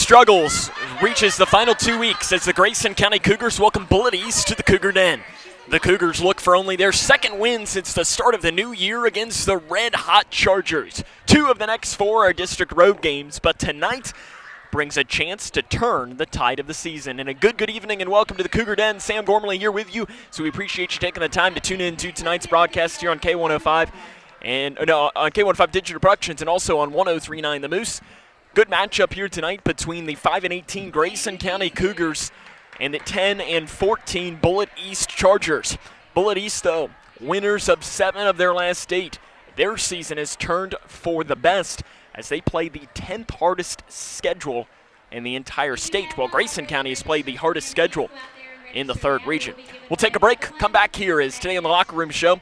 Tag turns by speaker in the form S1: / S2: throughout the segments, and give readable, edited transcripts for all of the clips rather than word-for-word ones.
S1: struggles reaches the final 2 weeks as the Grayson County Cougars welcome Bullitt East to the Cougar Den. The Cougars look for only their second win since the start of the new year against the red-hot Chargers. 2 of the next 4 are district road games, but tonight brings a chance to turn the tide of the season. And a good evening and welcome to the Cougar Den. Sam Gormley here with you, so we appreciate you taking the time to tune in to tonight's broadcast here on K105 and on K105 Digital Productions and also on 103.9 The Moose. Good matchup here tonight between the 5-18 Grayson County Cougars and the 10-14 Bullitt East Chargers. Bullitt East, though, winners of 7 of their last 8. Their season has turned for the best as they play the 10th hardest schedule in the entire state, while Grayson County has played the hardest schedule in the 3rd region. We'll take a break, come back here as today on the Locker Room Show,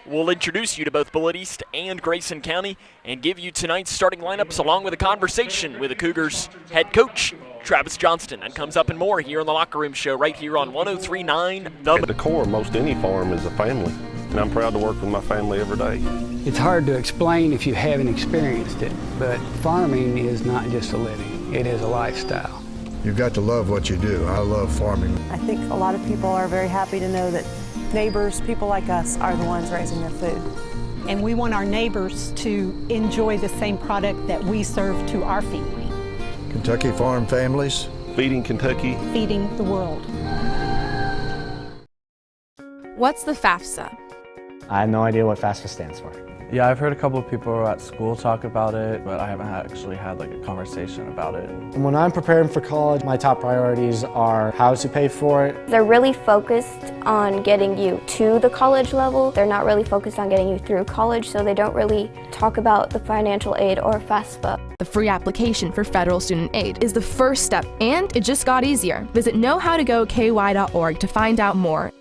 S1: we'll introduce you to both Bullitt East and Grayson County and give you tonight's starting lineups along with a conversation with the Cougars head coach, Travis Johnston. That comes up and more here on the Locker Room Show right here on 103.9
S2: At the core of most any farm is a family, and I'm proud to work with my family every day.
S3: It's hard to explain if you haven't experienced it, but farming is not just a living, it is a lifestyle.
S4: You've got to love what you do. I love farming.
S5: I think a lot of people are very happy to know that neighbors, people like us, are the ones raising their food.
S6: And we want our neighbors to enjoy the same product that we serve to our family.
S4: Kentucky farm families.
S2: Feeding Kentucky.
S6: Feeding the world.
S7: What's the FAFSA?
S8: I have no idea what FAFSA stands for.
S9: Yeah, I've heard a couple of people at school talk about it, but I haven't actually had like a conversation about it.
S8: When I'm preparing for college, my top priorities are how to pay for it.
S10: They're really focused on getting you to the college level. They're not really focused on getting you through college, so they don't really talk about the financial aid or FAFSA.
S7: The free application for federal student aid is the first step, and it just got easier. Visit knowhowtogoky.org to find out more.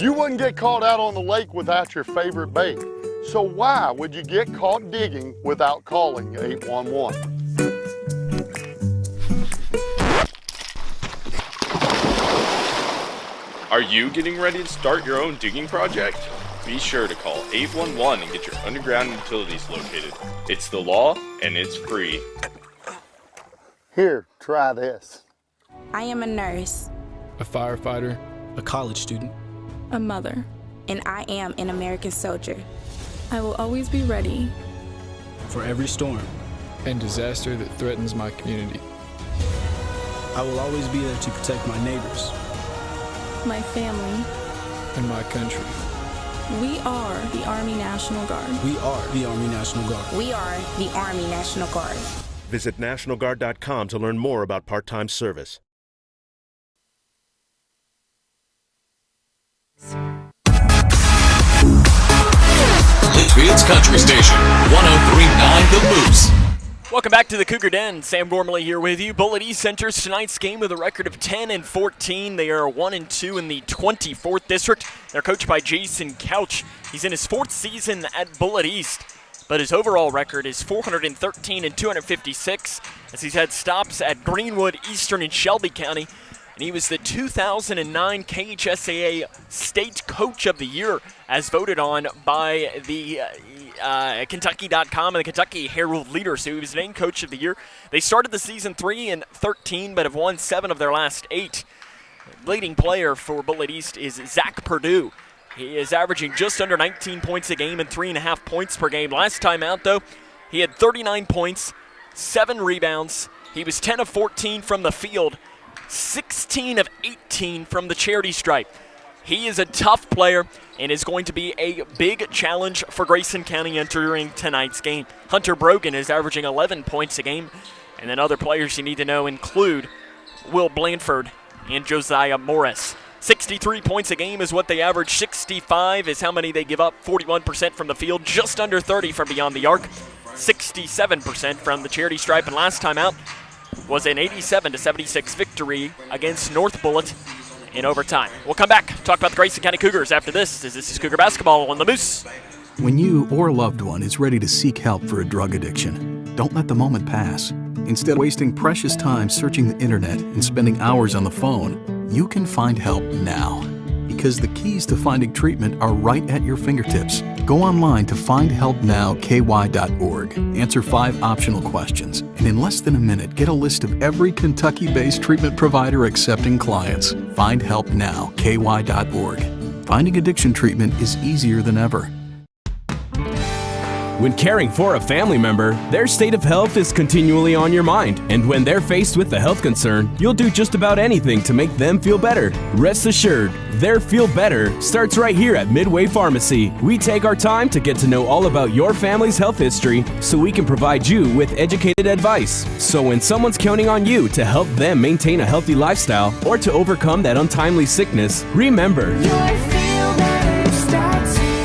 S11: You wouldn't get caught out on the lake without your favorite bait. So why would you get caught digging without calling 811?
S12: Are you getting ready to start your own digging project? Be sure to call 811 and get your underground utilities located. It's the law and it's free.
S11: Here, try this.
S13: I am a nurse,
S14: a firefighter,
S15: a college student,
S13: a mother, and I am an American soldier.
S16: I will always be ready
S15: for every storm
S14: and disaster that threatens my community.
S15: I will always be there to protect my neighbors,
S16: my family,
S14: and my country.
S16: We are the Army National Guard.
S15: We are the Army National Guard.
S13: We are the Army National Guard.
S17: Visit nationalguard.com to learn more about part-time service.
S18: Litchfield's Country Station, 103.9 The Moose.
S1: Welcome back to the Cougar Den. Sam Gormley here with you. Bullitt East enters tonight's game with a record of 10-14. They are 1-2 in the 24th district. They're coached by Jason Couch. He's in his 4th season at Bullitt East, but his overall record is 413-256 as he's had stops at Greenwood, Eastern, and Shelby County. And he was the 2009 KHSAA State Coach of the Year as voted on by the Kentucky.com and the Kentucky Herald Leader. So he was named Coach of the Year. They started the season 3-13, but have won 7 of their last 8. Leading player for Bullitt East is Zach Perdue. He is averaging just under 19 points a game and 3.5 points per game. Last time out, though, he had 39 points, 7 rebounds. He was 10 of 14 from the field, 16 of 18 from the charity stripe. He is a tough player and is going to be a big challenge for Grayson County entering tonight's game. Hunter Brogan is averaging 11 points a game, and then other players you need to know include Will Blanford and Josiah Morris. 63 points a game is what they average. 65 is how many they give up. 41% from the field, just under 30 from beyond the arc. 67% from the charity stripe, and last time out was an 87-76 victory against North Bullitt in overtime. We'll come back, talk about the Grayson County Cougars after this, as this is Cougar Basketball on the Moose.
S19: When you or a loved one is ready to seek help for a drug addiction, don't let the moment pass. Instead of wasting precious time searching the internet and spending hours on the phone, you can find help now. because the keys to finding treatment are right at your fingertips. Go online to findhelpnowky.org. Answer 5 optional questions, and in less than a minute, get a list of every Kentucky-based treatment provider accepting clients. Findhelpnowky.org. Finding addiction treatment is easier than ever.
S20: When caring for a family member, their state of health is continually on your mind. And when they're faced with a health concern, you'll do just about anything to make them feel better. Rest assured, their feel better starts right here at Midway Pharmacy. We take our time to get to know all about your family's health history so we can provide you with educated advice. So when someone's counting on you to help them maintain a healthy lifestyle or to overcome that untimely sickness, remember,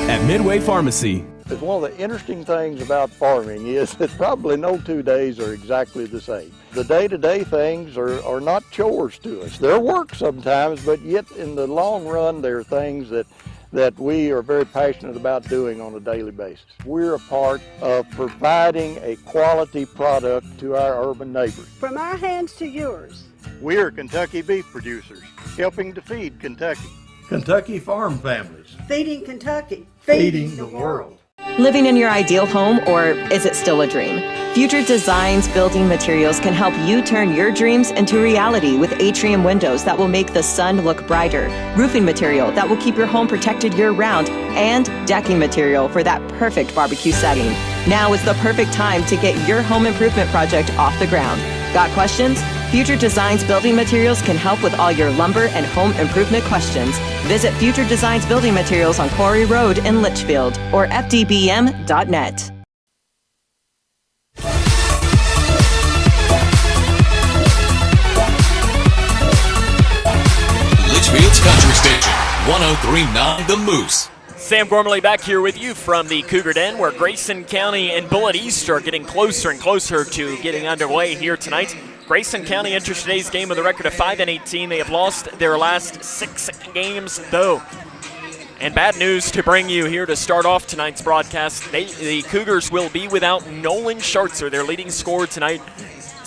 S20: at Midway Pharmacy.
S21: One of the interesting things about farming is that probably no 2 days are exactly the same. The day-to-day things are not chores to us. They're work sometimes, but yet in the long run, they're things that we are very passionate about doing on a daily basis. We're a part of providing a quality product to our urban neighbors.
S22: From our hands to yours.
S21: We are Kentucky beef producers, helping to feed Kentucky.
S4: Kentucky farm families.
S22: Feeding Kentucky.
S4: Feeding the world.
S23: Living in your ideal home, or is it still a dream? Future Designs Building Materials can help you turn your dreams into reality with atrium windows that will make the sun look brighter, roofing material that will keep your home protected year-round, and decking material for that perfect barbecue setting. Now is the perfect time to get your home improvement project off the ground. Got questions? Future Designs Building Materials can help with all your lumber and home improvement questions. Visit Future Designs Building Materials on Quarry Road in Litchfield or fdbm.net.
S18: Litchfield's Country Station, 103.9 The Moose.
S1: Sam Gormley back here with you from the Cougar Den, where Grayson County and Bullitt East are getting closer and closer to getting underway here tonight. Grayson County enters today's game with a record of 5-18. They have lost their last 6 games, though. And bad news to bring you here to start off tonight's broadcast. The Cougars will be without Nolan Schartzer, their leading scorer tonight.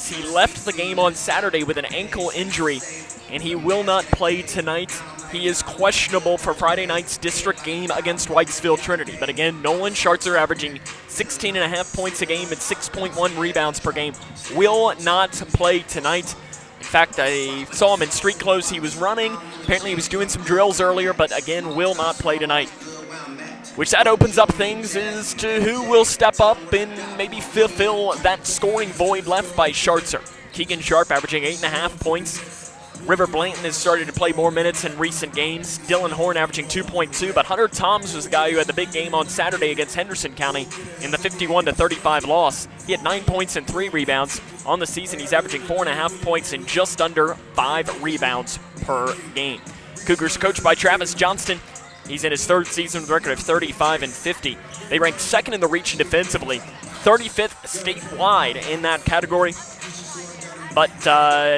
S1: He left the game on Saturday with an ankle injury, and he will not play tonight. He is questionable for Friday night's district game against Whitesville Trinity. But again, Nolan Schartzer, averaging 16.5 points a game and 6.1 rebounds per game, will not play tonight. In fact, I saw him in street clothes. He was running. Apparently he was doing some drills earlier, but again, will not play tonight. Which that opens up things as to who will step up and maybe fulfill that scoring void left by Schartzer. Keegan Sharp averaging 8.5 points. River Blanton has started to play more minutes in recent games. Dylan Horn averaging 2.2, but Hunter Toms was the guy who had the big game on Saturday against Henderson County in the 51-35 loss. He had 9 points and 3 rebounds. On the season, he's averaging 4.5 points and just under 5 rebounds per game. Cougars coached by Travis Johnston. He's in his 3rd season with a record of 35-50. They ranked 2nd in the region defensively, 35th statewide in that category. But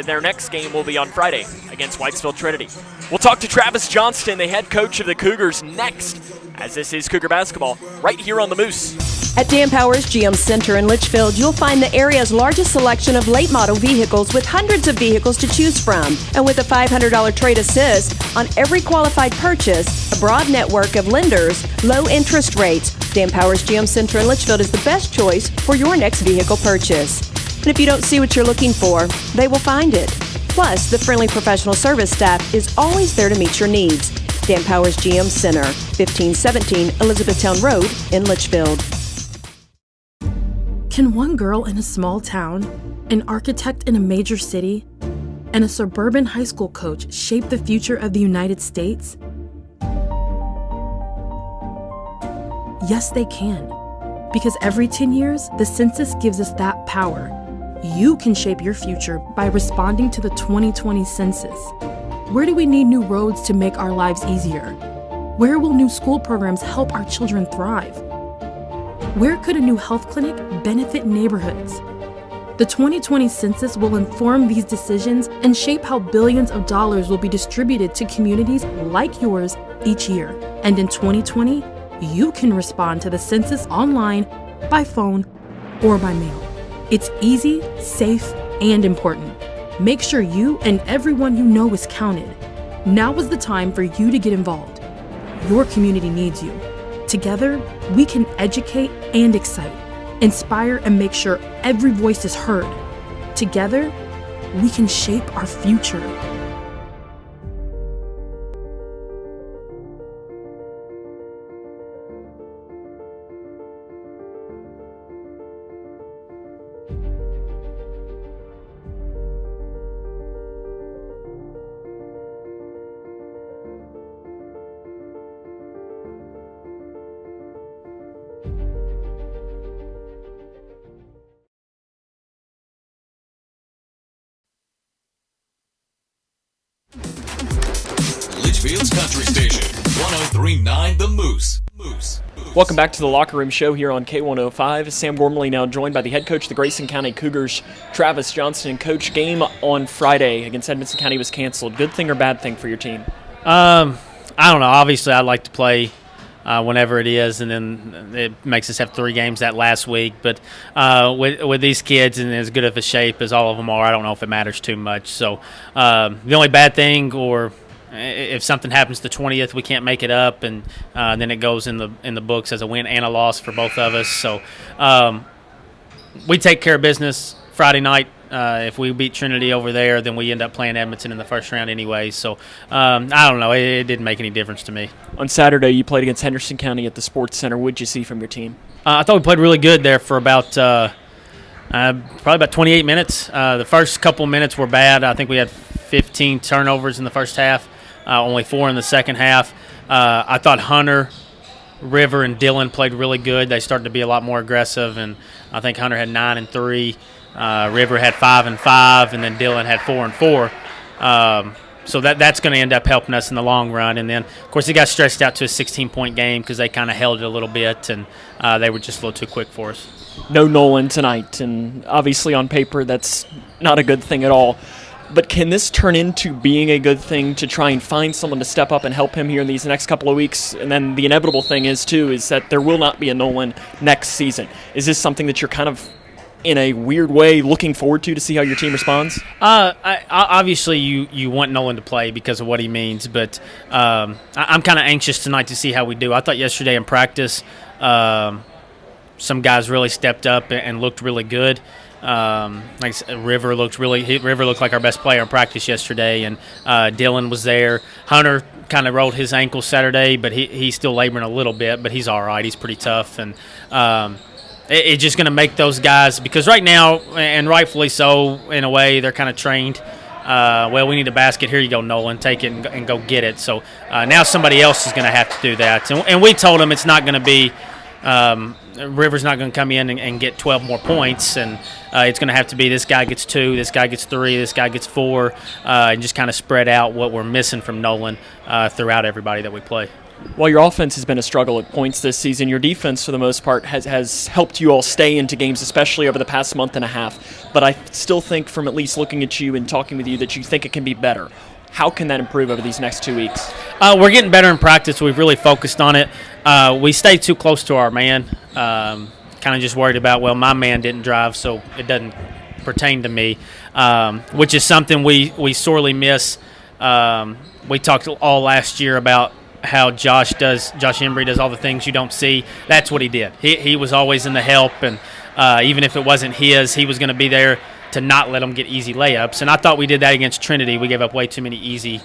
S1: their next game will be on Friday against Whitesville Trinity. We'll talk to Travis Johnston, the head coach of the Cougars, next, as this is Cougar basketball right here on the Moose.
S24: At Dan Powers GM Center in Litchfield, you'll find the area's largest selection of late model vehicles with hundreds of vehicles to choose from. And with a $500 trade assist on every qualified purchase, a broad network of lenders, low interest rates, Dan Powers GM Center in Litchfield is the best choice for your next vehicle purchase. And if you don't see what you're looking for, they will find it. Plus, the friendly professional service staff is always there to meet your needs. Dan Powers GM Center, 1517 Elizabethtown Road in Litchfield.
S25: Can one girl in a small town, an architect in a major city, and a suburban high school coach shape the future of the United States? Yes, they can. Because every 10 years, the census gives us that power. You can shape your future by responding to the 2020 census. Where do we need new roads to make our lives easier? Where will new school programs help our children thrive? Where could a new health clinic benefit neighborhoods? The 2020 census will inform these decisions and shape how billions of dollars will be distributed to communities like yours each year. And in 2020, you can respond to the census online, by phone, or by mail. It's easy, safe, and important. Make sure you and everyone you know is counted. Now is the time for you to get involved. Your community needs you. Together, we can educate and excite, inspire and make sure every voice is heard. Together, we can shape our future.
S18: Litchfield's Country Station, 1039 The Moose.
S1: Welcome back to the Locker Room Show here on K105. Sam Gormley now joined by the head coach of the Grayson County Cougars, Travis Johnston. Coach, game on Friday against Edmonson County was canceled. Good thing or bad thing for your team?
S2: I don't know. Obviously, I'd like to play whenever it is, and then it makes us have 3 games that last week. But with these kids in as good of a shape as all of them are, I don't know if it matters too much. So the only bad thing, or if something happens the 20th, we can't make it up, and then it goes in the books as a win and a loss for both of us. So we take care of business Friday night. If we beat Trinity over there, then we end up playing Edmonton in the first round anyway. So I don't know. It didn't make any difference to me.
S1: On Saturday, you played against Henderson County at the Sports Center. What did you see from your team?
S2: I thought we played really good there for about probably about 28 minutes. The first couple minutes were bad. I think we had 15 turnovers in the first half. Only 4 in the second half. I thought Hunter, River, and Dylan played really good. They started to be a lot more aggressive, and I think Hunter had 9 and 3. River had 5 and 5, and then Dylan had 4 and 4. So that's going to end up helping us in the long run. And then, of course, it got stretched out to a 16-point game because they kind of held it a little bit, and they were just a little too quick for us.
S1: No Nolan tonight, and obviously on paper that's not a good thing at all. But can this turn into being a good thing to try and find someone to step up and help him here in these next couple of weeks? And then the inevitable thing is that there will not be a Nolan next season. Is this something that you're kind of, in a weird way, looking forward to see how your team responds?
S2: Obviously, you want Nolan to play because of what he means, but I'm kind of anxious tonight to see how we do. I thought yesterday in practice some guys really stepped up and looked really good. Like I said, River looked like our best player in practice yesterday, and Dylan was there. Hunter kind of rolled his ankle Saturday, but he's still laboring a little bit, but he's all right. He's pretty tough, and it's just going to make those guys, because right now, and rightfully so in a way, they're kind of trained. Well, we need a basket. Here you go, Nolan. Take it and go get it. So now somebody else is going to have to do that, and we told them it's not going to be. River's not going to come in and get 12 more points, and it's going to have to be this guy gets 2, this guy gets 3, this guy gets 4, and just kind of spread out what we're missing from Nolan throughout everybody that we play.
S1: While your offense has been a struggle at points this season, your defense, for the most part, has helped you all stay into games, especially over the past month and a half. But I still think, from at least looking at you and talking with you, that you think it can be better. How can that improve over these next 2 weeks?
S2: We're getting better in practice. We've really focused on it. We stay too close to our man. Kind of just worried about, well, my man didn't drive, so it doesn't pertain to me, which is something we sorely miss. We talked all last year about how Josh Embry does all the things you don't see. That's what he did. He was always in the help, and even if it wasn't his, he was going to be there to not let them get easy layups. And I thought we did that against Trinity. We gave up way too many easy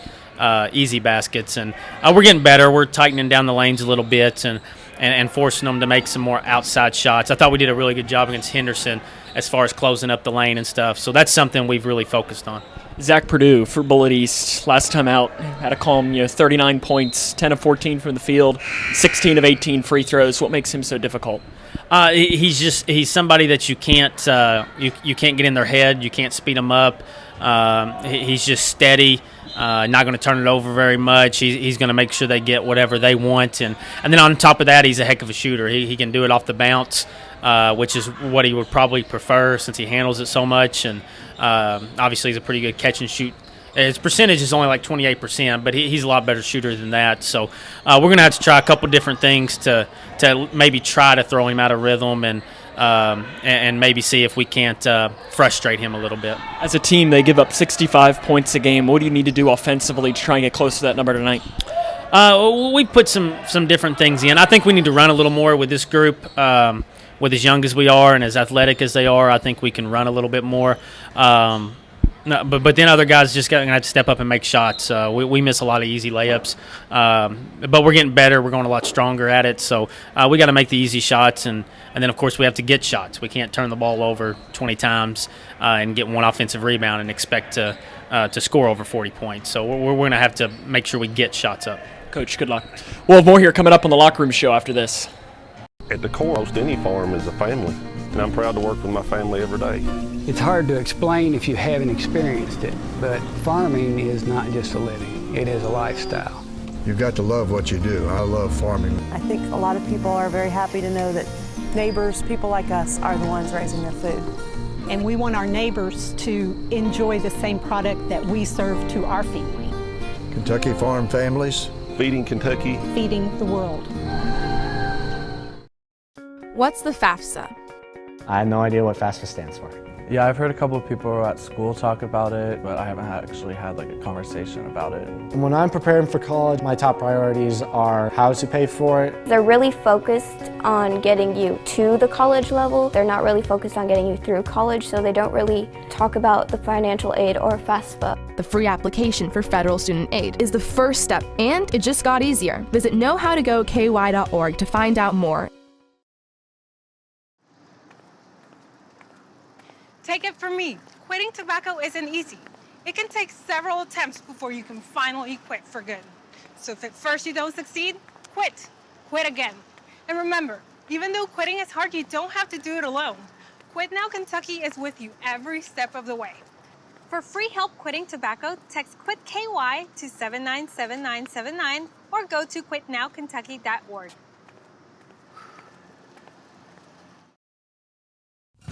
S2: baskets, and we're getting better. We're tightening down the lanes a little bit and forcing them to make some more outside shots. I thought we did a really good job against Henderson as far as closing up the lane and stuff. So that's something we've really focused on.
S1: Zach Purdue for Bullitt East, last time out, had a calm 39 points, 10 of 14 from the field, 16 of 18 free throws. What makes him so difficult?
S2: He's somebody that you can't get in their head. You can't speed him up. He's just steady. Not going to turn it over very much. He's going to make sure they get whatever they want, and then on top of that, he's a heck of a shooter. He can do it off the bounce, which is what he would probably prefer since he handles it so much. And obviously, he's a pretty good catch and shoot. His percentage is only like 28%, but he's a lot better shooter than that. So we're going to have to try a couple different things to maybe try to throw him out of rhythm. And and maybe see if we can't frustrate him a little bit.
S1: As a team, they give up 65 points a game. What do you need to do offensively to try and get close to that number tonight?
S2: We put some different things in. I think we need to run a little more with this group. With as young as we are and as athletic as they are, I think we can run a little bit more. But then other guys just going to have to step up and make shots. We miss a lot of easy layups, but we're getting better. We're going a lot stronger at it. So we got to make the easy shots, and then of course we have to get shots. We can't turn the ball over 20 times and get one offensive rebound and expect to score over 40 points. So we're going to have to make sure we get shots up.
S1: Coach, good luck. We'll have more here coming up on the Locker Room Show after this.
S3: At the core, most any farm is a family, and I'm proud to work with my family every day.
S5: It's hard to explain if you haven't experienced it, but farming is not just a living, it is a lifestyle.
S4: You've got to love what you do. I love farming.
S6: I think a lot of people are very happy to know that neighbors, people like us, are the ones raising their food.
S8: And we want our neighbors to enjoy the same product that we serve to our family.
S4: Kentucky Farm Families.
S3: Feeding Kentucky.
S8: Feeding the world.
S7: What's the FAFSA?
S9: I have no idea what FAFSA stands for.
S26: Yeah, I've heard a couple of people at school talk about it, but I haven't actually had like a conversation about it.
S9: When I'm preparing for college, my top priorities are how to pay for it.
S10: They're really focused on getting you to the college level. They're not really focused on getting you through college, so they don't really talk about the financial aid or FAFSA.
S7: The free application for federal student aid is the first step, and it just got easier. Visit knowhowtogoky.org to find out more.
S27: Take it from me, quitting tobacco isn't easy. It can take several attempts before you can finally quit for good. So if at first you don't succeed, quit. Quit again. And remember, even though quitting is hard, you don't have to do it alone. Quit Now Kentucky is with you every step of the way. For free help quitting tobacco, text QUIT KY to 797979 or go to quitnowkentucky.org.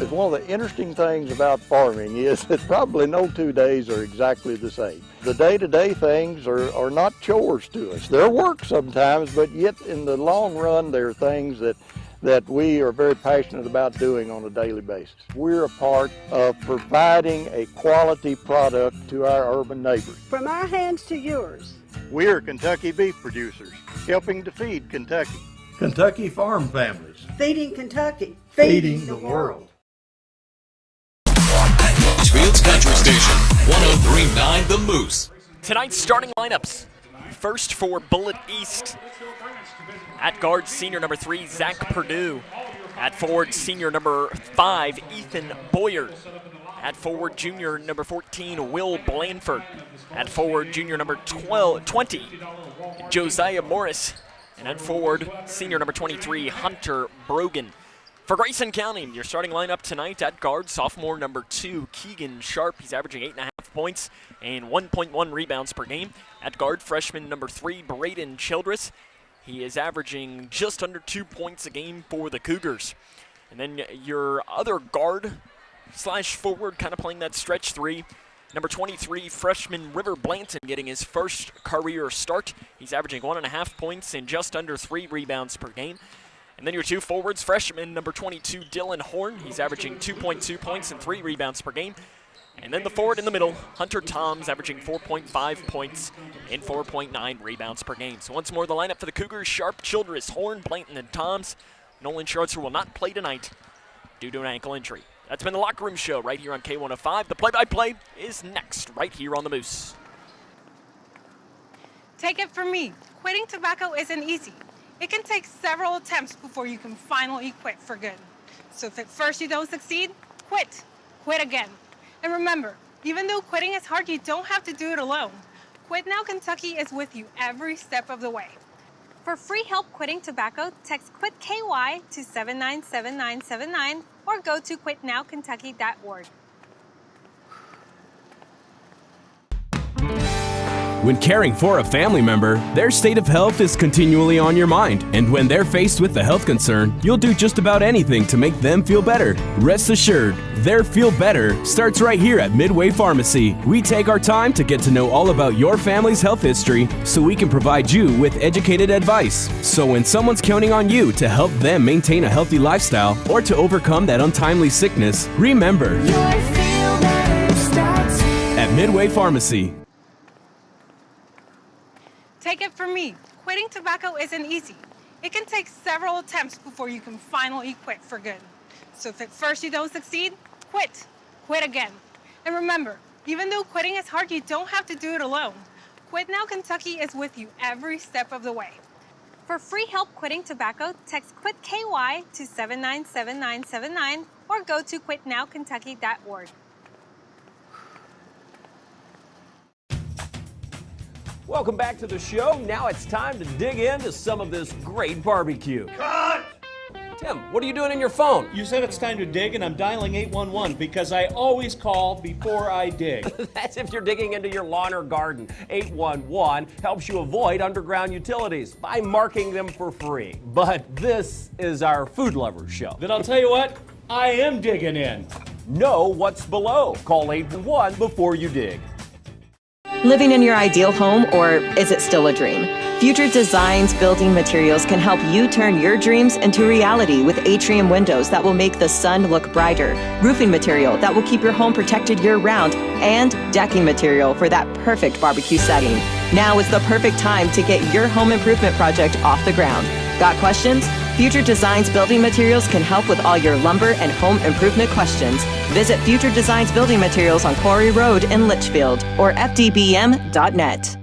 S21: One of the interesting things about farming is that probably no 2 days are exactly the same. The day-to-day things are not chores to us. They're work sometimes, but yet in the long run, they're things that we are very passionate about doing on a daily basis. We're a part of providing a quality product to our urban neighbors.
S22: From our hands to yours.
S21: We're Kentucky beef producers, helping to feed Kentucky.
S4: Kentucky Farm Families.
S22: Feeding Kentucky.
S4: Feeding the world.
S18: Field's Country Station, 103.9 The Moose.
S1: Tonight's starting lineups. First for Bullitt East. At guard, senior number 3, Zach Perdue. At forward, senior number 5, Ethan Boyer. At forward, junior number 14, Will Blandford. At forward, junior number 20, Josiah Morris. And at forward, senior number 23, Hunter Brogan. For Grayson County, your starting lineup tonight at guard, sophomore number 2, Keegan Sharp. He's averaging 8.5 points and 1.1 rebounds per game. At guard, freshman number 3, Braden Childress. He is averaging just under 2 points a game for the Cougars. And then your other guard / forward, kind of playing that stretch 3. Number 23, freshman River Blanton, getting his first career start. He's averaging 1.5 points and just under 3 rebounds per game. And then your 2 forwards, freshman number 22, Dylan Horn. He's averaging 2.2 points and 3 rebounds per game. And then the forward in the middle, Hunter Toms, averaging 4.5 points and 4.9 rebounds per game. So once more, the lineup for the Cougars: Sharp, Childress, Horn, Blanton, and Toms. Nolan Schroeder will not play tonight due to an ankle injury. That's been the Locker Room Show right here on K105. The play-by-play is next right here on the Moose.
S27: Take it from me, quitting tobacco isn't easy. It can take several attempts before you can finally quit for good. So if at first you don't succeed, quit. Quit again. And remember, even though quitting is hard, you don't have to do it alone. Quit Now Kentucky is with you every step of the way. For free help quitting tobacco, text QUIT KY to 797979 or go to quitnowkentucky.org.
S20: When caring for a family member, their state of health is continually on your mind. And when they're faced with a health concern, you'll do just about anything to make them feel better. Rest assured, their feel better starts right here at Midway Pharmacy. We take our time to get to know all about your family's health history so we can provide you with educated advice. So when someone's counting on you to help them maintain a healthy lifestyle or to overcome that untimely sickness, remember, at Midway Pharmacy.
S27: Take it from me, quitting tobacco isn't easy. It can take several attempts before you can finally quit for good. So if at first you don't succeed, quit. Quit again. And remember, even though quitting is hard, you don't have to do it alone. Quit Now Kentucky is with you every step of the way. For free help quitting tobacco, text QUIT KY to 797979 or go to quitnowkentucky.org.
S11: Welcome back to the show. Now it's time to dig into some of this great barbecue.
S12: Cut!
S11: Tim, what are you doing in your phone?
S12: You said it's time to dig, and I'm dialing 811 because I always call before I dig.
S11: That's if you're digging into your lawn or garden. 811 helps you avoid underground utilities by marking them for free. But this is our food lovers show.
S12: Then I'll tell you what, I am digging in.
S11: Know what's below. Call 811 before you dig.
S23: Living in your ideal home, or is it still a dream? Future Designs Building Materials can help you turn your dreams into reality with atrium windows that will make the sun look brighter, roofing material that will keep your home protected year-round, and decking material for that perfect barbecue setting. Now is the perfect time to get your home improvement project off the ground. Got questions? Future Designs Building Materials can help with all your lumber and home improvement questions. Visit Future Designs Building Materials on Quarry Road in Litchfield or fdbm.net.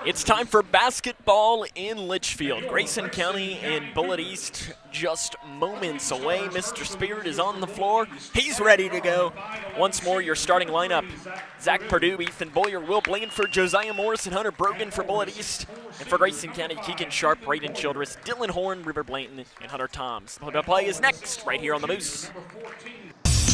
S1: It's time for basketball in Litchfield. Grayson County and Bullitt East just moments away. Mr. Spirit is on the floor. He's ready to go. Once more, your starting lineup. Zach Perdue, Ethan Boyer, Will Blandford, Josiah Morris, and Hunter Brogan for Bullitt East. And for Grayson County, Keegan Sharp, Braden Childress, Dylan Horn, River Blanton, and Hunter Toms. The play is next, right here on the Moose.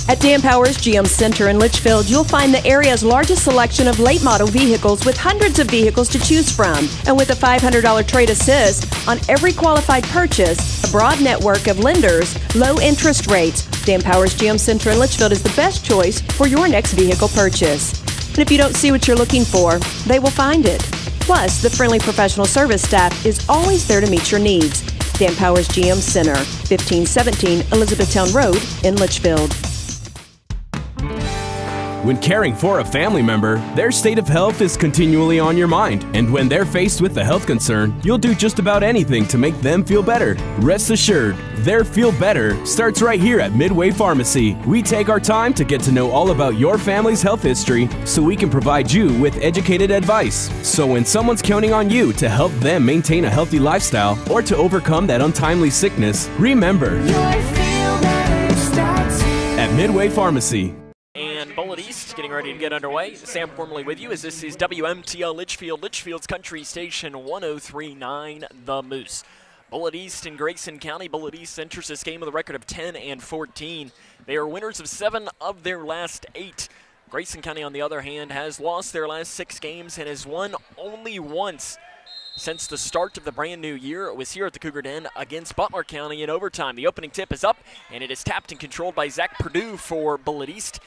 S24: At Dan Powers GM Center in Litchfield, you'll find the area's largest selection of late model vehicles with hundreds of vehicles to choose from. And with a $500 trade assist on every qualified purchase, a broad network of lenders, low interest rates, Dan Powers GM Center in Litchfield is the best choice for your next vehicle purchase. And if you don't see what you're looking for, they will find it. Plus, the friendly professional service staff is always there to meet your needs. Dan Powers GM Center, 1517 Elizabethtown Road in Litchfield.
S20: When caring for a family member, their state of health is continually on your mind. And when they're faced with a health concern, you'll do just about anything to make them feel better. Rest assured, their feel better starts right here at Midway Pharmacy. We take our time to get to know all about your family's health history so we can provide you with educated advice. So when someone's counting on you to help them maintain a healthy lifestyle or to overcome that untimely sickness, remember, at Midway Pharmacy.
S1: And Bullitt East getting ready to get underway. Sam Formally with you as this is WMTL Litchfield, Litchfield's Country Station 103.9 The Moose. Bullitt East and Grayson County. Bullitt East enters this game with a record of 10-14. They are winners of 7 of their last 8. Grayson County, on the other hand, has lost their last 6 games and has won only once since the start of the brand new year. It was here at the Cougar Den against Butler County in overtime. The opening tip is up, and it is tapped and controlled by Zach Perdue for Bullitt East.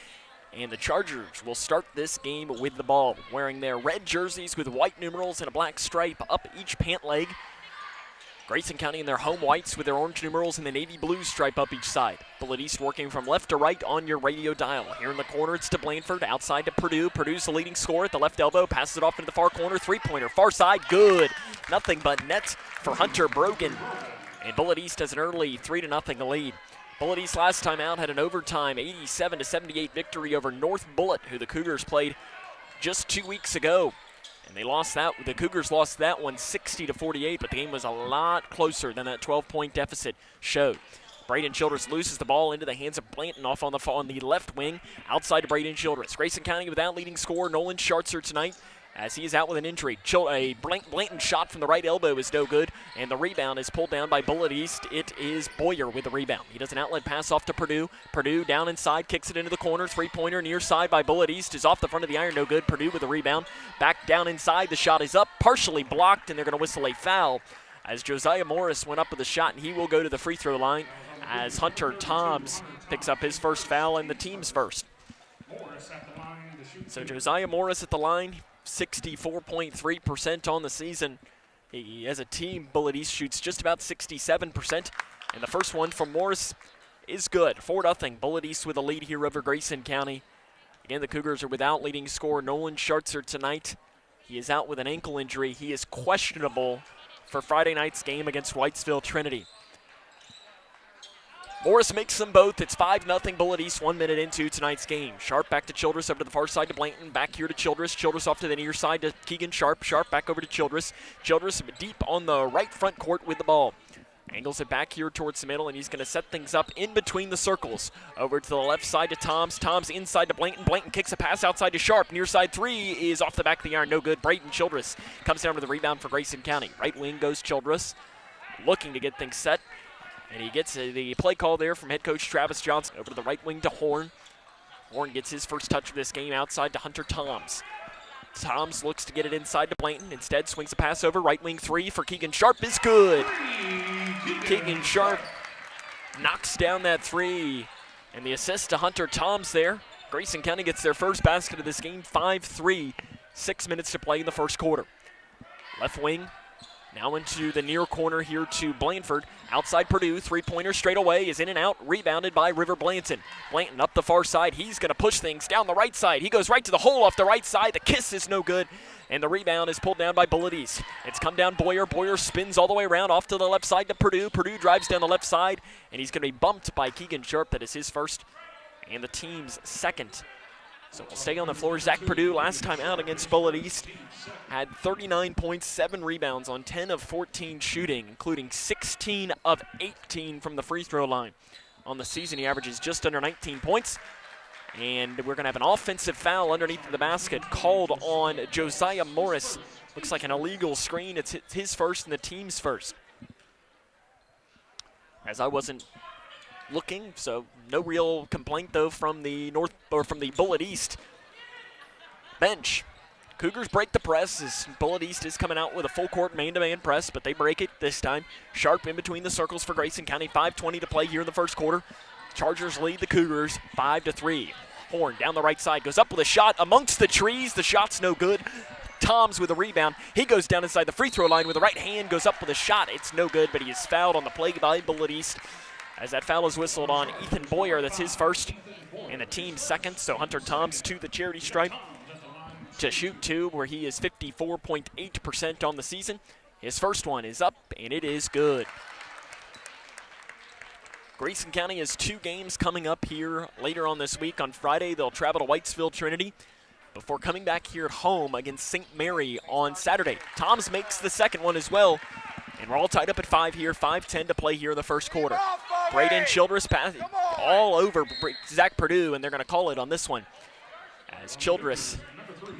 S1: And the Chargers will start this game with the ball, wearing their red jerseys with white numerals and a black stripe up each pant leg. Grayson County in their home whites with their orange numerals and the navy blue stripe up each side. Bullitt East working from left to right on your radio dial. Here in the corner, it's to Blandford, outside to Perdue. Purdue's the leading scorer at the left elbow, passes it off into the far corner, three-pointer, far side, good. Nothing but net for Hunter Brogan. And Bullitt East has an early 3-0 lead. Bullitt East last time out had an overtime 87-78 victory over North Bullitt, who the Cougars played just 2 weeks ago. And they lost that. The Cougars lost that one 60-48, but the game was a lot closer than that 12-point deficit showed. Braden Childress loses the ball into the hands of Blanton off on the left wing, outside to Braden Childress. Grayson County without leading scorer Nolan Schartzer tonight, as he is out with an injury. A Blanton shot from the right elbow is no good, and the rebound is pulled down by Bullitt East. It is Boyer with the rebound. He does an outlet pass off to Purdue. Purdue down inside, kicks it into the corner. Three-pointer near side by Bullitt East is off the front of the iron, no good. Purdue with the rebound. Back down inside, the shot is up, partially blocked, and they're going to whistle a foul as Josiah Morris went up with a shot, and he will go to the free throw line as Hunter Toms picks up his first foul and the team's first. So Josiah Morris at the line, 64.3% on the season. As a team, Bullitt East shoots just about 67%, and the first one from Morris is good. 4-0, Bullitt East with a lead here over Grayson County. Again, the Cougars are without leading scorer Nolan Schartzer tonight. He is out with an ankle injury. He is questionable for Friday night's game against Whitesville Trinity. Morris makes them both. It's 5-0 Bullitt East 1 minute into tonight's game. Sharp back to Childress, over to the far side to Blanton. Back here to Childress. Childress off to the near side to Keegan Sharp. Sharp back over to Childress. Childress deep on the right front court with the ball. Angles it back here towards the middle, and he's going to set things up in between the circles. Over to the left side to Toms. Toms inside to Blanton. Blanton kicks a pass outside to Sharp. Near side three is off the back of the iron. No good. Braden Childress comes down with the rebound for Grayson County. Right wing goes Childress, looking to get things set. And he gets the play call there from head coach Travis Johnson. Over to the right wing to Horn. Horn gets his first touch of this game outside to Hunter Toms. Toms looks to get it inside to Blanton. Instead, swings a pass over. Right wing three for Keegan Sharp is good. Keegan Sharp knocks down that three. And the assist to Hunter Toms there. Grayson County gets their first basket of this game, 5-3. 6 minutes to play in the first quarter. Left wing. Now into the near corner here to Blanford. Outside Purdue, three-pointer straight away is in and out, rebounded by River Blanton. Blanton up the far side. He's going to push things down the right side. He goes right to the hole off the right side. The kiss is no good, and the rebound is pulled down by Bullitt East. It's come down Boyer. Boyer spins all the way around off to the left side to Purdue. Purdue drives down the left side, and he's going to be bumped by Keegan Sharp. That is his first and the team's second. So we'll stay on the floor. Zach Purdue, last time out against Bullitt East, had 39 points, 7 rebounds on 10 of 14 shooting, including 16 of 18 from the free throw line. On the season, he averages just under 19 points. And we're going to have an offensive foul underneath the basket called on Josiah Morris. Looks like an illegal screen. It's his first and the team's first. As I wasn't looking, so no real complaint though from the Bullitt East bench. Cougars break the press as Bullitt East is coming out with a full court man-to-man press, but they break it this time. Sharp in between the circles for Grayson County. 5:20 to play here in the first quarter. Chargers lead the Cougars 5-3. Horn down the right side goes up with a shot amongst the trees. The shot's no good. Toms with a rebound. He goes down inside the free throw line with the right hand, goes up with a shot. It's no good, but he is fouled on the play by Bullitt East. As that foul is whistled on Ethan Boyer, that's his first and the team's second. So Hunter Toms to the charity stripe to shoot two, where he is 54.8% on the season. His first one is up, and it is good. Grayson County has 2 games coming up here later on this week. On Friday, they'll travel to Whitesville Trinity before coming back here at home against St. Mary on Saturday. Toms makes the second one as well. And we're all tied up at 5 here, 5:10 to play here in the first quarter. Braden Childress pass all over Zach Purdue, and they're going to call it on this one. As Childress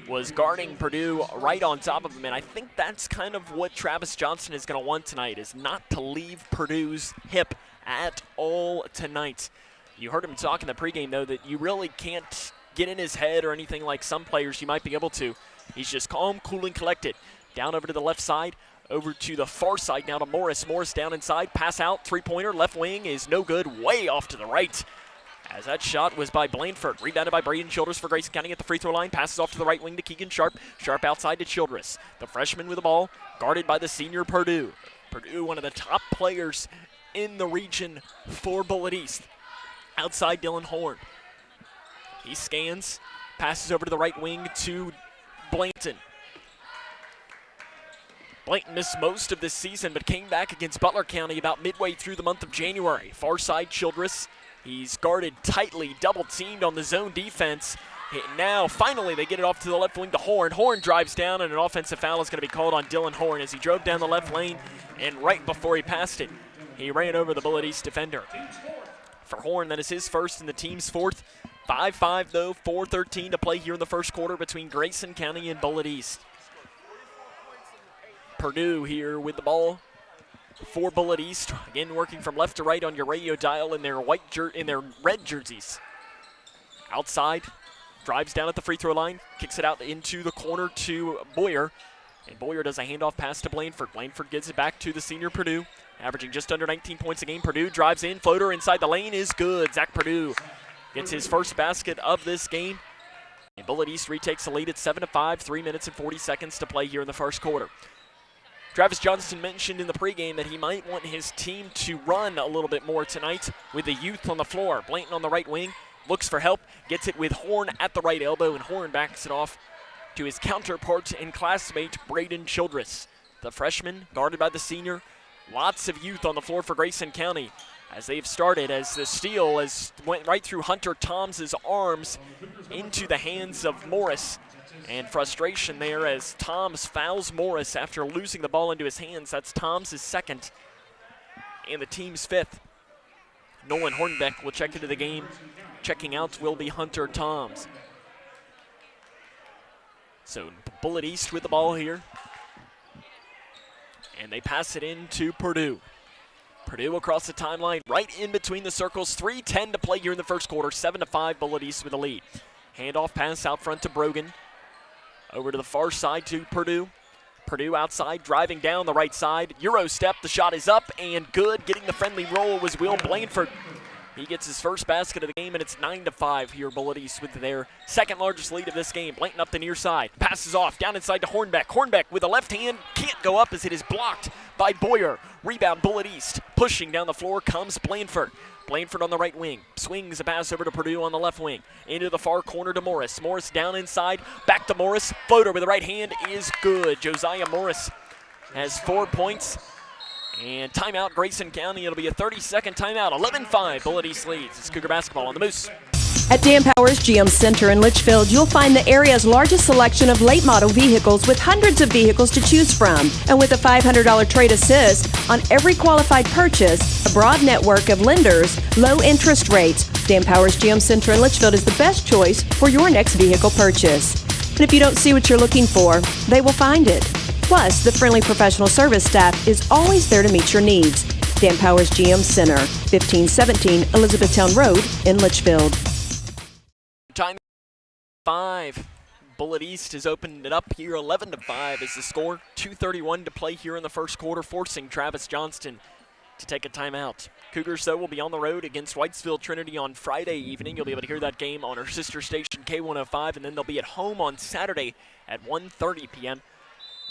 S1: was guarding Purdue right on top of him, and I think that's kind of what Travis Johnson is going to want tonight, is not to leave Purdue's hip at all tonight. You heard him talk in the pregame, though, that you really can't get in his head or anything like some players you might be able to. He's just calm, cool, and collected. Down over to the left side. Over to the far side now to Morris. Morris down inside, pass out, three-pointer, left wing is no good, way off to the right. As that shot was by Blanford, rebounded by Braden Childress for Grayson County at the free throw line, passes off to the right wing to Keegan Sharp. Sharp outside to Childress. The freshman with the ball, guarded by the senior Purdue. Purdue, one of the top players in the region for Bullitt East. Outside Dylan Horn. He scans, passes over to the right wing to Blanton. Blayton missed most of this season, but came back against Butler County about midway through the month of January. Far side Childress. He's guarded tightly, double teamed on the zone defense. Now, finally, they get it off to the left wing to Horn. Horn drives down, and an offensive foul is going to be called on Dylan Horn as he drove down the left lane, and right before he passed it, he ran over the Bullitt East defender. For Horn, that is his first and the team's fourth. 5-5, though, 4:13 to play here in the first quarter between Grayson County and Bullitt East. Purdue here with the ball for Bullitt East. Again, working from left to right on your radio dial in their red jerseys. Outside, drives down at the free throw line, kicks it out into the corner to Boyer. And Boyer does a handoff pass to Blanford. Blanford gives it back to the senior Purdue, averaging just under 19 points a game. Purdue drives in, floater inside the lane is good. Zach Purdue gets his first basket of this game. And Bullitt East retakes the lead at 7-5, 3 minutes and 40 seconds to play here in the first quarter. Travis Johnston mentioned in the pregame that he might want his team to run a little bit more tonight with the youth on the floor. Blanton on the right wing, looks for help, gets it with Horn at the right elbow, and Horn backs it off to his counterpart and classmate, Braden Childress. The freshman, guarded by the senior. Lots of youth on the floor for Grayson County as they've started, as the steal went right through Hunter Toms' arms into the hands of Morris. And frustration there as Toms fouls Morris after losing the ball into his hands. That's Toms' second and the team's fifth. Nolan Hornbeck will check into the game. Checking out will be Hunter Toms. So Bullitt East with the ball here. And they pass it in to Purdue. Purdue across the timeline, right in between the circles. 3:10 to play here in the first quarter. 7-5, Bullitt East with the lead. Handoff pass out front to Brogan. Over to the far side to Purdue. Purdue outside, driving down the right side. Euro step, the shot is up and good. Getting the friendly roll was Will Blanford. He gets his first basket of the game, and it's 9-5 here, Bullitt East with their second largest lead of this game. Blanton up the near side, passes off, down inside to Hornbeck. Hornbeck with a left hand, can't go up as it is blocked by Boyer. Rebound, Bullitt East. Pushing down the floor comes Blanford. Blanford on the right wing, swings a pass over to Purdue on the left wing. Into the far corner to Morris. Morris down inside, back to Morris. Floater with the right hand is good. Josiah Morris has 4 points. And timeout, Grayson County. It'll be a 30-second timeout. 11-5, Bullitt East leads. It's Cougar basketball on the Moose.
S24: At Dan Powers GM Center in Litchfield, you'll find the area's largest selection of late model vehicles with hundreds of vehicles to choose from. And with a $500 trade assist on every qualified purchase, a broad network of lenders, low interest rates, Dan Powers GM Center in Litchfield is the best choice for your next vehicle purchase. And if you don't see what you're looking for, they will find it. Plus, the friendly professional service staff is always there to meet your needs. Dan Powers GM Center, 1517 Elizabethtown Road in Litchfield.
S1: Time 5. Bullitt East has opened it up here. 11-5 is the score. 2:31 to play here in the first quarter, forcing Travis Johnston to take a timeout. Cougars, though, will be on the road against Whitesville Trinity on Friday evening. You'll be able to hear that game on our sister station, K105, and then they'll be at home on Saturday at 1:30 p.m.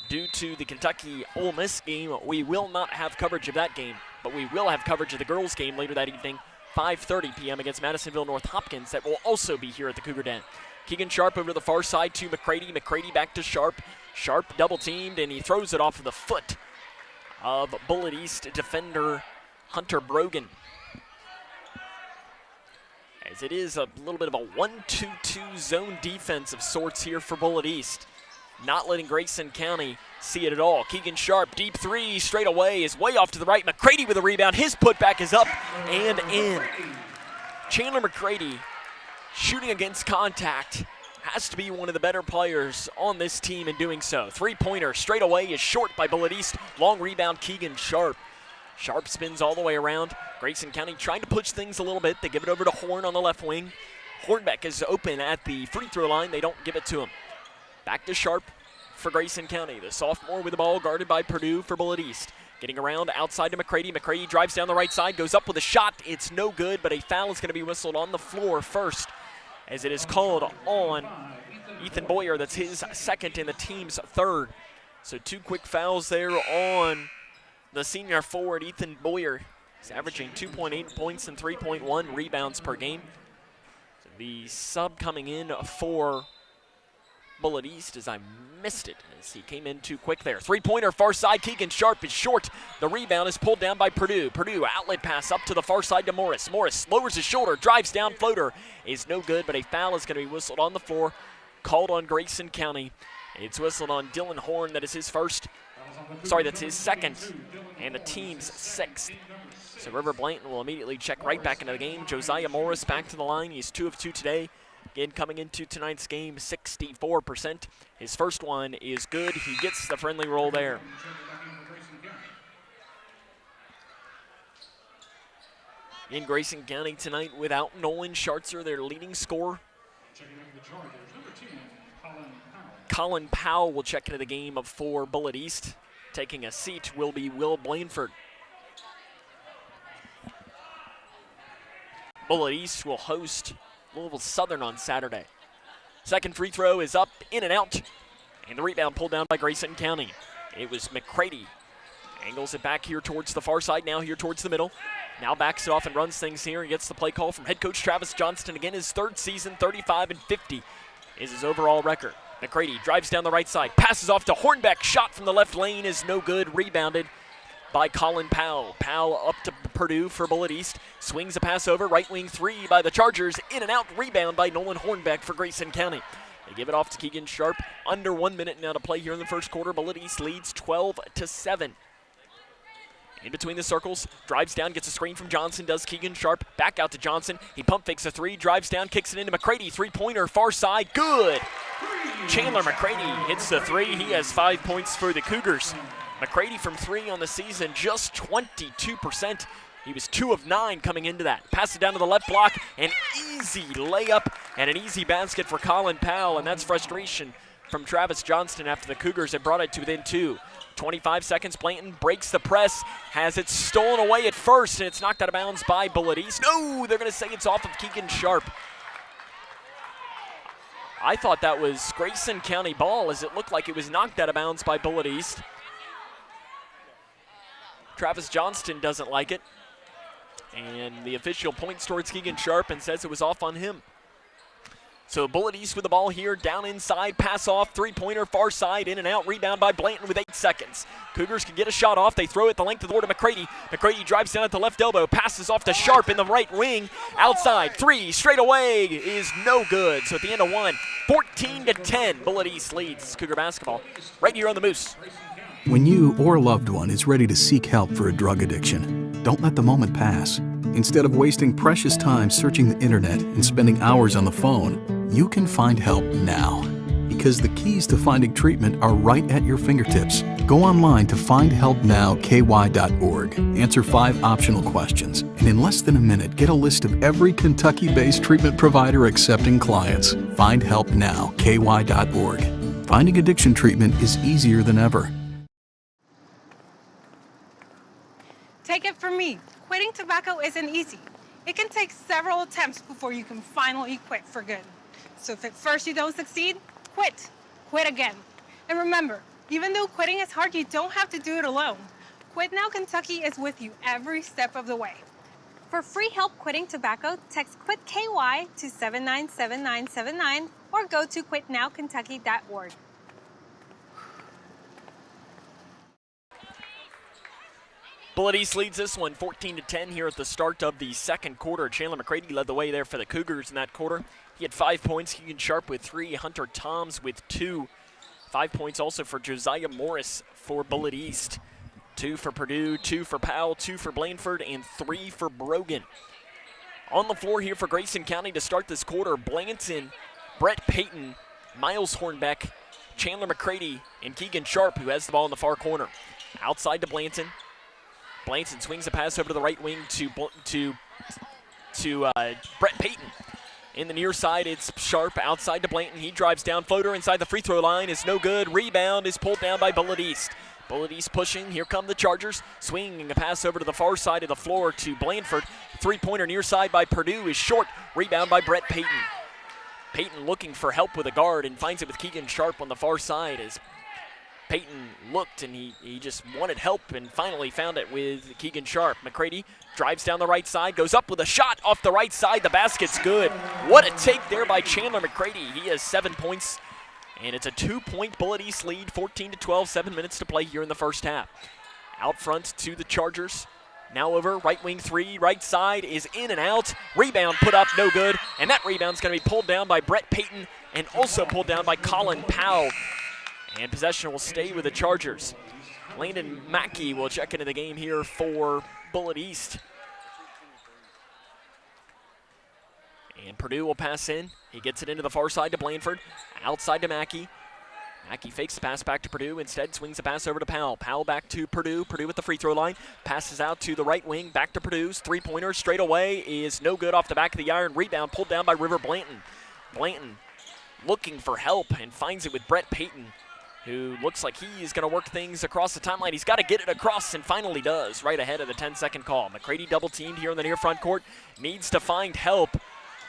S1: Due to the Kentucky Ole Miss game, we will not have coverage of that game, but we will have coverage of the girls' game later that evening, 5:30 p.m. against Madisonville North Hopkins. That will also be here at the Cougar Den. Keegan Sharp over to the far side to McCready. McCready back to Sharp. Sharp double-teamed, and he throws it off of the foot of Bullitt East defender Hunter Brogan. As it is a little bit of a 1-2-2 zone defense of sorts here for Bullitt East. Not letting Grayson County see it at all. Keegan Sharp, deep three, straight away, is way off to the right. McCready with a rebound. His putback is up and in. Chandler McCready, shooting against contact, has to be one of the better players on this team in doing so. Three-pointer straight away is short by Bullitt East. Long rebound, Keegan Sharp. Sharp spins all the way around. Grayson County trying to push things a little bit. They give it over to Horn on the left wing. Hornbeck is open at the free throw line. They don't give it to him. Back to Sharp for Grayson County. The sophomore with the ball, guarded by Purdue for Bullitt East. Getting around outside to McCready. McCready drives down the right side, goes up with a shot. It's no good, but a foul is going to be whistled on the floor first, as it is called on Ethan Boyer. That's his second and the team's third. So 2 quick fouls there on the senior forward, Ethan Boyer. He's averaging 2.8 points and 3.1 rebounds per game. So the sub coming in for Bullitt East as I missed it as he came in too quick there. Three-pointer far side. Keegan Sharp is short. The rebound is pulled down by Purdue. Purdue outlet pass up to the far side to Morris. Morris lowers his shoulder, drives down, floater is no good, but a foul is going to be whistled on the floor, called on Grayson County. It's whistled on Dylan Horn. That is his first. Sorry, that's his second, and the team's sixth. So River Blanton will immediately check right back into the game. Josiah Morris back to the line. He's 2 of 2 today. Again, coming into tonight's game, 64%. His first one is good. He gets the friendly roll there. In Grayson County tonight without Nolan Schartzer, their leading scorer. Colin Powell will check into the game for Bullitt East. Taking a seat will be Will Blanford. Bullitt East will host Louisville Southern on Saturday. Second free throw is up, in and out, and the rebound pulled down by Grayson County. It was McCready. Angles it back here towards the far side, now here towards the middle. Now backs it off and runs things here. He gets the play call from head coach Travis Johnston. Again, his third season, 35-50 is his overall record. McCready drives down the right side, passes off to Hornbeck. Shot from the left lane is no good, rebounded by Colin Powell. Powell up to Purdue for Bullitt East. Swings a pass over, right wing three by the Chargers. In and out, rebound by Nolan Hornbeck for Grayson County. They give it off to Keegan Sharp. Under 1 minute now to play here in the first quarter. Bullitt East leads 12-7. In between the circles, drives down, gets a screen from Johnson, does Keegan Sharp. Back out to Johnson. He pump fakes a three, drives down, kicks it into McCready. Three-pointer, far side, good. Chandler McCready hits the three. He has 5 points for the Cougars. McCready from three on the season, just 22%. He was 2 of 9 coming into that. Pass it down to the left block, an easy layup and an easy basket for Colin Powell, and that's frustration from Travis Johnston after the Cougars had brought it to within 2. 25 seconds, Blanton breaks the press, has it stolen away at first, and it's knocked out of bounds by Bullitt East. No, they're going to say it's off of Keegan Sharp. I thought that was Grayson County ball, as it looked like it was knocked out of bounds by Bullitt East. Travis Johnston doesn't like it, and the official points towards Keegan Sharp and says it was off on him. So Bullitt East with the ball here, down inside, pass off, three-pointer, far side, in and out, rebound by Blanton with 8 seconds. Cougars can get a shot off, they throw it the length of the floor to McCready. McCready drives down at the left elbow, passes off to Sharp in the right wing, outside, three, straight away is no good. So at the end of one, 14-10, Bullitt East leads Cougar basketball right here on the Moose.
S13: When you or a loved one is ready to seek help for a drug addiction, don't let the moment pass. Instead of wasting precious time searching the internet and spending hours on the phone, you can find help now. Because the keys to finding treatment are right at your fingertips. Go online to findhelpnowky.org. Answer 5 optional questions, and in less than a minute, get a list of every Kentucky-based treatment provider accepting clients. Findhelpnowky.org. Finding addiction treatment is easier than ever.
S27: Take it from me, quitting tobacco isn't easy. It can take several attempts before you can finally quit for good. So if at first you don't succeed, quit. Quit again. And remember, even though quitting is hard, you don't have to do it alone. Quit Now Kentucky is with you every step of the way. For free help quitting tobacco, text QUIT KY to 797979 or go to quitnowkentucky.org.
S1: Bullitt East leads this one 14-10 here at the start of the second quarter. Chandler McCready led the way there for the Cougars in that quarter. He had 5 points. Keegan Sharp with 3. Hunter Toms with 2. 5 points also for Josiah Morris for Bullitt East. 2 for Purdue, 2 for Powell, 2 for Blanford, and 3 for Brogan. On the floor here for Grayson County to start this quarter, Blanton, Brett Payton, Miles Hornbeck, Chandler McCready, and Keegan Sharp, who has the ball in the far corner. Outside to Blanton. Blanton swings a pass over to the right wing to Brett Payton. In the near side, it's Sharp outside to Blanton. He drives down, floater inside the free throw line is no good. Rebound is pulled down by Bullitt East. Bullitt East pushing. Here come the Chargers. Swinging a pass over to the far side of the floor to Blanford. Three-pointer near side by Purdue is short. Rebound by Brett Payton. Payton looking for help with a guard and finds it with Keegan Sharp on the far side as Payton looked and he just wanted help and finally found it with Keegan Sharp. McCready drives down the right side, goes up with a shot off the right side. The basket's good. What a take there by Chandler McCready. He has 7 points And it's a 2-point Bullitt East lead, 14-12, 7 minutes to play here in the first half. Out front to the Chargers. Now over, right wing three, right side is in and out. Rebound put up, no good. And that rebound's going to be pulled down by Brett Payton and also pulled down by Colin Powell. And possession will stay with the Chargers. Landon Mackey will check into the game here for Bullitt East. And Purdue will pass in. He gets it into the far side to Blanford. Outside to Mackey. Mackey fakes the pass back to Purdue. Instead swings the pass over to Powell. Powell back to Purdue. Purdue at the free throw line. Passes out to the right wing. Back to Purdue's. Three-pointer straight away is no good off the back of the iron. Rebound pulled down by River Blanton. Blanton looking for help and finds it with Brett Payton, who looks like he's going to work things across the timeline. He's got to get it across and finally does right ahead of the 10-second call. McCready double-teamed here in the near front court. Needs to find help.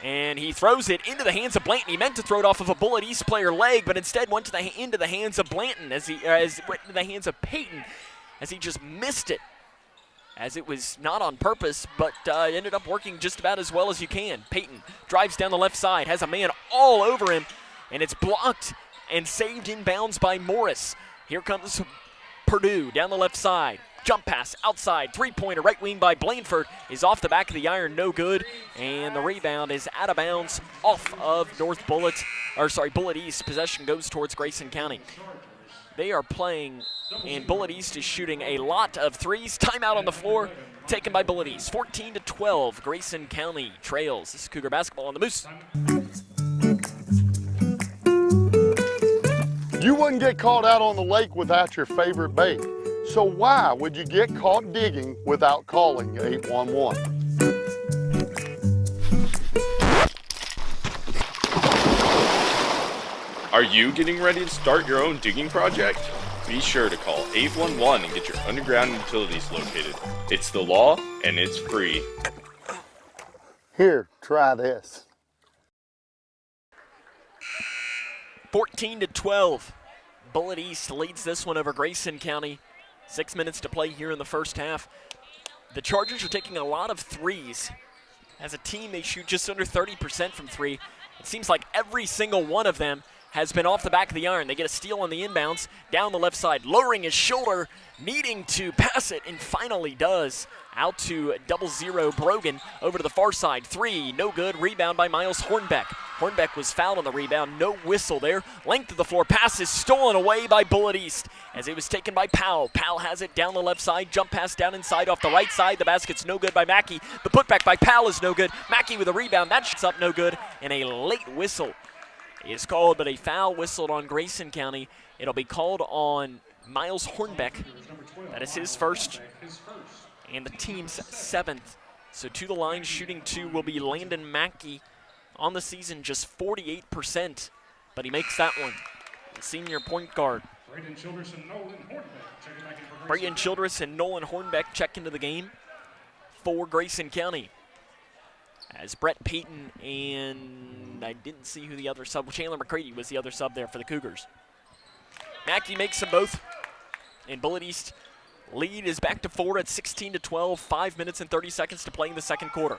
S1: And he throws it into the hands of Blanton. He meant to throw it off of a Bullitt East player leg, but instead went into the hands of Blanton went into the hands of Payton as he just missed it. As it was not on purpose, but ended up working just about as well as you can. Payton drives down the left side, has a man all over him, and it's blocked and saved in bounds by Morris. Here comes Purdue down the left side. Jump pass outside, three-pointer right wing by Blanford is off the back of the iron, no good. And the rebound is out of bounds off of Bullitt East. Possession goes towards Grayson County. They are playing, and Bullitt East is shooting a lot of threes. Timeout on the floor, taken by Bullitt East. 14-12, Grayson County trails. This is Cougar basketball on the Moose.
S2: You wouldn't get caught out on the lake without your favorite bait. So why would you get caught digging without calling 811?
S14: Are you getting ready to start your own digging project? Be sure to call 811 and get your underground utilities located. It's the law and it's free.
S2: Here, try this.
S1: 14-12. Bullitt East leads this one over Grayson County. 6 minutes to play here in the first half. The Chargers are taking a lot of threes. As a team, they shoot just under 30% from three. It seems like every single one of them has been off the back of the iron. They get a steal on the inbounds, down the left side, lowering his shoulder, needing to pass it, and finally does. Out to 0-0 Brogan, over to the far side. Three, no good. Rebound by Miles Hornbeck. Hornbeck was fouled on the rebound. No whistle there. Length of the floor. Pass is stolen away by Bullitt East as it was taken by Powell. Powell has it down the left side. Jump pass down inside off the right side. The basket's no good by Mackey. The putback by Powell is no good. Mackey with a rebound. That shot's up no good. And a late whistle is called, but a foul whistled on Grayson County. It'll be called on Miles Hornbeck. That is his first and the team's seventh. So to the line, shooting two will be Landon Mackey. On the season, just 48%, but he makes that one. The senior point guard. Braden Childress and Nolan Hornbeck check into the game for Grayson County. As Brett Payton and I didn't see who the other sub, Chandler McCready was the other sub there for the Cougars. Mackey makes them both, and Bullitt East lead is back to 4 at 16-12, 5 minutes and 30 seconds to play in the second quarter.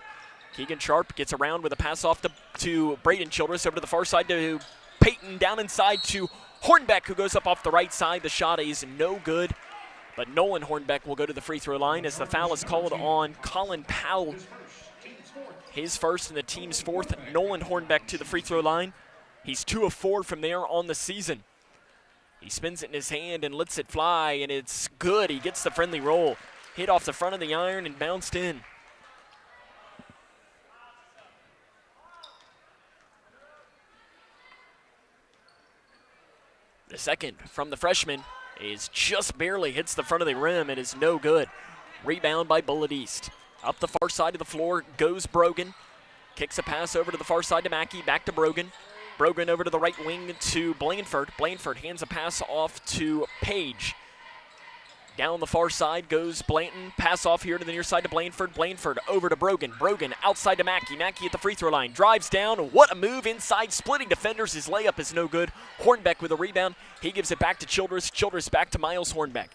S1: Keegan Sharp gets around with a pass off to Braden Childress, over to the far side to Payton, down inside to Hornbeck, who goes up off the right side. The shot is no good, but Nolan Hornbeck will go to the free throw line as the foul is called on Colin Powell. His first and the team's fourth. Nolan Hornbeck to the free throw line. He's 2 of 4 from there on the season. He spins it in his hand and lets it fly, and it's good. He gets the friendly roll. Hit off the front of the iron and bounced in. The second from the freshman is just barely hits the front of the rim and is no good. Rebound by Bullitt East. Up the far side of the floor goes Brogan. Kicks a pass over to the far side to Mackey, back to Brogan. Brogan over to the right wing to Blanford. Blanford hands a pass off to Page. Down the far side goes Blanton. Pass off here to the near side to Blanford. Blanford over to Brogan. Brogan outside to Mackey. Mackey at the free throw line. Drives down. What a move inside. Splitting defenders. His layup is no good. Hornbeck with a rebound. He gives it back to Childress. Childress back to Miles Hornbeck.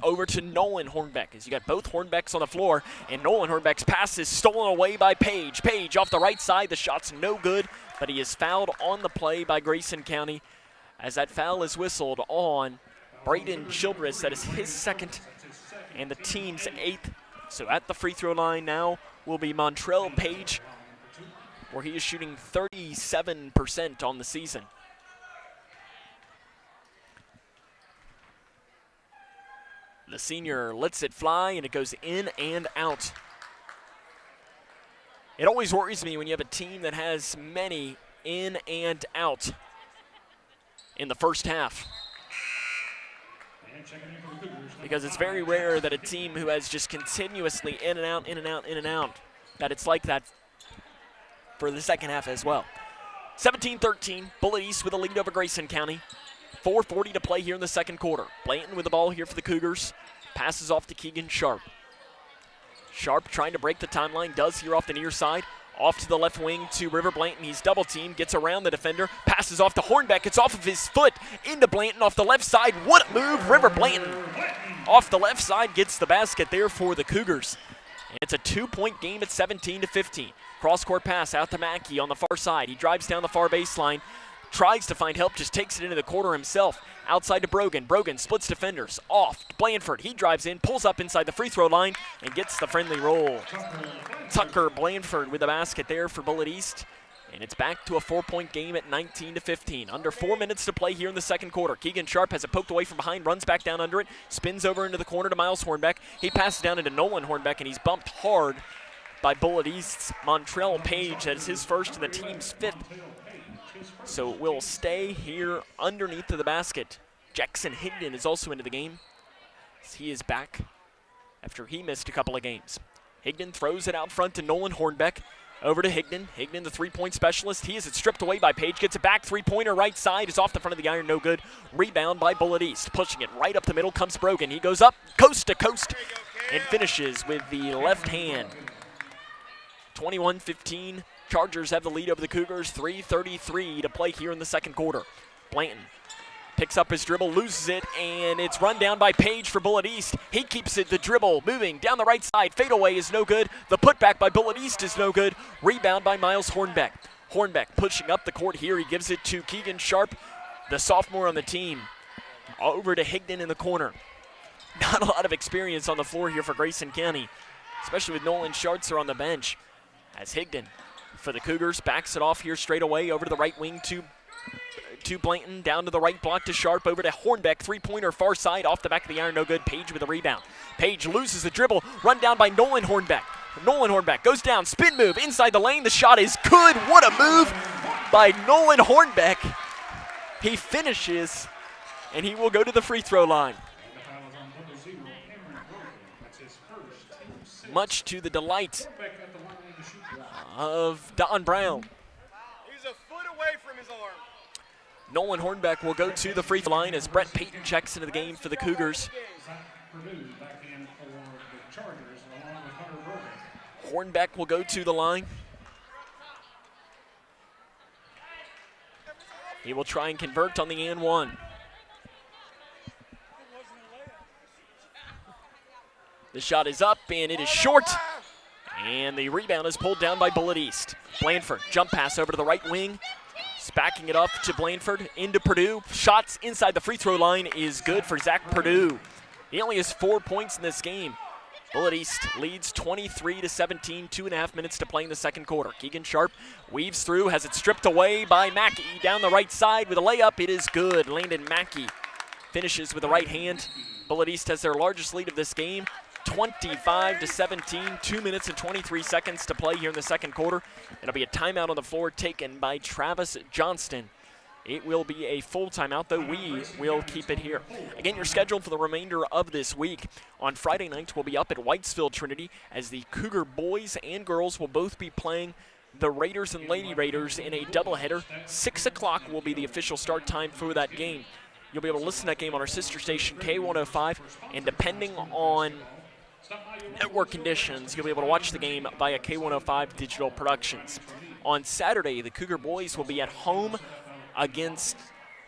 S1: Over to Nolan Hornbeck as you got both Hornbecks on the floor, and Nolan Hornbeck's pass is stolen away by Page. Page off the right side. The shot's no good, but he is fouled on the play by Grayson County as that foul is whistled on Braden Childress. That is his second and the team's 8th. So at the free throw line now will be Montrell Page, where he is shooting 37% on the season. The senior lets it fly, and it goes in and out. It always worries me when you have a team that has many in and out in the first half, because it's very rare that a team who has just continuously in and out, in and out, in and out, that it's like that for the second half as well. 17-13, Bullitt East with a lead over Grayson County. 4:40 to play here in the second quarter. Blanton with the ball here for the Cougars. Passes off to Keegan Sharp. Sharp trying to break the timeline, does here off the near side. Off to the left wing to River Blanton. He's double teamed, gets around the defender, passes off to Hornbeck. It's off of his foot into Blanton off the left side. What a move, River Blanton. Off the left side, gets the basket there for the Cougars. And it's a 2-point game at 17-15. Cross-court pass out to Mackey on the far side. He drives down the far baseline, tries to find help, just takes it into the corner himself. Outside to Brogan. Brogan splits defenders. Off to Blanford. He drives in, pulls up inside the free throw line, and gets the friendly roll. Tucker Blanford with the basket there for Bullitt East. And it's back to a 4-point game at 19-15. Under 4 minutes to play here in the second quarter. Keegan Sharp has it poked away from behind, runs back down under it, spins over into the corner to Miles Hornbeck. He passes down into Nolan Hornbeck, and he's bumped hard by Bullitt East's Montrell Page. That is his first and the team's 5th. So we'll stay here underneath of the basket. Jackson Higdon is also into the game, as he is back after he missed a couple of games. Higdon throws it out front to Nolan Hornbeck. Over to Higdon. Higdon, the three-point specialist. He has it stripped away by Page. Gets it back. Three-pointer right side is off the front of the iron. No good. Rebound by Bullitt East. Pushing it right up the middle comes Brogan. He goes up coast to coast and finishes with the left hand. 21-15. Chargers have the lead over the Cougars. 3:33 to play here in the second quarter. Blanton picks up his dribble, loses it, and it's run down by Page for Bullitt East. He keeps it, the dribble, moving down the right side. Fadeaway is no good. The putback by Bullitt East is no good. Rebound by Miles Hornbeck. Hornbeck pushing up the court here. He gives it to Keegan Sharp, the sophomore on the team. Over to Higdon in the corner. Not a lot of experience on the floor here for Grayson County, especially with Nolan Schartzer on the bench. As Higdon for the Cougars backs it off here straight away over to the right wing to Blanton, down to the right block to Sharp, over to Hornbeck, three-pointer far side, off the back of the iron, no good. Page with the rebound. Page loses the dribble, run down by Nolan Hornbeck. Nolan Hornbeck goes down, spin move inside the lane, the shot is good. What a move by Nolan Hornbeck. He finishes, and he will go to the free throw line. Much to the delight of Don Brown.
S5: He's a foot away from his arm.
S1: Nolan Hornbeck will go to the free throw line as Brett Payton checks into the game for the Cougars. Hornbeck will go to the line. He will try and convert on the and one. The shot is up, and it is short. And the rebound is pulled down by Bullitt East. Blanford, jump pass over to the right wing. Backing it up to Blanford, into Purdue. Shots inside the free throw line is good for Zach Purdue. He only has 4 points in this game. Bullitt East leads 23-17, 2.5 minutes to play in the second quarter. Keegan Sharp weaves through, has it stripped away by Mackey down the right side with a layup. It is good. Landon Mackey finishes with the right hand. Bullitt East has their largest lead of this game, 25-17, 2 minutes and 23 seconds to play here in the second quarter. It'll be a timeout on the floor taken by Travis Johnston. It will be a full timeout, though we will keep it here. Again, your schedule for the remainder of this week. On Friday night, we'll be up at Whitesville Trinity as the Cougar boys and girls will both be playing the Raiders and Lady Raiders in a doubleheader. 6 o'clock will be the official start time for that game. You'll be able to listen to that game on our sister station, K105, and depending on network conditions, you'll be able to watch the game via K105 Digital Productions. On Saturday, the Cougar boys will be at home against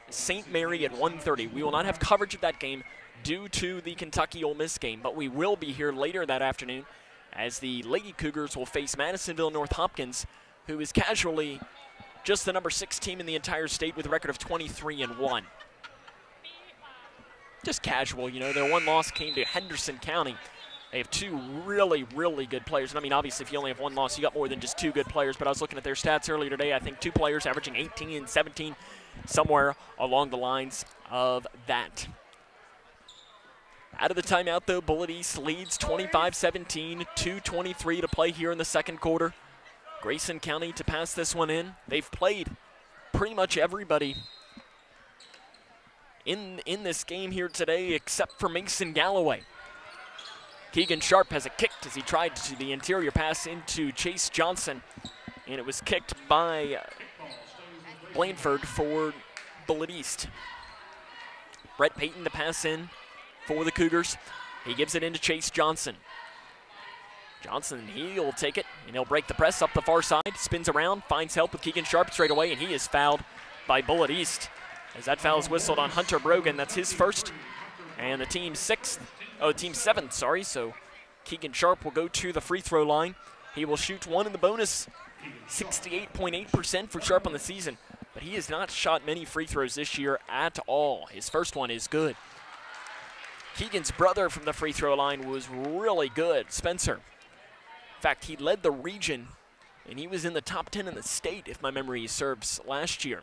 S1: St. Mary at 1:30. We will not have coverage of that game due to the Kentucky-Ole Miss game, but we will be here later that afternoon as the Lady Cougars will face Madisonville North Hopkins, who is casually just the number 6 team in the entire state with a record of 23-1. Just casual, you know. Their one loss came to Henderson County. They have 2 really, really good players. And I mean, obviously, if you only have 1 loss, you got more than just 2 good players. But I was looking at their stats earlier today. I think 2 players averaging 18 and 17, somewhere along the lines of that. Out of the timeout, though, Bullitt East leads 25-17, 2:23 to play here in the second quarter. Grayson County to pass this one in. They've played pretty much everybody in this game here today except for Mason Galloway. Keegan Sharp has it kicked as he tried to the interior pass into Chase Johnson, and it was kicked by Blandford for Bullitt East. Brett Payton to pass in for the Cougars. He gives it into Chase Johnson. Johnson, he'll take it, and he'll break the press up the far side, spins around, finds help with Keegan Sharp straight away, and he is fouled by Bullitt East. As that foul is whistled on Hunter Brogan, that's his first, and the team's 7th, sorry, so Keegan Sharp will go to the free throw line. He will shoot 1 in the bonus, 68.8% for Sharp on the season, but he has not shot many free throws this year at all. His first one is good. Keegan's brother from the free throw line was really good, Spencer. In fact, he led the region, and he was in the top 10 in the state, if my memory serves, last year.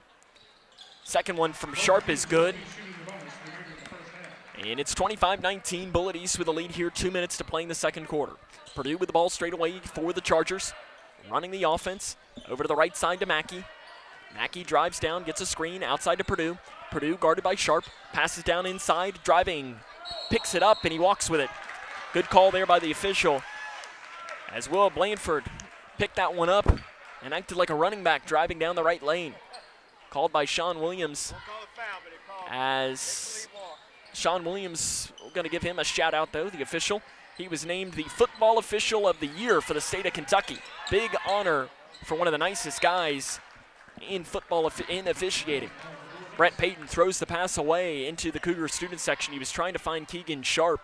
S1: Second one from Sharp is good. And it's 25-19, Bullitt East with a lead here, 2 minutes to play in the second quarter. Purdue with the ball straight away for the Chargers, running the offense over to the right side to Mackey. Mackey drives down, gets a screen outside to Purdue. Purdue guarded by Sharp, passes down inside, driving, picks it up, and he walks with it. Good call there by the official, as Will Blandford picked that one up and acted like a running back driving down the right lane. Called by Sean Williams, as Sean Williams, we're going to give him a shout out though, the official. He was named the Football Official of the Year for the state of Kentucky. Big honor for one of the nicest guys in football in officiating. Brett Payton throws the pass away into the Cougar student section. He was trying to find Keegan Sharp.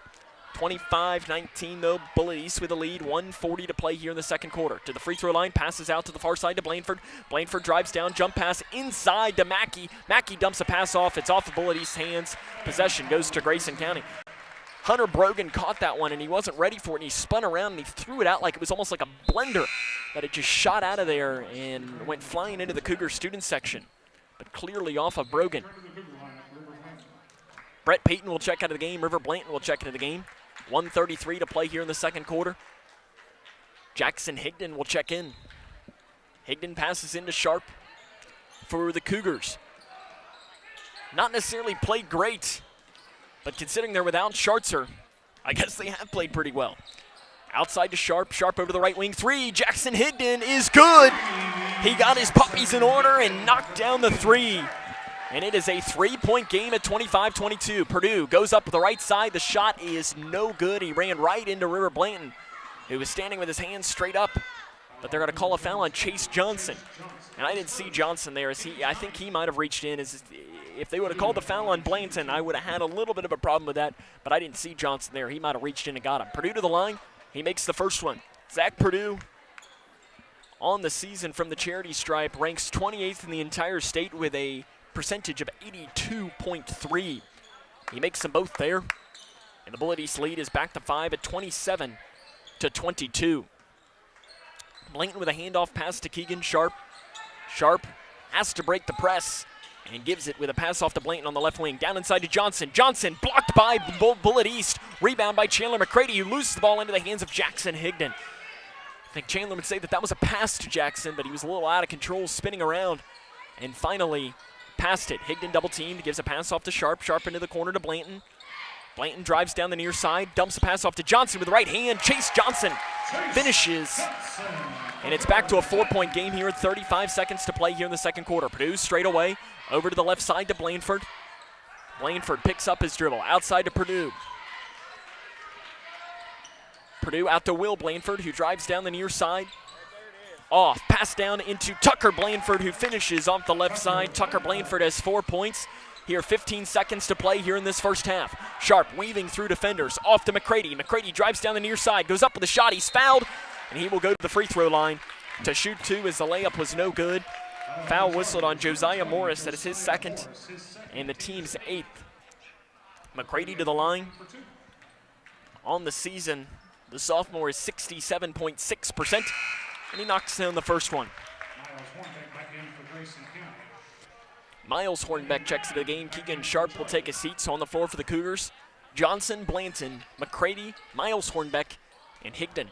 S1: 25-19 though, Bullitt East with a lead, 1:40 to play here in the second quarter. To the free throw line, passes out to the far side to Blandford. Blandford drives down, jump pass inside to Mackey. Mackey dumps a pass off, it's off of Bullitt East's hands. Possession goes to Grayson County. Hunter Brogan caught that one and he wasn't ready for it, and he spun around and he threw it out like it was almost like a blender, that it just shot out of there and went flying into the Cougar student section, but clearly off of Brogan. Brett Payton will check out of the game. River Blanton will check into the game. 1:33 to play here in the second quarter. Jackson Higdon will check in. Higdon passes into Sharp for the Cougars. Not necessarily played great, but considering they're without Schartzer, I guess they have played pretty well. Outside to Sharp. Sharp over the right wing. 3. Jackson Higdon is good. He got his puppies in order and knocked down the 3. And it is a 3-point game at 25-22. Purdue goes up the right side. The shot is no good. He ran right into River Blanton, who was standing with his hands straight up. But they're going to call a foul on Chase Johnson. And I didn't see Johnson there. I think he might have reached in. If they would have called the foul on Blanton, I would have had a little bit of a problem with that. But I didn't see Johnson there. He might have reached in and got him. Purdue to the line. He makes the first one. Zach Purdue, on the season from the charity stripe, ranks 28th in the entire state with a percentage of 82.3. He makes them both there, and the Bullitt East lead is back to 5 at 27-22. Blanton with a handoff pass to Keegan Sharp. Sharp has to break the press and gives it with a pass off to Blanton on the left wing. Down inside to Johnson. Johnson blocked by Bullitt East. Rebound by Chandler McCready, who loses the ball into the hands of Jackson Higdon. I think Chandler would say that was a pass to Jackson, but he was a little out of control, spinning around, and finally passed it. Higdon double teamed, gives a pass off to Sharp. Sharp into the corner to Blanton. Blanton drives down the near side, dumps a pass off to Johnson with the right hand. Chase Johnson finishes. And it's back to a 4-point game here at 35 seconds to play here in the second quarter. Purdue straight away over to the left side to Blandford. Blandford picks up his dribble outside to Purdue. Purdue out to Will Blandford, who drives down the near side. Off, pass down into Tucker Blandford, who finishes off the left side. Tucker Blandford has 4 points. Here, 15 seconds to play here in this first half. Sharp weaving through defenders, off to McCready. McCready drives down the near side, goes up with a shot. He's fouled, and he will go to the free throw line to shoot 2 as the layup was no good. Foul whistled on Josiah Morris. That is his second and the team's 8th. McCready to the line. On the season, the sophomore is 67.6%, and he knocks down the first one. Miles Hornbeck checks into the game. Keegan Sharp will take a seat. So on the floor for the Cougars, Johnson, Blanton, McCready, Miles Hornbeck, and Higdon.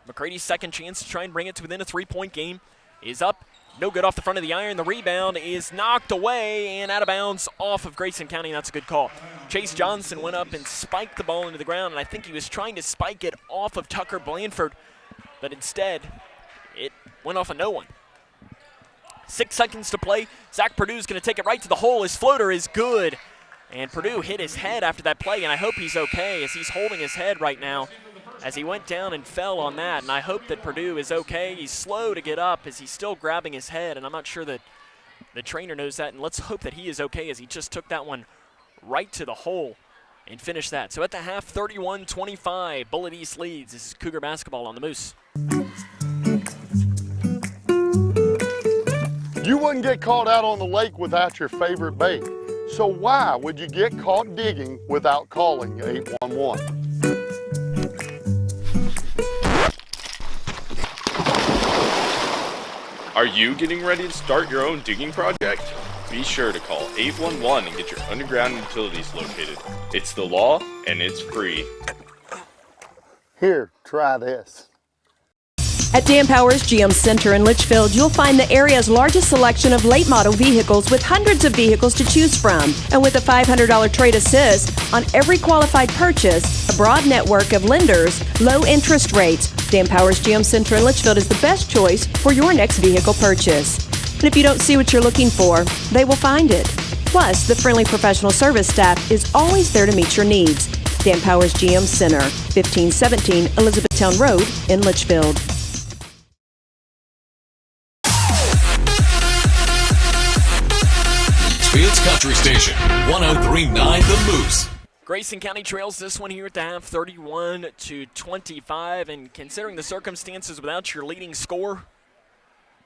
S1: McCready's second chance to try and bring it to within a 3-point game is up. No good off the front of the iron. The rebound is knocked away and out of bounds off of Grayson County. That's a good call. Chase Johnson went up and spiked the ball into the ground, and I think he was trying to spike it off of Tucker Blanford, but instead it went off of no one. 6 seconds to play. Zach Purdue's going to take it right to the hole. His floater is good, and Purdue hit his head after that play, and I hope he's okay as he's holding his head right now as he went down and fell on that, and I hope that Purdue is okay. He's slow to get up as he's still grabbing his head, and I'm not sure that the trainer knows that, and let's hope that he is okay as he just took that one right to the hole and finished that. So at the half, 31-25, Bullitt East leads. This is Cougar basketball on the Moose.
S2: You wouldn't get caught out on the lake without your favorite bait. So why would you get caught digging without calling 811?
S14: Are you getting ready to start your own digging project? Be sure to call 811 and get your underground utilities located. It's the law and it's free.
S2: Here, try this.
S24: At Dan Powers GM Center in Litchfield, you'll find the area's largest selection of late model vehicles with hundreds of vehicles to choose from. And with a $500 trade assist on every qualified purchase, a broad network of lenders, low interest rates, Dan Powers GM Center in Litchfield is the best choice for your next vehicle purchase. And if you don't see what you're looking for, they will find it. Plus, the friendly professional service staff is always there to meet your needs. Dan Powers GM Center, 1517 Elizabethtown Road in Litchfield.
S18: Litchfield's Country Station, 103.9 The Moose.
S1: Grayson County trails this one here at the half, 31-25, and considering the circumstances without your leading scorer,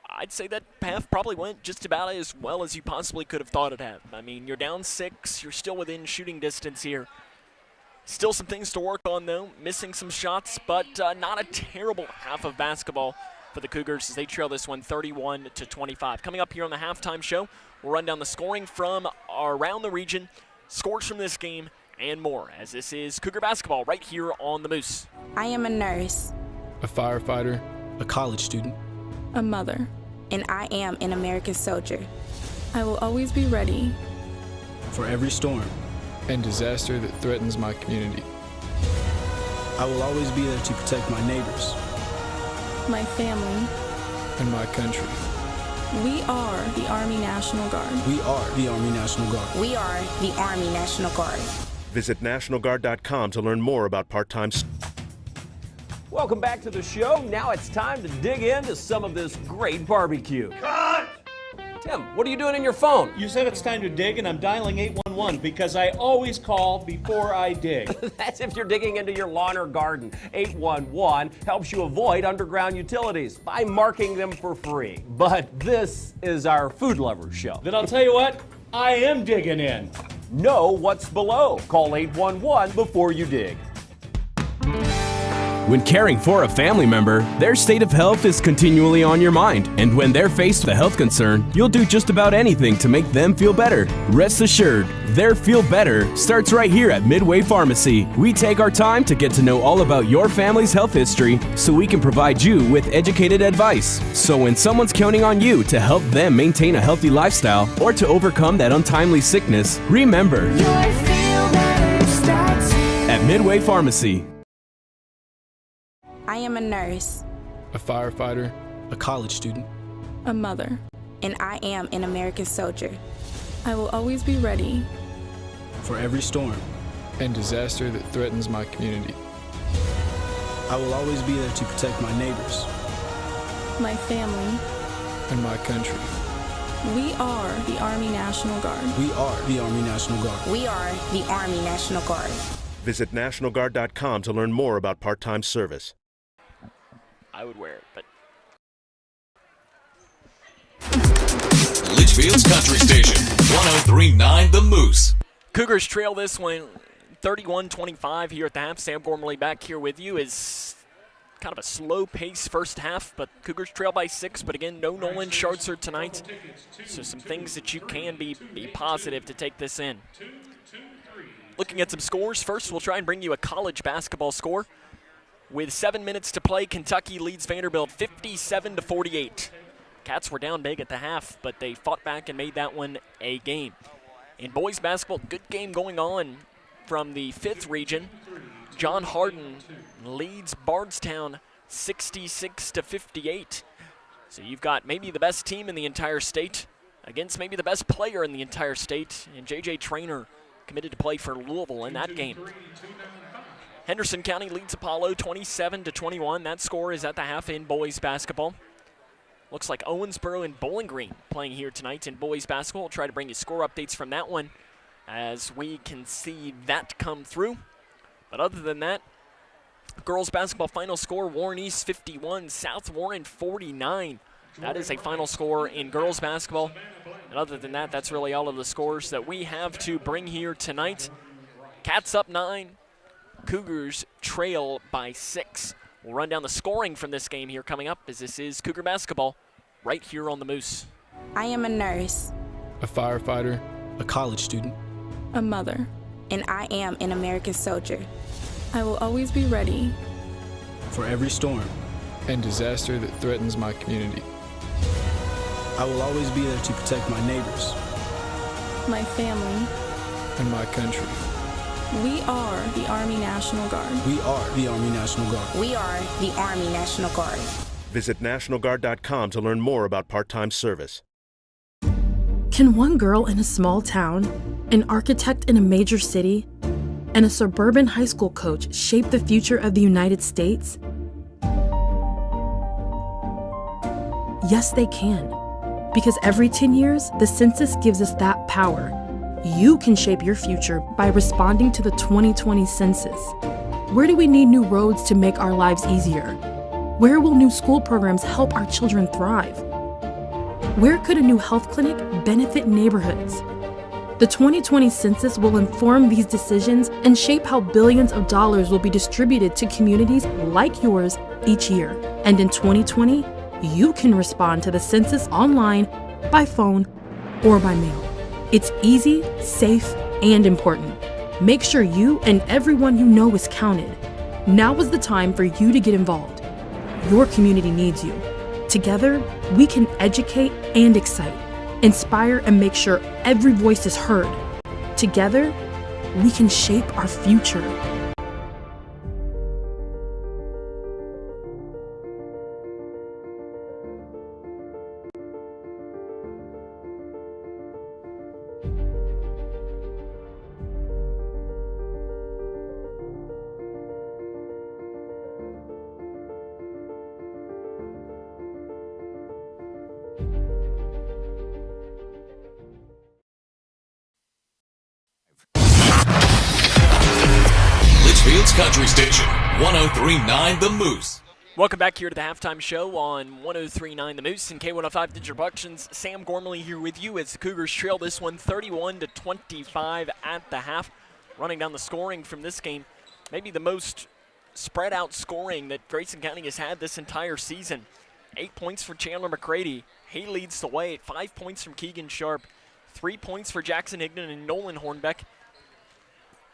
S1: I'd say that half probably went just about as well as you possibly could have thought it had. I mean, you're down 6, you're still within shooting distance here. Still some things to work on, though, missing some shots, but not a terrible half of basketball for the Cougars as they trail this one 31-25. Coming up here on the halftime show, we'll run down the scoring from around the region, scores from this game, and more, as this is Cougar basketball right here on the Moose.
S3: I am a nurse,
S6: a firefighter,
S15: a college student,
S3: a mother, and I am an American soldier.
S7: I will always be ready
S15: for every storm
S6: and disaster that threatens my community.
S15: I will always be there to protect my neighbors,
S7: my family,
S6: and my country.
S7: We are the Army National Guard.
S15: We are the Army National Guard.
S3: We are the Army National Guard.
S16: Visit nationalguard.com to learn more about part-time.
S11: Welcome back to the show. Now it's time to dig into some of this great barbecue.
S12: Cut!
S11: Tim, what are you doing in your phone?
S12: You said it's time to dig, and I'm dialing 811 because I always call before I dig.
S11: That's if you're digging into your lawn or garden. 811 helps you avoid underground utilities by marking them for free. But this is our food lovers show.
S12: Then I'll tell you what, I am digging in.
S11: Know what's below. Call 811 before you dig.
S20: When caring for a family member, their state of health is continually on your mind. And when they're faced with a health concern, you'll do just about anything to make them feel better. Rest assured, their feel better starts right here at Midway Pharmacy. We take our time to get to know all about your family's health history so we can provide you with educated advice. So when someone's counting on you to help them maintain a healthy lifestyle or to overcome that untimely sickness, remember, your feel better starts here at Midway Pharmacy.
S3: I am a nurse,
S6: a firefighter,
S15: a college student,
S7: a mother,
S3: and I am an American soldier.
S7: I will always be ready
S15: for every storm
S6: and disaster that threatens my community.
S15: I will always be there to protect my neighbors,
S7: my family,
S6: and my country.
S7: We are the Army National Guard.
S15: We are the Army National Guard.
S3: We are the Army National Guard.
S16: Visit nationalguard.com to learn more about part-time service.
S1: I would wear it, but
S18: Litchfield's Country Station, 103.9 The Moose.
S1: Cougars trail this one 31-25 here at the half. Sam Gormley back here with you. Is kind of a slow pace first half, but Cougars trail by 6. But again, no Nolan Schartzer tonight. So some things that you can be positive to take this in. Looking at some scores, first we'll try and bring you a college basketball score. With 7 minutes to play, Kentucky leads Vanderbilt 57-48. Cats were down big at the half, but they fought back and made that one a game. In boys basketball, good game going on from the 5th region. John Hardin leads Bardstown 66-58. So you've got maybe the best team in the entire state against maybe the best player in the entire state, and J.J. Traynor committed to play for Louisville in that game. Henderson County leads Apollo 27-21. That score is at the half in boys basketball. Looks like Owensboro and Bowling Green playing here tonight in boys basketball. We'll try to bring you score updates from that one as we can see that come through. But other than that, girls basketball final score, Warren East 51, South Warren 49. That is a final score in girls basketball. And other than that, that's really all of the scores that we have to bring here tonight. Cats up 9. Cougars trail by 6. We'll run down the scoring from this game here coming up, as this is Cougar basketball right here on the Moose.
S3: I am a nurse,
S6: a firefighter,
S15: a college student,
S3: a mother, and I am an American soldier.
S7: I will always be ready
S15: for every storm
S6: and disaster that threatens my community.
S15: I will always be there to protect my neighbors,
S7: my family,
S6: and my country.
S7: We are the Army National Guard.
S15: We are the Army National Guard.
S3: We are the Army National Guard.
S16: Visit nationalguard.com to learn more about part-time service.
S8: Can one girl in a small town, an architect in a major city, and a suburban high school coach shape the future of the United States? Yes, they can. Because every 10 years, the census gives us that power. You can shape your future by responding to the 2020 census. Where do we need new roads to make our lives easier? Where will new school programs help our children thrive? Where could a new health clinic benefit neighborhoods? The 2020 census will inform these decisions and shape how billions of dollars will be distributed to communities like yours each year. And in 2020, you can respond to the census online, by phone, or by mail. It's easy, safe, and important. Make sure you and everyone you know is counted. Now is the time for you to get involved. Your community needs you. Together, we can educate and excite, inspire, and make sure every voice is heard. Together, we can shape our future.
S18: Litchfield's Country Station, 103.9 The Moose.
S1: Welcome back here to the halftime show on 103.9 The Moose and K105 Digital Productions. Sam Gormley here with you as the Cougars trail this one 31-25 at the half. Running down the scoring from this game, maybe the most spread out scoring that Grayson County has had this entire season. 8 points for Chandler McCready. He leads the way at 5 points from Keegan Sharp. 3 points for Jackson Higdon and Nolan Hornbeck.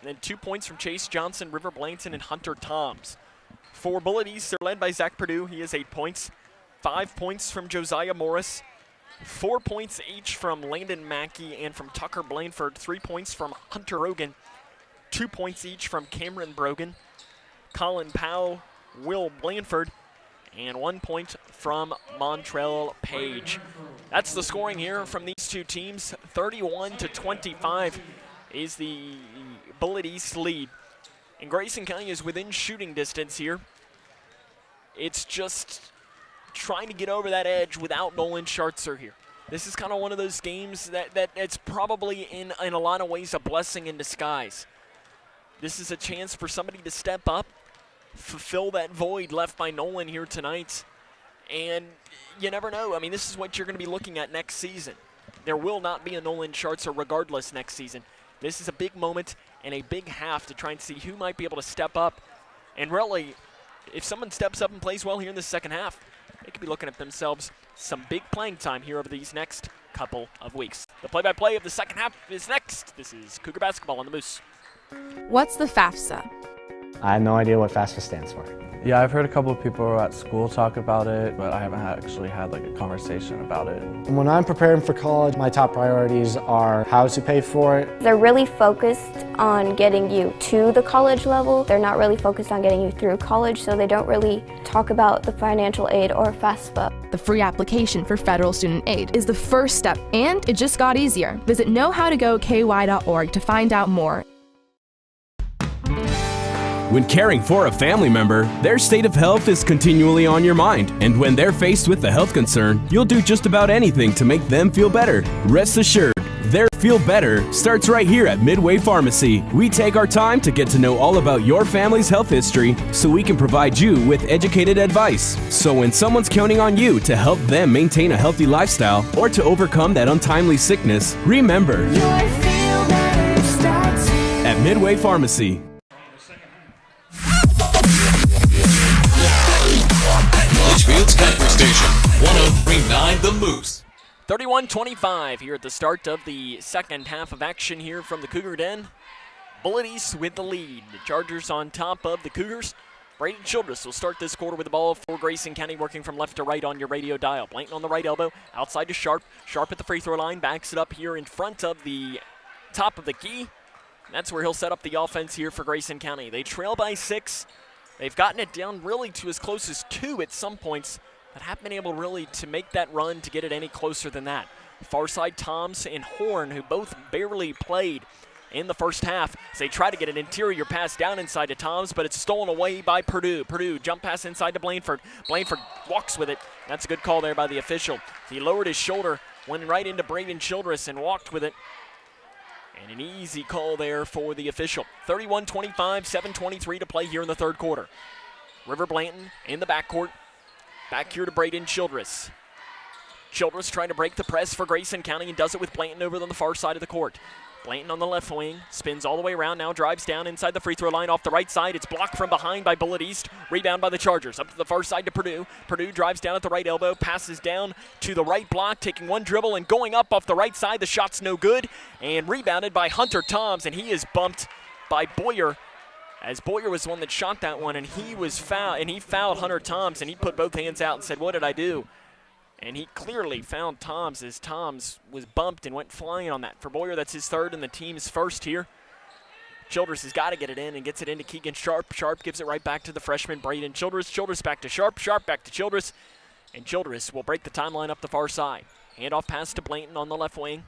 S1: And then 2 points from Chase Johnson, River Blanton, and Hunter Toms. For Bullitt East, they're led by Zach Perdue. He has 8 points. 5 points from Josiah Morris. 4 points each from Landon Mackey and from Tucker Blanford. 3 points from Hunter Rogan. 2 points each from Cameron Brogan, Colin Powell, Will Blanford, and 1 point from Montrell Page. That's the scoring here from these two teams. 31-25 is the Bullitt East lead. And Grayson County is within shooting distance here. It's just trying to get over that edge without Nolan Schartzer here. This is kind of one of those games that's probably in a lot of ways a blessing in disguise. This is a chance for somebody to step up, fulfill that void left by Nolan here tonight. And you never know. I mean, this is what you're going to be looking at next season. there will not be a Nolan Schartzer regardless next season. This is a big moment and a big half to try and see who might be able to step up. And really, if someone steps up and plays well here in the second half, they could be looking at themselves some big playing time here over these next couple of weeks. The play-by-play of the second half is next. This is Cougar Basketball on the Moose.
S7: What's the FAFSA?
S9: I have no idea what FAFSA stands for.
S10: Yeah, I've heard a couple of people at school talk about it, but I haven't actually had like a conversation about it.
S9: When I'm preparing for college, my top priorities are how to pay for it.
S17: They're really focused on getting you to the college level. They're not really focused on getting you through college, so they don't really talk about the financial aid or FAFSA.
S7: The free application for federal student aid is the first step, and it just got easier. Visit knowhowtogoky.org to find out more.
S20: When caring for a family member, their state of health is continually on your mind. And when they're faced with a health concern, you'll do just about anything to make them feel better. Rest assured, their feel better starts right here at Midway Pharmacy. We take our time to get to know all about your family's health history so we can provide you with educated advice. So when someone's counting on you to help them maintain a healthy lifestyle or to overcome that untimely sickness, remember, your feel better starts here at Midway Pharmacy.
S18: Litchfield's Country Station, 103.9 The Moose.
S1: 31-25 here at the start of the second half of action here from the Cougar Den. Bullitt East with the lead. The Chargers on top of the Cougars. Braden Childress will start this quarter with the ball for Grayson County, working from left to right on your radio dial. Blanton on the right elbow, outside to Sharp. Sharp at the free throw line, backs it up here in front of the top of the key. That's where he'll set up the offense here for Grayson County. They trail by 6. They've gotten it down really to as close as 2 at some points, but haven't been able really to make that run to get it any closer than that. Far side, Toms and Horn, who both barely played in the first half, as they try to get an interior pass down inside to Toms, but it's stolen away by Purdue. Purdue jump pass inside to Blanford. Blanford walks with it. That's a good call there by the official. He lowered his shoulder, went right into Braden Childress and walked with it. And an easy call there for the official. 31-25, 7:23 to play here in the third quarter. River Blanton in the backcourt. Back here to Braden Childress. Childress trying to break the press for Grayson County and does it with Blanton over on the far side of the court. Blanton on the left wing, spins all the way around, now drives down inside the free throw line off the right side. It's blocked from behind by Bullitt East. Rebound by the Chargers. Up to the far side to Purdue. Purdue drives down at the right elbow, passes down to the right block, taking one dribble and going up off the right side. The shot's no good, and rebounded by Hunter Toms, and he is bumped by Boyer, as Boyer was the one that shot that one, and he was fouled, and he fouled Hunter Toms, and he put both hands out and said, "What did I do?" And he clearly found Toms as Toms was bumped and went flying on that. For Boyer, that's his third and the team's first here. Childress has got to get it in and gets it into Keegan Sharp. Sharp gives it right back to the freshman Braden Childress. Childress back to Sharp. Sharp back to Childress. And Childress will break the timeline up the far side. Handoff pass to Blanton on the left wing.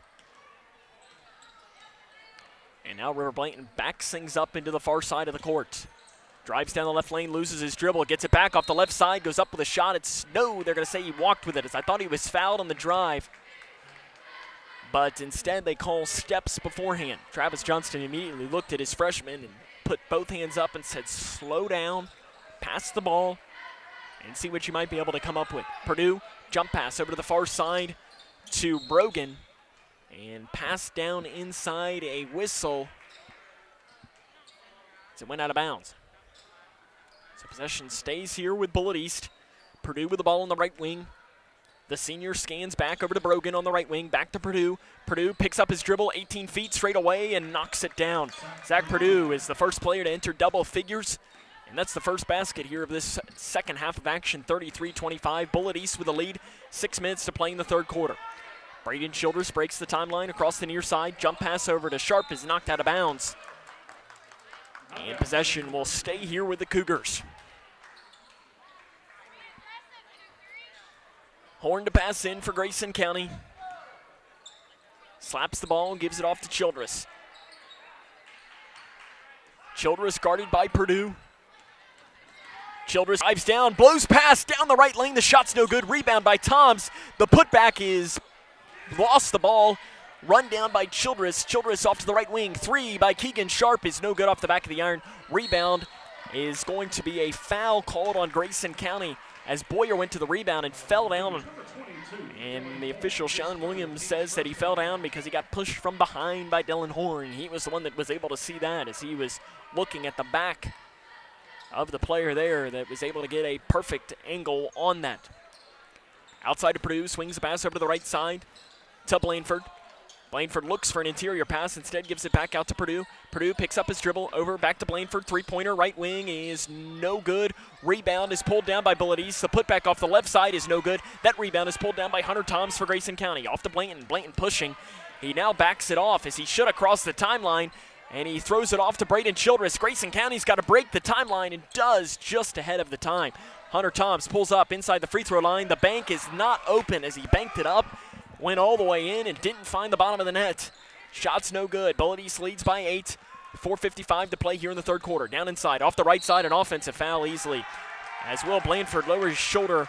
S1: And now River Blanton backs things up into the far side of the court. Drives down the left lane, loses his dribble, gets it back off the left side, goes up with a shot. No, they're going to say he walked with it, as I thought he was fouled on the drive. But instead they call steps beforehand. Travis Johnston immediately looked at his freshman and put both hands up and said, slow down, pass the ball, and see what you might be able to come up with. Purdue, jump pass over to the far side to Brogan, and pass down inside, a whistle as it went out of bounds. So possession stays here with Bullitt East. Purdue with the ball on the right wing. The senior scans back over to Brogan on the right wing, back to Purdue. Purdue picks up his dribble 18 feet straight away and knocks it down. Zach Purdue is the first player to enter double figures, and that's the first basket here of this second half of action, 33-25. Bullitt East with the lead, 6 minutes to play in the third quarter. Braden Childress breaks the timeline across the near side. Jump pass over to Sharp is knocked out of bounds. And possession will stay here with the Cougars. Horn to pass in for Grayson County. Slaps the ball and gives it off to Childress. Childress guarded by Purdue. Childress dives down, blows past down the right lane. The shot's no good. Rebound by Toms. The putback is lost the ball. Run down by Childress. Childress off to the right wing. 3 by Keegan Sharp is no good off the back of the iron. Rebound is going to be a foul called on Grayson County, as Boyer went to the rebound and fell down And the official, Sean Williams, says that he fell down because he got pushed from behind by Dylan Horn. He was the one that was able to see that as he was looking at the back of the player there that was able to get a perfect angle on that. Outside to Purdue, swings the pass over to the right side to Blanford. Blanford looks for an interior pass, instead gives it back out to Purdue. Purdue picks up his dribble, over back to Blanford. Three-pointer, right wing is no good. Rebound is pulled down by Bullitt East. The putback off the left side is no good. That rebound is pulled down by Hunter Toms for Grayson County. Off to Blanton. Blanton pushing. He now backs it off as he should have crossed the timeline, and he throws it off to Braden Childress. Grayson County's got to break the timeline and does just ahead of the time. Hunter Toms pulls up inside the free throw line. The bank is not open as he banked it up. Went all the way in and didn't find the bottom of the net. Shot's no good. Bullitt East leads by 8. 4:55 to play here in the third quarter. Down inside, off the right side, an offensive foul easily. As Will Blanford lowered his shoulder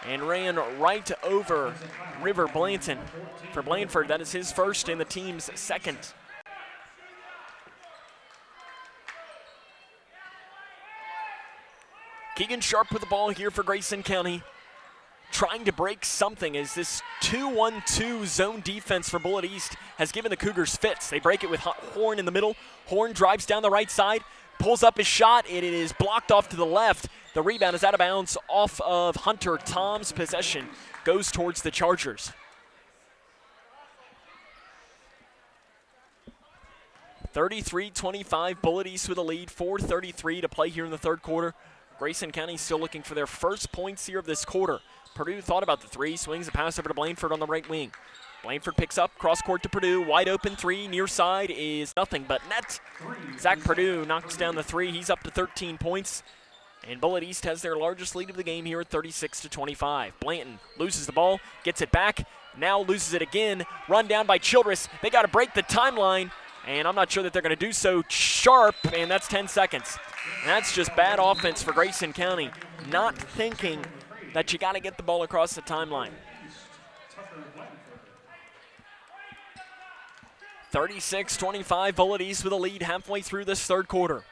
S1: and ran right over River Blanton. For Blanford, that is his first and the team's second. Keegan Sharp with the ball here for Grayson County, trying to break something as this 2-1-2 zone defense for Bullitt East has given the Cougars fits. They break it with Horn in the middle. Horn drives down the right side, pulls up his shot. It is blocked off to the left. The rebound is out of bounds off of Hunter Toms. Possession goes towards the Chargers. (33-25) Bullitt East with a lead. 4:33 to play here in the third quarter. Grayson County still looking for their first points here of this quarter. Purdue thought about the three, swings a pass over to Blanford on the right wing. Blanford picks up, cross court to Purdue, wide open three, near side is nothing but net. Zach Purdue knocks down the three, he's up to 13 points. And Bullitt East has their largest lead of the game here at 36-25. Blanton loses the ball, gets it back, now loses it again. Run down by Childress, they got to break the timeline, and I'm not sure that they're going to do so. Sharp, and that's 10 seconds. And that's just bad offense for Grayson County, not thinking that you got to get the ball across the timeline. 36-25, Bullitt East with a lead halfway through this third quarter.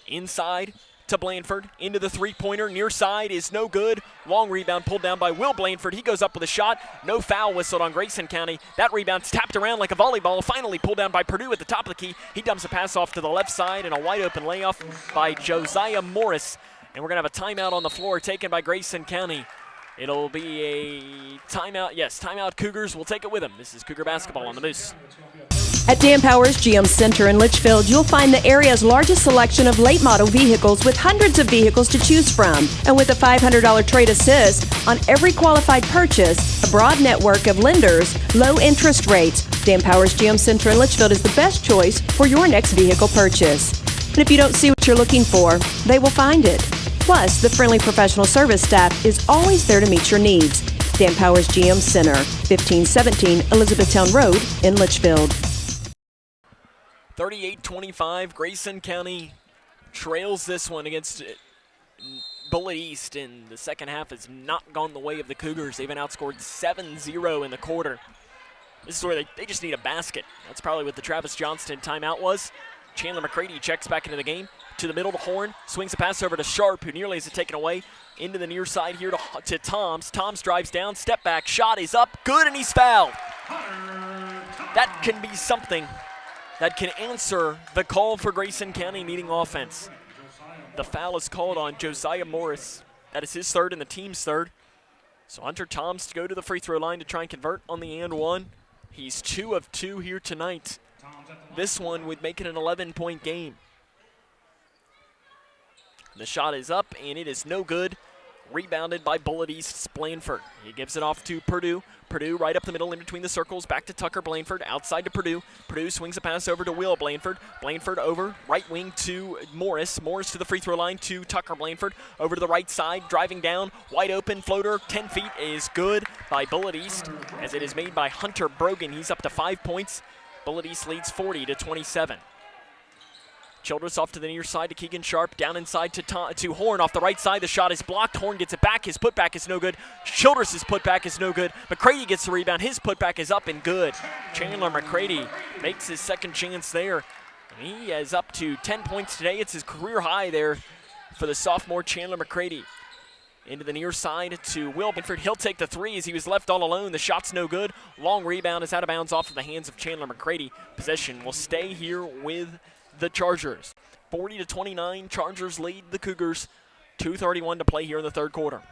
S1: Inside to Blanford, into the three-pointer, near side is no good. Long rebound pulled down by Will Blanford. He goes up with a shot. No foul whistled on Grayson County. That rebound's tapped around like a volleyball, finally pulled down by Purdue at the top of the key. He dumps a pass off to the left side and a wide-open layoff by Josiah Morris. And we're going to have a timeout on the floor taken by Grayson County. It'll be a timeout. Yes, timeout Cougars. We'll take it with them. This is Cougar basketball on the Moose.
S24: At Dan Powers GM Center in Litchfield, you'll find the area's largest selection of late model vehicles with hundreds of vehicles to choose from. And with a $500 trade assist on every qualified purchase, a broad network of lenders, low interest rates, Dan Powers GM Center in Litchfield is the best choice for your next vehicle purchase. And if you don't see what you're looking for, they will find it. Plus, the friendly professional service staff is always there to meet your needs. Dan Powers GM Center, 1517 Elizabethtown Road in Litchfield.
S1: 38-25, Grayson County trails this one against Bullitt East, and the second half has not gone the way of the Cougars. They've been outscored 7-0 in the quarter. This is where they just need a basket. That's probably what the Travis Johnston timeout was. Chandler McCready checks back into the game. To the middle to Horn, swings a pass over to Sharp, who nearly has it taken away. Into the near side here to Toms. Toms drives down, step back, shot is up, good, and he's fouled. That can be something that can answer the call for Grayson County needing offense. The foul is called on Josiah Morris. That is his third and the team's third. So Hunter Toms to go to the free throw line to try and convert on the and one. He's 2 of 2 here tonight. This one would make it an 11-point game. The shot is up, and it is no good. Rebounded by Bullitt East's Blanford. He gives it off to Purdue. Purdue right up the middle in between the circles. Back to Tucker Blanford. Outside to Purdue. Purdue swings a pass over to Will Blanford. Blanford over. Right wing to Morris. Morris to the free throw line to Tucker Blanford. Over to the right side. Driving down. Wide open floater. 10 feet is good by Bullitt East as it is made by Hunter Brogan. He's up to 5 points. Bullitt East leads 40-27. Childress off to the near side to Keegan Sharp. Down inside to Horn off the right side. The shot is blocked. Horn gets it back. His putback is no good. Childress' putback is no good. McCready gets the rebound. His putback is up and good. Chandler McCready makes his second chance there. He is up to 10 points today. It's his career high there for the sophomore Chandler McCready. Into the near side to Will Blanford. He'll take the three as he was left all alone. The shot's no good. Long rebound is out of bounds off of the hands of Chandler McCready. Possession will stay here with the Chargers. 40-29, Chargers lead the Cougars. 2:31 to play here in the third quarter.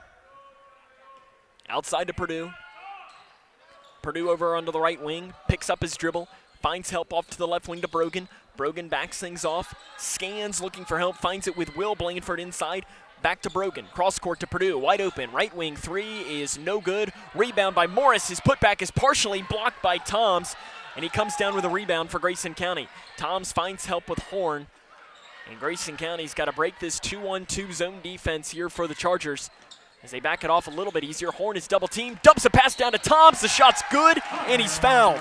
S1: Outside to Purdue. Purdue over onto the right wing. Picks up his dribble. Finds help off to the left wing to Brogan. Brogan backs things off. Scans looking for help. Finds it with Will Blanford inside. Back to Brogan, cross court to Purdue, wide open, right wing three is no good. Rebound by Morris, his putback is partially blocked by Toms, and he comes down with a rebound for Grayson County. Toms finds help with Horn, and Grayson County's got to break this 2-1-2 zone defense here for the Chargers. As they back it off a little bit easier, Horn is double teamed, dumps a pass down to Toms, the shot's good, and he's fouled.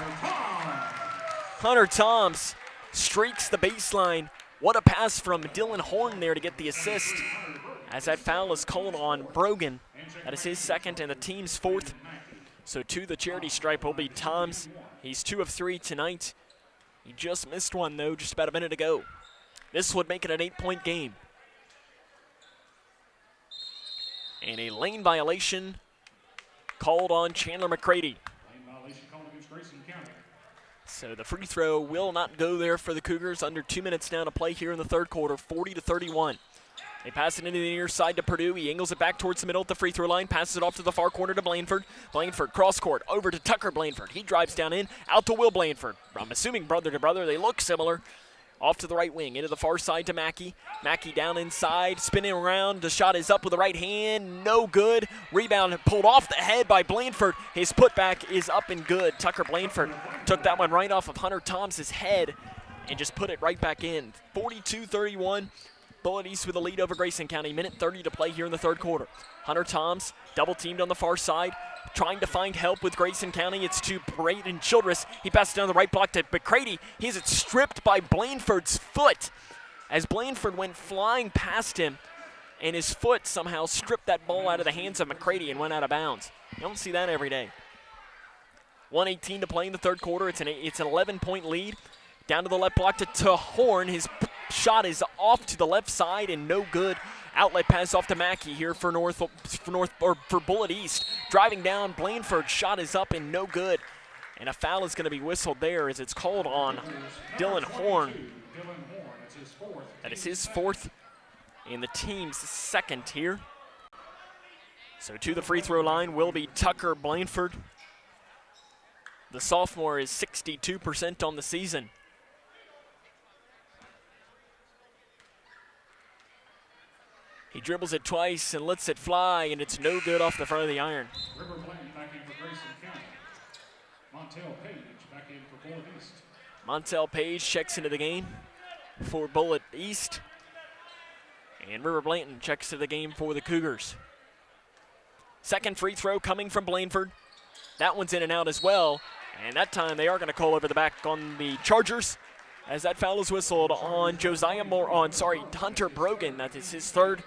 S1: Hunter Toms streaks the baseline. What a pass from Dylan Horn there to get the assist. As that foul is called on Brogan. That is his second and the team's fourth. So to the charity stripe will be Toms. He's 2 of 3 tonight. He just missed one though, just about a minute ago. This would make it an 8-point game. And a lane violation called on Chandler McCready. So the free throw will not go there for the Cougars. Under 2 minutes now to play here in the third quarter, 40-31. They pass it into the near side to Purdue. He angles it back towards the middle at the free throw line, passes it off to the far corner to Blanford. Blanford cross court over to Tucker Blanford. He drives down in, out to Will Blanford. I'm assuming brother to brother. They look similar. Off to the right wing, into the far side to Mackey. Mackey down inside, spinning around. The shot is up with the right hand, no good. Rebound pulled off the head by Blanford. His putback is up and good. Tucker Blanford took that one right off of Hunter Toms' head and just put it right back in. 42-31. Bullitt East with a lead over Grayson County. Minute 30 to play here in the third quarter. Hunter Toms double teamed on the far side, trying to find help with Grayson County. It's to Braden Childress. He passes down the right block to McCready. He has it stripped by Blanford's foot as Blanford went flying past him, and his foot somehow stripped that ball out of the hands of McCready and went out of bounds. You don't see that every day. 1:18 to play in the third quarter. It's an 11-point lead. Down to the left block to Horn. His shot is off to the left side and no good. Outlet pass off to Mackey here for Bullitt East. Driving down, Blanford's shot is up and no good. And a foul is going to be whistled there as it's called on Dylan Horn. That is his fourth and the team's second here. So to the free throw line will be Tucker Blanford. The sophomore is 62% on the season. He dribbles it twice and lets it fly, and it's no good off the front of the iron.
S4: River Blanton back in for Grayson County. Montel Page back in for Bullitt East.
S1: Montel Page checks into the game for Bullitt East. And River Blanton checks to the game for the Cougars. Second free throw coming from Blanford. That one's in and out as well. And that time they are going to call over the back on the Chargers as that foul is whistled on Hunter Brogan. That is his third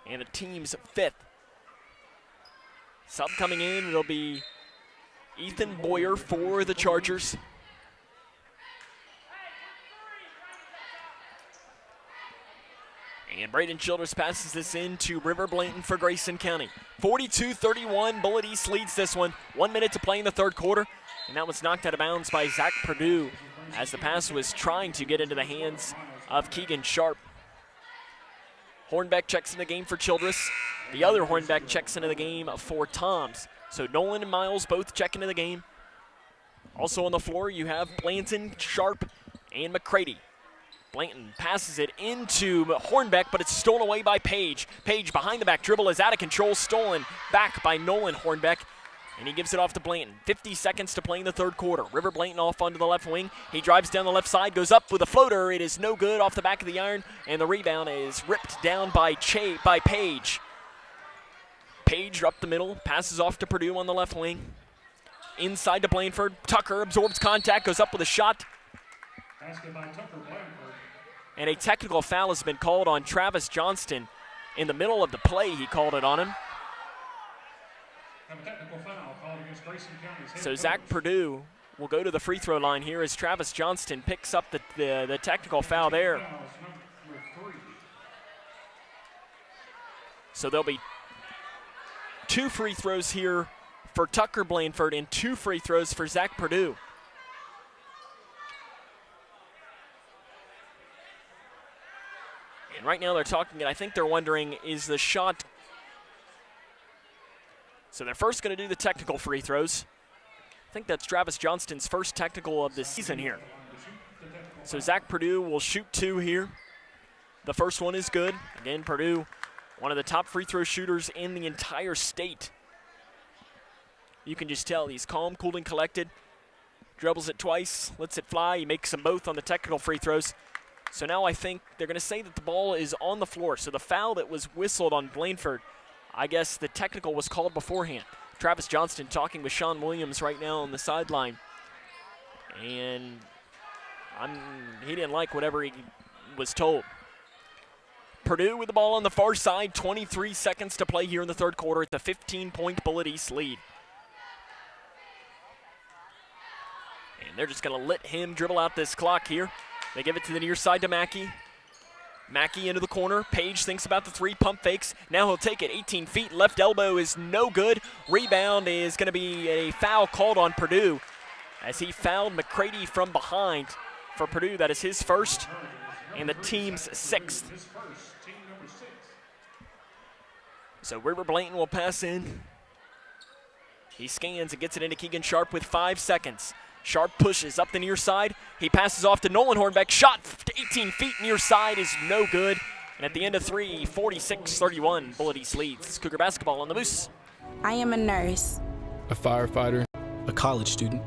S1: and the team's fifth. Sub coming in, it'll be Ethan Boyer for the Chargers. And Braden Childress passes this in to River Blanton for Grayson County. 42-31, Bullitt East leads this one. 1 minute to play in the third quarter. And that was knocked out of bounds by Zach Purdue as the pass was trying to get into the hands of Keegan Sharp. Hornbeck checks in the game for Childress. The other Hornbeck checks into the game for Toms. So Nolan and Miles both check into the game. Also on the floor, you have Blanton, Sharp, and McCready. Blanton passes it into Hornbeck, but it's stolen away by Page. Page behind the back dribble is out of control, stolen back by Nolan Hornbeck, and he gives it off to Blanton. 50 seconds to play in the third quarter. River Blanton off onto the left wing. He drives down the left side, goes up with a floater. It is no good off the back of the iron, and the rebound is ripped down by Page. Page up the middle, passes off to Purdue on the left wing. Inside to Blanford. Tucker absorbs contact, goes up with a shot.
S4: Basket by Tucker Blanford.
S1: And a technical foul has been called on Travis Johnston. In the middle of the play, he called it on him.
S4: A technical foul called against Grayson County's head
S1: So
S4: coach.
S1: Zach Purdue will go to the free throw line here as Travis Johnston picks up the technical foul there. So there'll be 2 free throws here for Tucker Blanford and 2 free throws for Zach Purdue. And right now they're talking, and I think they're wondering, is the shot... So they're first going to do the technical free throws. I think that's Travis Johnston's first technical of the season here. So Zach Purdue will shoot 2 here. The first one is good. Again, Purdue, one of the top free throw shooters in the entire state. You can just tell he's calm, cool, and collected. Dribbles it twice, lets it fly. He makes them both on the technical free throws. So now I think they're going to say that the ball is on the floor. So the foul that was whistled on Blanford, I guess the technical was called beforehand. Travis Johnston talking with Sean Williams right now on the sideline. And he didn't like whatever he was told. Purdue with the ball on the far side, 23 seconds to play here in the third quarter at the 15-point Bullitt East lead. And they're just going to let him dribble out this clock here. They give it to the near side to Mackey. Mackey into the corner. Page thinks about the 3, pump fakes. Now he'll take it 18 feet. Left elbow is no good. Rebound is going to be a foul called on Purdue as he fouled McCready from behind. For Purdue, that is his first and the team's 6th. So River Blanton will pass in. He scans and gets it into Keegan Sharp with 5 seconds. Sharp pushes up the near side. He passes off to Nolan Hornbeck. Shot to 18 feet near side is no good. And at the end of 3, 46-31, Bullitt East leads. Cougar basketball on the Moose.
S3: I am a nurse,
S6: A firefighter.
S15: A college student.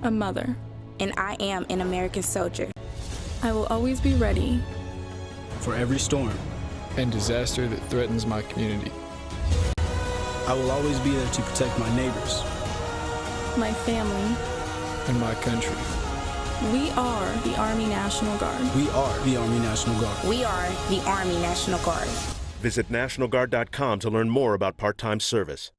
S3: a mother, and I am an American soldier. I will always be ready
S15: For every storm.
S6: And disaster that threatens my community.
S15: I will always be there to protect my neighbors.
S3: my family.
S6: And my country.
S3: We are the Army National Guard.
S15: We are the Army National Guard.
S3: We are the Army National Guard.
S16: Visit nationalguard.com to learn more about part-time service.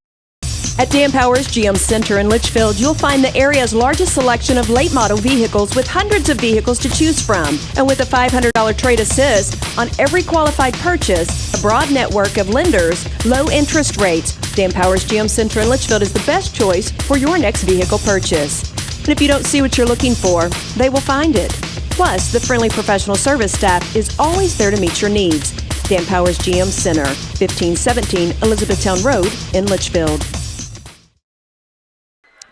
S24: At Dan Powers GM Center in Litchfield, you'll find the area's largest selection of late model vehicles with hundreds of vehicles to choose from. And with a $500 trade assist on every qualified purchase, a broad network of lenders, low interest rates, Dan Powers GM Center in Litchfield is the best choice for your next vehicle purchase. And if you don't see what you're looking for, they will find it. Plus, the friendly professional service staff is always there to meet your needs. Dan Powers GM Center, 1517 Elizabethtown Road in Litchfield.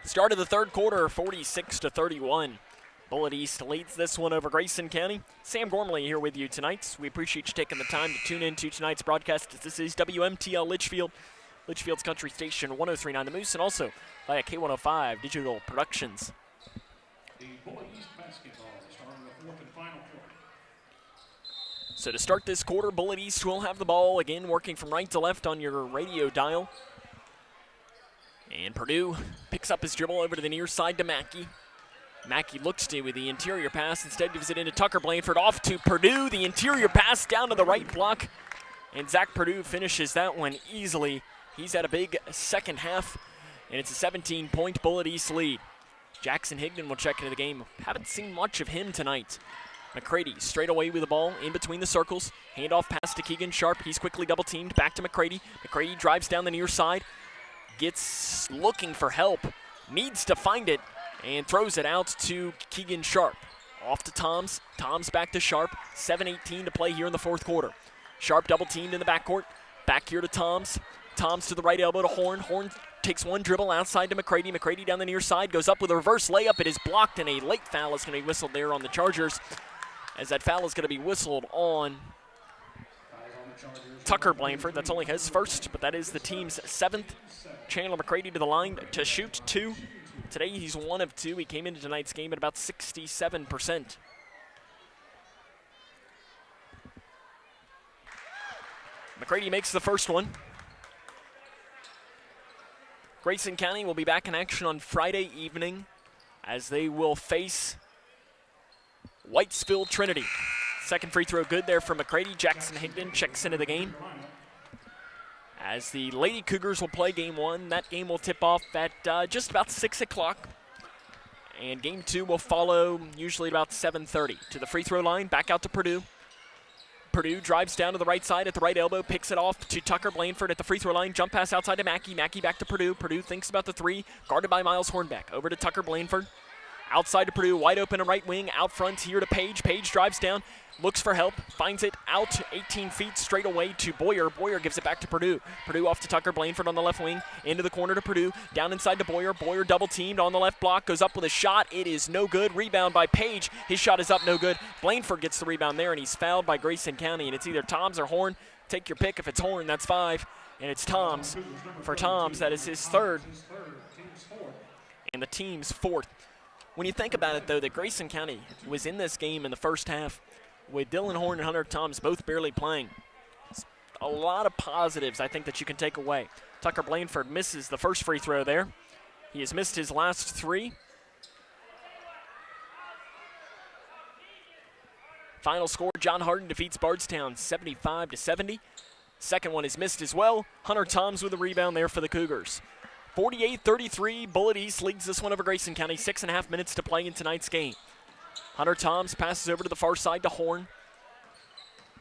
S1: Start of the third quarter, 46-31. Bullitt East leads this one over Grayson County. Sam Gormley here with you tonight. We appreciate you taking the time to tune in to tonight's broadcast. This is WMTL Litchfield, Litchfield's country station, 103.9 The Moose, and also via K105 Digital Productions.
S4: The Bullitt East basketball starting the fourth and final quarter.
S1: So to start this quarter, Bullitt East will have the ball again, working from right to left on your radio dial. And Purdue picks up his dribble over to the near side to Mackey. Mackey looks to with the interior pass, instead gives it into Tucker Blanford, off to Purdue. The interior pass down to the right block. And Zach Purdue finishes that one easily. He's had a big second half, and it's a 17-point Bullitt East lead. Jackson Higdon will check into the game. Haven't seen much of him tonight. McCready straight away with the ball in between the circles. Handoff pass to Keegan Sharp. He's quickly double-teamed. Back to McCready. McCready drives down the near side. Gets looking for help. Needs to find it and throws it out to Keegan Sharp. Off to Toms. Toms back to Sharp. 7:18 to play here in the fourth quarter. Sharp double-teamed in the backcourt. Back here to Toms. Toms to the right elbow to Horn. Horn takes one dribble outside to McCready. McCready down the near side. Goes up with a reverse layup. It is blocked, and a late foul is going to be whistled there on the Chargers, as that foul is going to be whistled on Tucker Blanford. That's only his first, but that is the team's 7th. Chandler McCready to the line to shoot 2. Today he's 1 of 2. He came into tonight's game at about 67%. McCready makes the first one. Grayson County will be back in action on Friday evening as they will face Whitesville Trinity. Second free throw good there from McCready. Jackson Higdon checks into the game. As the Lady Cougars will play game 1, that game will tip off at just about 6 o'clock. And game 2 will follow usually about 7:30. To the free throw line, back out to Purdue. Purdue drives down to the right side at the right elbow, picks it off to Tucker Blanford at the free throw line. Jump pass outside to Mackey. Mackey back to Purdue. Purdue thinks about the three, guarded by Miles Hornbeck. Over to Tucker Blanford. Outside to Purdue, wide open and right wing. Out front here to Page. Page drives down, looks for help, finds it out 18 feet straight away to Boyer. Boyer gives it back to Purdue. Purdue off to Tucker Blanford on the left wing. Into the corner to Purdue. Down inside to Boyer. Boyer double teamed on the left block. Goes up with a shot. It is no good. Rebound by Page. His shot is up, no good. Blanford gets the rebound there, and he's fouled by Grayson County. And it's either Toms or Horn. Take your pick. If it's Horn, that's 5. And it's Toms. For Toms, that is his 3rd. And the team's 4th. When you think about it, though, that Grayson County was in this game in the first half with Dylan Horn and Hunter Toms both barely playing. It's a lot of positives, I think, that you can take away. Tucker Blanford misses the first free throw there. He has missed his last 3. Final score, John Hardin defeats Bardstown 75-70. Second one is missed as well. Hunter Toms with a rebound there for the Cougars. 48-33, Bullitt East leads this one over Grayson County. 6.5 minutes to play in tonight's game. Hunter Toms passes over to the far side to Horn.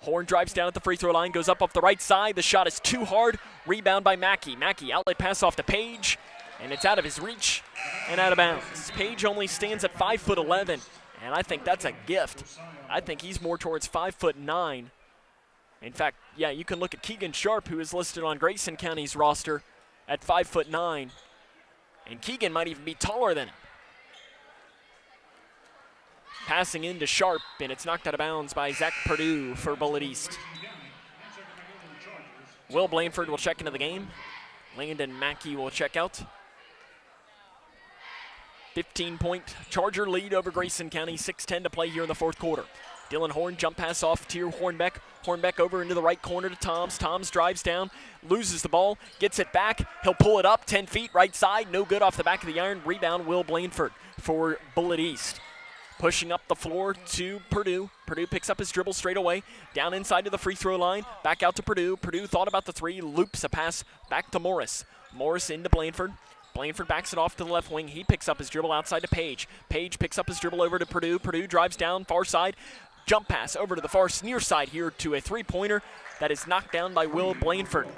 S1: Horn drives down at the free throw line, goes up off the right side. The shot is too hard. Rebound by Mackey. Mackey outlet pass off to Page, and it's out of his reach and out of bounds. Page only stands at 5'11", and I think that's a gift. I think he's more towards 5'9". In fact, yeah, you can look at Keegan Sharp, who is listed on Grayson County's roster at 5'9", and Keegan might even be taller than him. Passing into Sharp, and it's knocked out of bounds by Zach Purdue for Bullitt East. Will Blanford will check into the game. Landon Mackey will check out. 15-point Charger lead over Grayson County, 6:10 to play here in the 4th quarter. Dylan Horn, jump pass off to Hornbeck. Hornbeck over into the right corner to Toms. Toms drives down, loses the ball, gets it back. He'll pull it up 10 feet, right side. No good off the back of the iron. Rebound, Will Blanford for Bullitt East. Pushing up the floor to Purdue. Purdue picks up his dribble straight away. Down inside to the free throw line. Back out to Purdue. Purdue thought about the 3. Loops a pass back to Morris. Morris into Blanford. Blanford backs it off to the left wing. He picks up his dribble outside to Page. Page picks up his dribble over to Purdue. Purdue drives down far side. Jump pass over to the far near side here to a 3-pointer that is knocked down by Will Blanford.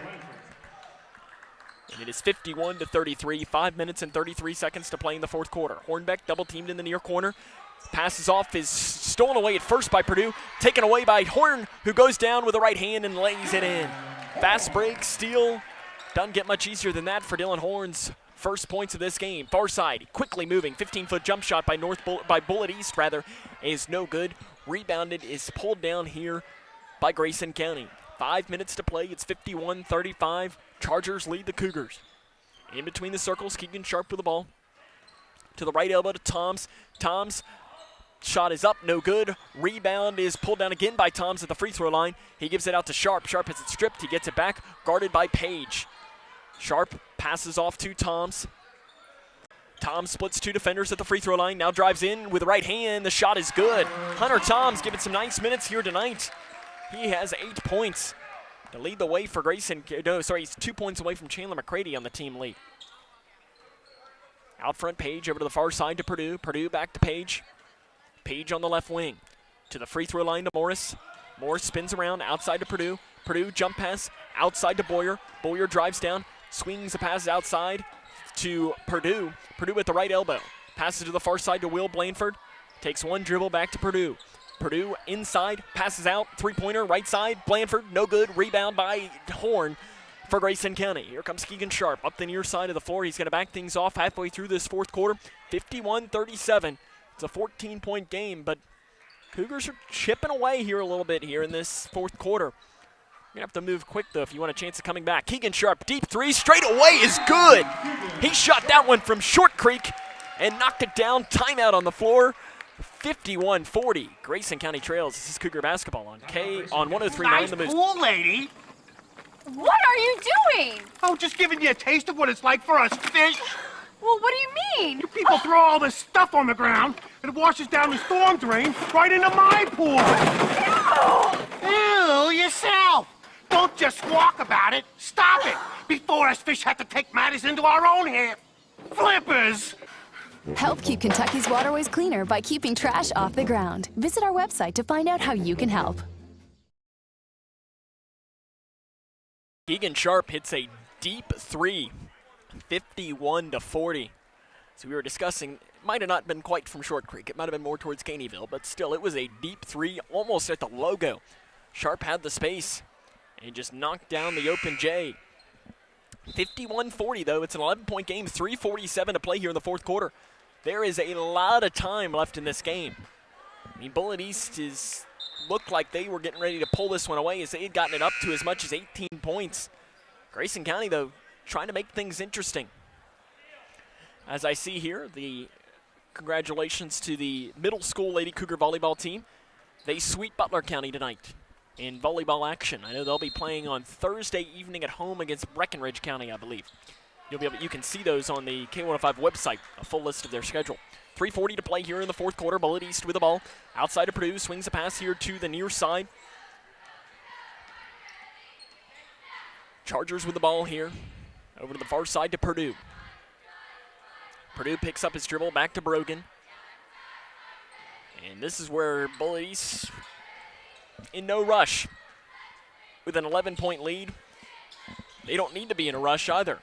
S1: And it is 51-33, 5 minutes and 33 seconds to play in the 4th quarter. Hornbeck double teamed in the near corner. Passes off, is stolen away at first by Purdue. Taken away by Horn, who goes down with the right hand and lays it in. Fast break, steal. Doesn't get much easier than that for Dylan Horn's first points of this game. Far side, quickly moving, 15-foot jump shot by Bullitt East is no good. Rebounded, is pulled down here by Grayson County. 5 minutes to play. It's 51-35. Chargers lead the Cougars. In between the circles, Keegan Sharp with the ball. To the right elbow to Toms. Toms, shot is up, no good. Rebound is pulled down again by Toms at the free throw line. He gives it out to Sharp. Sharp has it stripped. He gets it back, guarded by Page. Sharp passes off to Toms. Toms splits 2 defenders at the free throw line. Now drives in with the right hand. The shot is good. Hunter Toms giving some nice minutes here tonight. He has 8 points to lead the way for Grayson. No, sorry, he's 2 points away from Chandler McCready on the team lead. Out front, Page over to the far side to Purdue. Purdue back to Page. Page on the left wing. To the free throw line to Morris. Morris spins around outside to Purdue. Purdue jump pass outside to Boyer. Boyer drives down, swings the pass outside to Purdue. Purdue at the right elbow. Passes to the far side to Will Blanford. Takes one dribble back to Purdue. Purdue inside, passes out, 3-pointer, right side. Blanford, no good. Rebound by Horn for Grayson County. Here comes Keegan Sharp up the near side of the floor. He's going to back things off halfway through this 4th quarter. 51-37. It's a 14-point game, but Cougars are chipping away here a little bit here in this 4th quarter. You're going to have to move quick, though, if you want a chance of coming back. Keegan Sharp, deep 3, straight away is good. He shot that one from Short Creek and knocked it down. Timeout on the floor. 51-40. Grayson County trails. This is Cougar basketball on 103.9 The Moose.
S13: Cool lady.
S19: What are you doing?
S13: Oh, just giving you a taste of what it's like for us fish.
S19: Well, what do you mean?
S13: You people throw all this stuff on the ground, and it washes down the storm drain right into my pool. Ew, yourself. Don't just squawk about it. Stop it before us fish have to take matters into our own hands. Flippers!
S21: Help keep Kentucky's waterways cleaner by keeping trash off the ground. Visit our website to find out how you can help.
S1: Keegan Sharp hits a deep three, 51-40. So we were discussing, it might have not been quite from Short Creek. It might have been more towards Caneyville, but still, it was a deep three, almost at the logo. Sharp had the space and just knocked down the open J. 51-40, though. It's an 11-point game, 3:47 to play here in the fourth quarter. There is a lot of time left in this game. I mean, Bullitt East looked like they were getting ready to pull this one away as they had gotten it up to as much as 18 points. Grayson County, though, trying to make things interesting. As I see here, the congratulations to the middle school Lady Cougar volleyball team. They sweep Butler County tonight in volleyball action. I know they'll be playing on Thursday evening at home against Breckenridge County, I believe. You can see those on the K105 website, a full list of their schedule. 3:40 to play here in the fourth quarter. Bullitt East with the ball. Outside of Purdue, swings a pass here to the near side. Chargers with the ball here. Over to the far side to Purdue. Purdue picks up his dribble, back to Brogan. And this is where Bullitt East, in no rush, with an 11-point lead. They don't need to be in a rush either.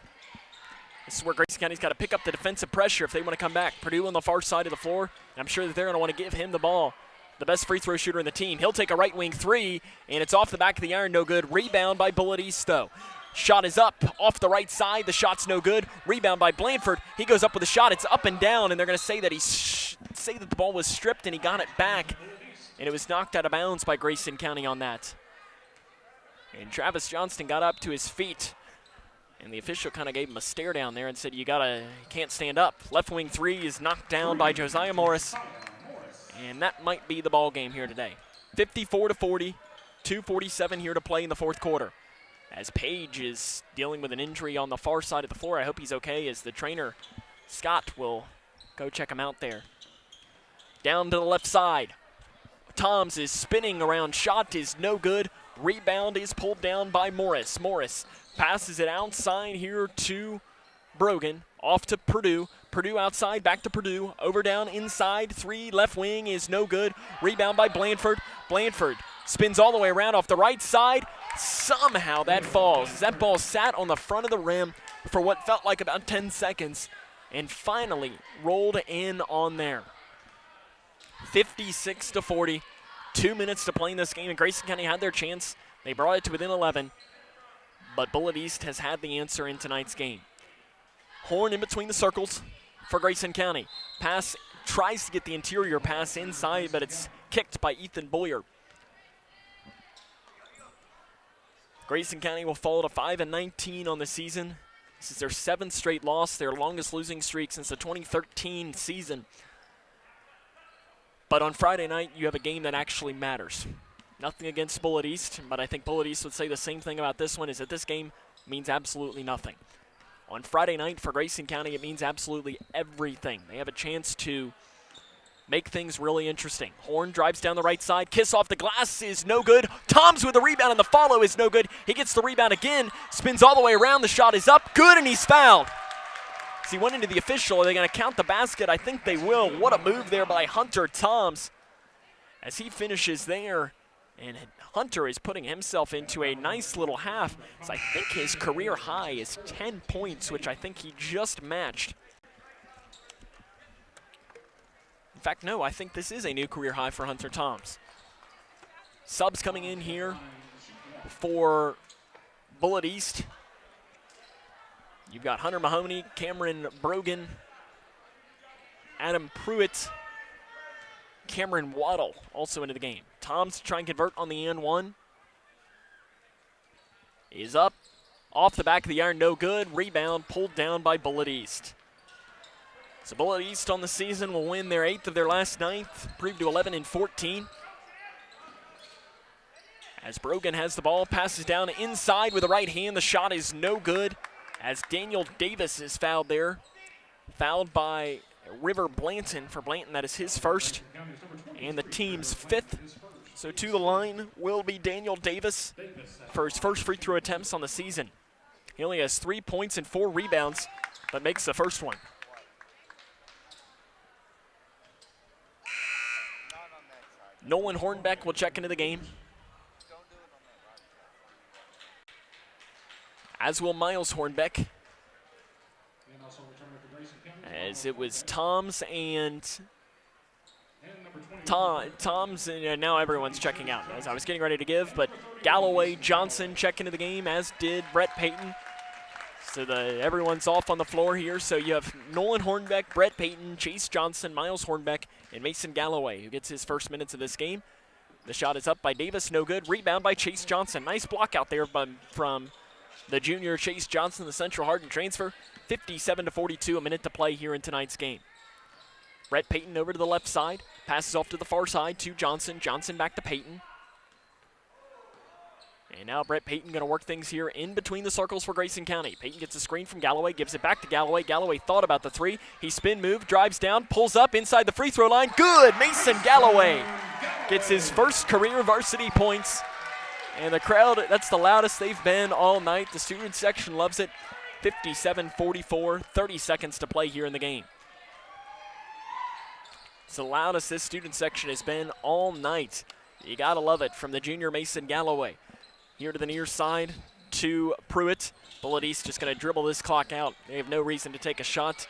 S1: This is where Grayson County's got to pick up the defensive pressure if they want to come back. Purdue on the far side of the floor, and I'm sure that they're going to want to give him the ball. The best free throw shooter in the team. He'll take a right wing three, and it's off the back of the iron, no good. Rebound by Bullitt East, though. Shot is up off the right side. The shot's no good. Rebound by Blanford. He goes up with a shot. It's up and down, and they're going to say that the ball was stripped and he got it back, and it was knocked out of bounds by Grayson County on that. And Travis Johnston got up to his feet, and the official kind of gave him a stare down there and said, you can't stand up. Left wing three is knocked down by Josiah Morris, and that might be the ball game here today. 54-40, 2:47 here to play in the fourth quarter. As Page is dealing with an injury on the far side of the floor. I hope he's okay, as the trainer, Scott, will go check him out there. Down to the left side. Toms is spinning around. Shot is no good. Rebound is pulled down by Morris. Morris passes it outside here to Brogan. Off to Purdue. Purdue outside, back to Purdue. Over, down, inside. Three, left wing is no good. Rebound by Blanford. Blanford spins all the way around off the right side. Somehow that falls. That ball sat on the front of the rim for what felt like about 10 seconds and finally rolled in on there. 56-40. 2 minutes to play in this game, and Grayson County had their chance. They brought it to within 11, but Bullitt East has had the answer in tonight's game. Horn in between the circles for Grayson County. Pass tries to get the interior pass inside, but it's kicked by Ethan Boyer. Grayson County will fall to 5-19 on the season. This is their 7th straight loss, their longest losing streak since the 2013 season. But on Friday night, you have a game that actually matters. Nothing against Bullitt East, but I think Bullitt East would say the same thing about this one, is that this game means absolutely nothing. On Friday night for Grayson County, it means absolutely everything. They have a chance to make things really interesting. Horn drives down the right side. Kiss off the glass is no good. Toms with the rebound, and the follow is no good. He gets the rebound again, spins all the way around. The shot is up, good, and he's fouled. As he went into the official, are they going to count the basket? I think they will. What a move there by Hunter Toms as he finishes there. And Hunter is putting himself into a nice little half. So I think his career high is 10 points, which I think he just matched. In fact, no, I think this is a new career high for Hunter Toms. Subs coming in here for Bullitt East. You've got Hunter Mahoney, Cameron Brogan, Adam Pruitt, Cameron Waddle also into the game. Toms to try and convert on the N1. Is up, off the back of the iron, no good. Rebound pulled down by Bullitt East. So Bullitt East on the season will win their 8th of their last 9th, improved to 11-14. As Brogan has the ball, passes down inside with the right hand. The shot is no good as Daniel Davis is fouled there. Fouled by River Blanton. For Blanton, that is his first and the team's 5th. So to the line will be Daniel Davis for his first free throw attempts on the season. He only has 3 points and 4 rebounds, but makes the first one. Nolan Hornbeck will check into the game. as will Miles Hornbeck. As it was Tom's and Tom's, and now everyone's checking out. As I was getting ready to give, but Galloway, Johnson check into the game, as did Brett Payton. So everyone's off on the floor here. So you have Nolan Hornbeck, Brett Payton, Chase Johnson, Miles Hornbeck, and Mason Galloway, who gets his first minutes of this game. The shot is up by Davis, no good. Rebound by Chase Johnson. Nice block out there from the junior Chase Johnson, the Central Hardin transfer. 57-42, a minute to play here in tonight's game. Brett Payton over to the left side, passes off to the far side to Johnson. Johnson back to Payton. And now Brett Payton going to work things here in between the circles for Grayson County. Payton gets a screen from Galloway, gives it back to Galloway. Galloway thought about the three. He spin move, drives down, pulls up inside the free throw line. Good! Mason Galloway gets his first career varsity points. And the crowd, that's the loudest they've been all night. The student section loves it. 57-44, 30 seconds to play here in the game. It's the loudest this student section has been all night. You gotta love it from the junior Mason Galloway. Here to the near side to Pruitt. Bullitt East just gonna dribble this clock out. They have no reason to take a shot.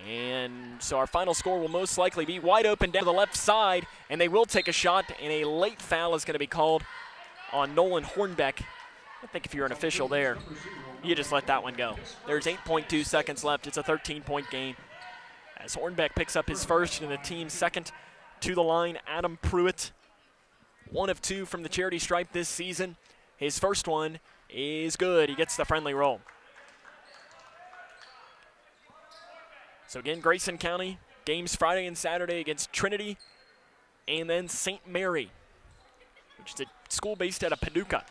S1: And so our final score will most likely be wide open down to the left side, and they will take a shot, and a late foul is gonna be called on Nolan Hornbeck. I think if you're an official there, you just let that one go. There's 8.2 seconds left. It's a 13-point game. As Hornbeck picks up his first and the team's second to the line, Adam Pruitt. 1 of 2 from the charity stripe this season. His first one is good. He gets the friendly roll. So again, Grayson County, games Friday and Saturday against Trinity and then St. Mary, which is a school based out of Paducah.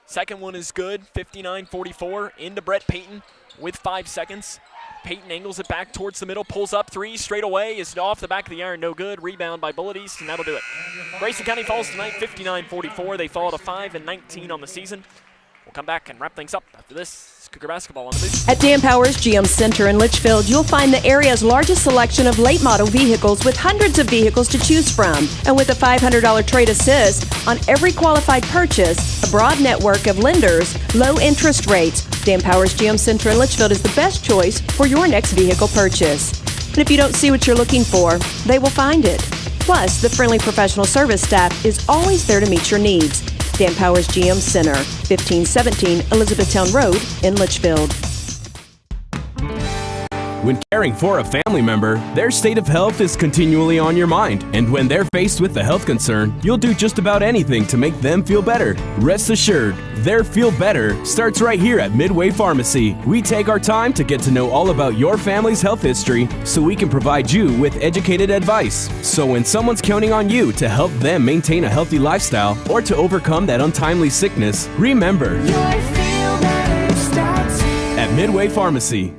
S1: Second one is good, 59-44, into Brett Payton with 5 seconds. Payton angles it back towards the middle, pulls up three, straight away, is off the back of the iron, no good. Rebound by Bullitt East, and that'll do it. Grayson County falls tonight, 59-44. They fall to 5-19 on the season. We'll come back and wrap things up after this. It's Cougar basketball on the booth.
S24: At Dan Powers GM Center in Litchfield, you'll find the area's largest selection of late model vehicles with hundreds of vehicles to choose from. And with a $500 trade assist on every qualified purchase, a broad network of lenders, low interest rates, Dan Powers GM Center in Litchfield is the best choice for your next vehicle purchase. And if you don't see what you're looking for, they will find it. Plus, the friendly professional service staff is always there to meet your needs. Dan Powers GM Center, 1517 Elizabethtown Road in Litchfield.
S20: When caring for a family member, their state of health is continually on your mind. And when they're faced with a health concern, you'll do just about anything to make them feel better. Rest assured, their feel better starts right here at Midway Pharmacy. We take our time to get to know all about your family's health history so we can provide you with educated advice. So when someone's counting on you to help them maintain a healthy lifestyle or to overcome that untimely sickness, remember, at Midway Pharmacy.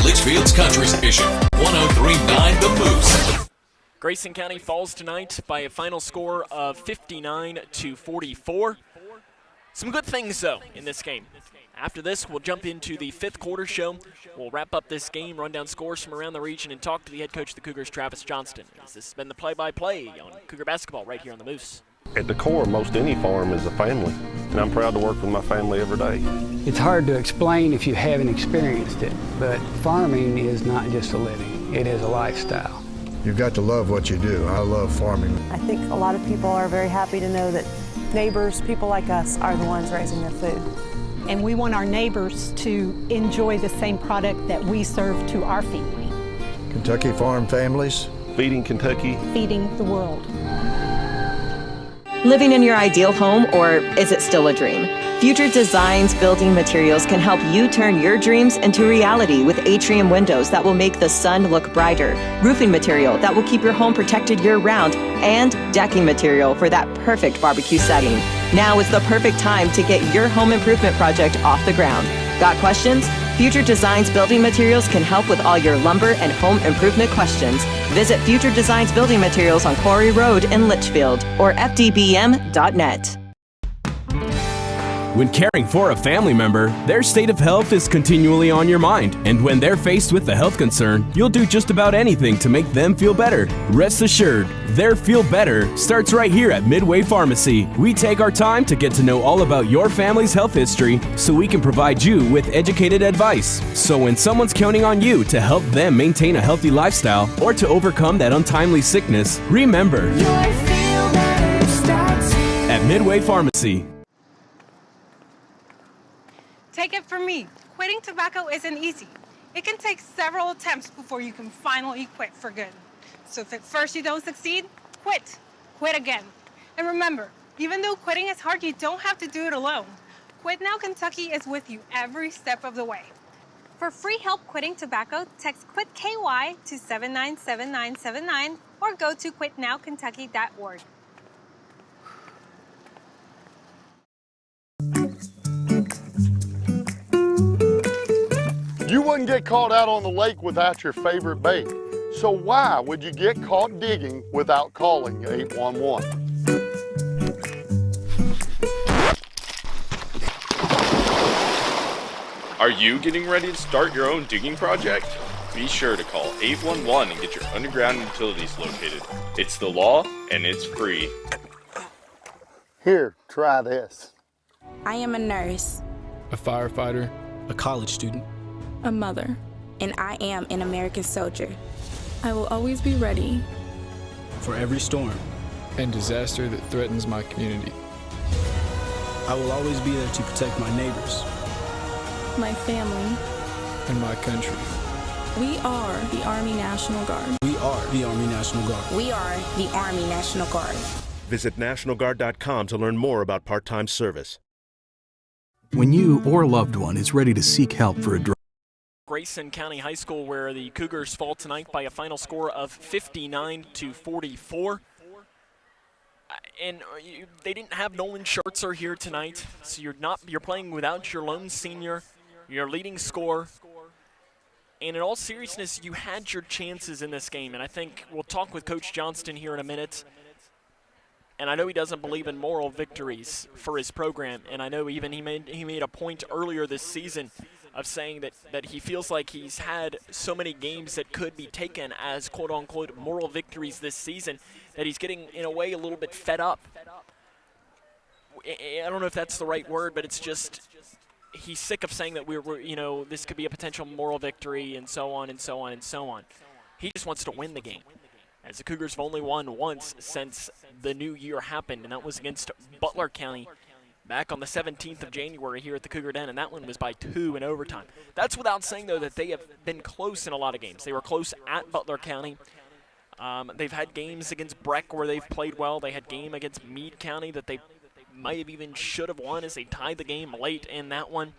S18: Litchfield's Country Station, 103.9 The Moose.
S1: Grayson County falls tonight by a final score of 59-44. Some good things, though, in this game. After this, we'll jump into the fifth quarter show. We'll wrap up this game, run down scores from around the region, and talk to the head coach of the Cougars, Travis Johnston. This has been the play-by-play on Cougar basketball right here on the Moose.
S5: At the core, most any farm is a family, and I'm proud to work with my family every day.
S14: It's hard to explain if you haven't experienced it, but farming is not just a living, it is a lifestyle.
S22: You've got to love what you do. I love farming.
S23: I think a lot of people are very happy to know that neighbors, people like us, are the ones raising their food.
S25: And we want our neighbors to enjoy the same product that we serve to our family.
S22: Kentucky Farm Families.
S5: Feeding Kentucky.
S25: Feeding the world.
S24: Living in your ideal home, or is it still a dream? Future Designs Building Materials can help you turn your dreams into reality with atrium windows that will make the sun look brighter, roofing material that will keep your home protected year-round, and decking material for that perfect barbecue setting. Now is the perfect time to get your home improvement project off the ground. Got questions? Future Designs Building Materials can help with all your lumber and home improvement questions. Visit Future Designs Building Materials on Quarry Road in Litchfield or fdbm.net.
S20: When caring for a family member, their state of health is continually on your mind. And when they're faced with a health concern, you'll do just about anything to make them feel better. Rest assured, their feel better starts right here at Midway Pharmacy. We take our time to get to know all about your family's health history so we can provide you with educated advice. So when someone's counting on you to help them maintain a healthy lifestyle or to overcome that untimely sickness, remember, at Midway Pharmacy.
S2: Take it from me, quitting tobacco isn't easy. It can take several attempts before you can finally quit for good. So if at first you don't succeed, quit. Quit again. And remember, even though quitting is hard, you don't have to do it alone. Quit Now Kentucky is with you every step of the way. For free help quitting tobacco, text QUIT KY to 797979 or go to quitnowkentucky.org.
S8: You wouldn't get caught out on the lake without your favorite bait. So why would you get caught digging without calling 811?
S10: Are you getting ready to start your own digging project? Be sure to call 811 and get your underground utilities located. It's the law and it's free.
S8: Here, try this.
S3: I am a nurse,
S6: A firefighter.
S15: A college student.
S3: a mother, and I am an American soldier. I will always be ready
S15: For every storm.
S6: And disaster that threatens my community.
S15: I will always be there to protect my neighbors.
S3: my family.
S6: And my country.
S3: We are the Army National Guard.
S15: We are the Army National Guard.
S3: We are the Army National Guard.
S16: Visit nationalguard.com to learn more about part-time service.
S11: When you or a loved one is ready to seek help for a drug.
S1: Grayson County High School, where the Cougars fall tonight by a final score of 59-44. And they didn't have Nolan Schertzer here tonight, so you're playing without your lone senior, your leading scorer. And in all seriousness, you had your chances in this game, and I think we'll talk with Coach Johnston here in a minute. And I know he doesn't believe in moral victories for his program, and I know even he made a point earlier this season of saying that he feels like he's had so many games that could be taken as quote-unquote moral victories this season that he's getting, in a way, a little bit fed up. I don't know if that's the right word, but it's just he's sick of saying that we're this could be a potential moral victory and so on and so on and so on. He just wants to win the game, as the Cougars have only won once since the new year happened, and that was against Butler County back on the 17th of January here at the Cougar Den, and that one was by 2 in overtime. That's without saying, though, that they have been close in a lot of games. They were close at Butler County. They've had games against Breck where they've played well. They had a game against Meade County that they might have even should have won as they tied the game late in that one.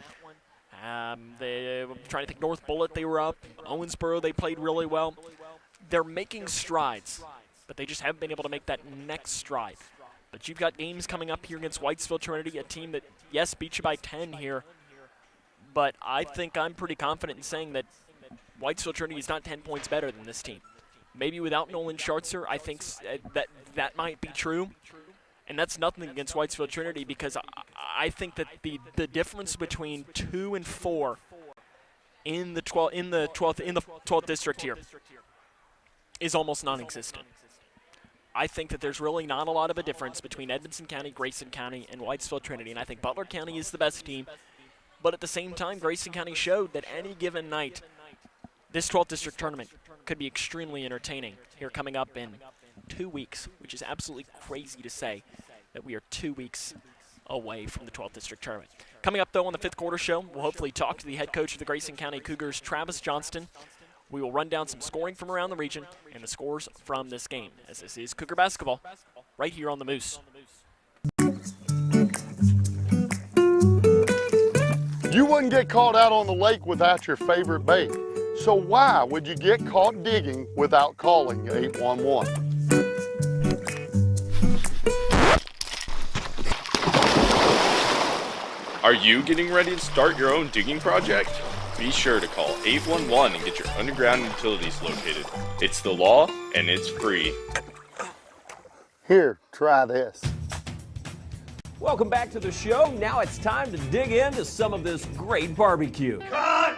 S1: I'm trying to think, North Bullitt, they were up. Owensboro, they played really well. They're making strides, but they just haven't been able to make that next stride. But you've got games coming up here against Whitesville Trinity, a team that, yes, beat you by 10 here. But I think I'm pretty confident in saying that Whitesville Trinity is not 10 points better than this team. Maybe without Nolan Schertzer, I think that might be true. And that's nothing against Whitesville Trinity, because I think that the difference between 2 and 4 in the 12th district here is almost non-existent. I think that there's really not a lot of a difference between Edmonson County, Grayson County, and Whitesville Trinity, and I think Butler County is the best team. But at the same time, Grayson County showed that any given night, this 12th district tournament could be extremely entertaining here coming up in 2 weeks, which is absolutely crazy to say that we are 2 weeks away from the 12th district tournament. Coming up, though, on the 5th quarter show, we'll hopefully talk to the head coach of the Grayson County Cougars, Travis Johnston. We will run down some scoring from around the region and the scores from this game, as this is Cougar basketball right here on the Moose.
S8: You wouldn't get caught out on the lake without your favorite bait. So why would you get caught digging without calling 811?
S10: Are you getting ready to start your own digging project? Be sure to call 811 and get your underground utilities located. It's the law and it's free.
S8: Here, try this.
S4: Welcome back to the show. Now it's time to dig into some of this great barbecue.
S13: Cut!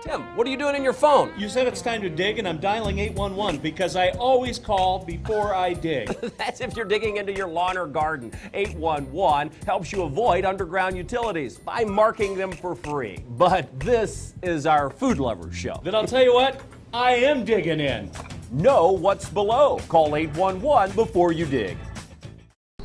S4: Tim, what are you doing in your phone?
S7: You said it's time to dig, and I'm dialing 811 because I always call before I dig.
S4: That's if you're digging into your lawn or garden. 811 helps you avoid underground utilities by marking them for free. But this is our food lovers show.
S7: Then I'll tell you what, I am digging in.
S4: Know what's below. Call 811 before you dig.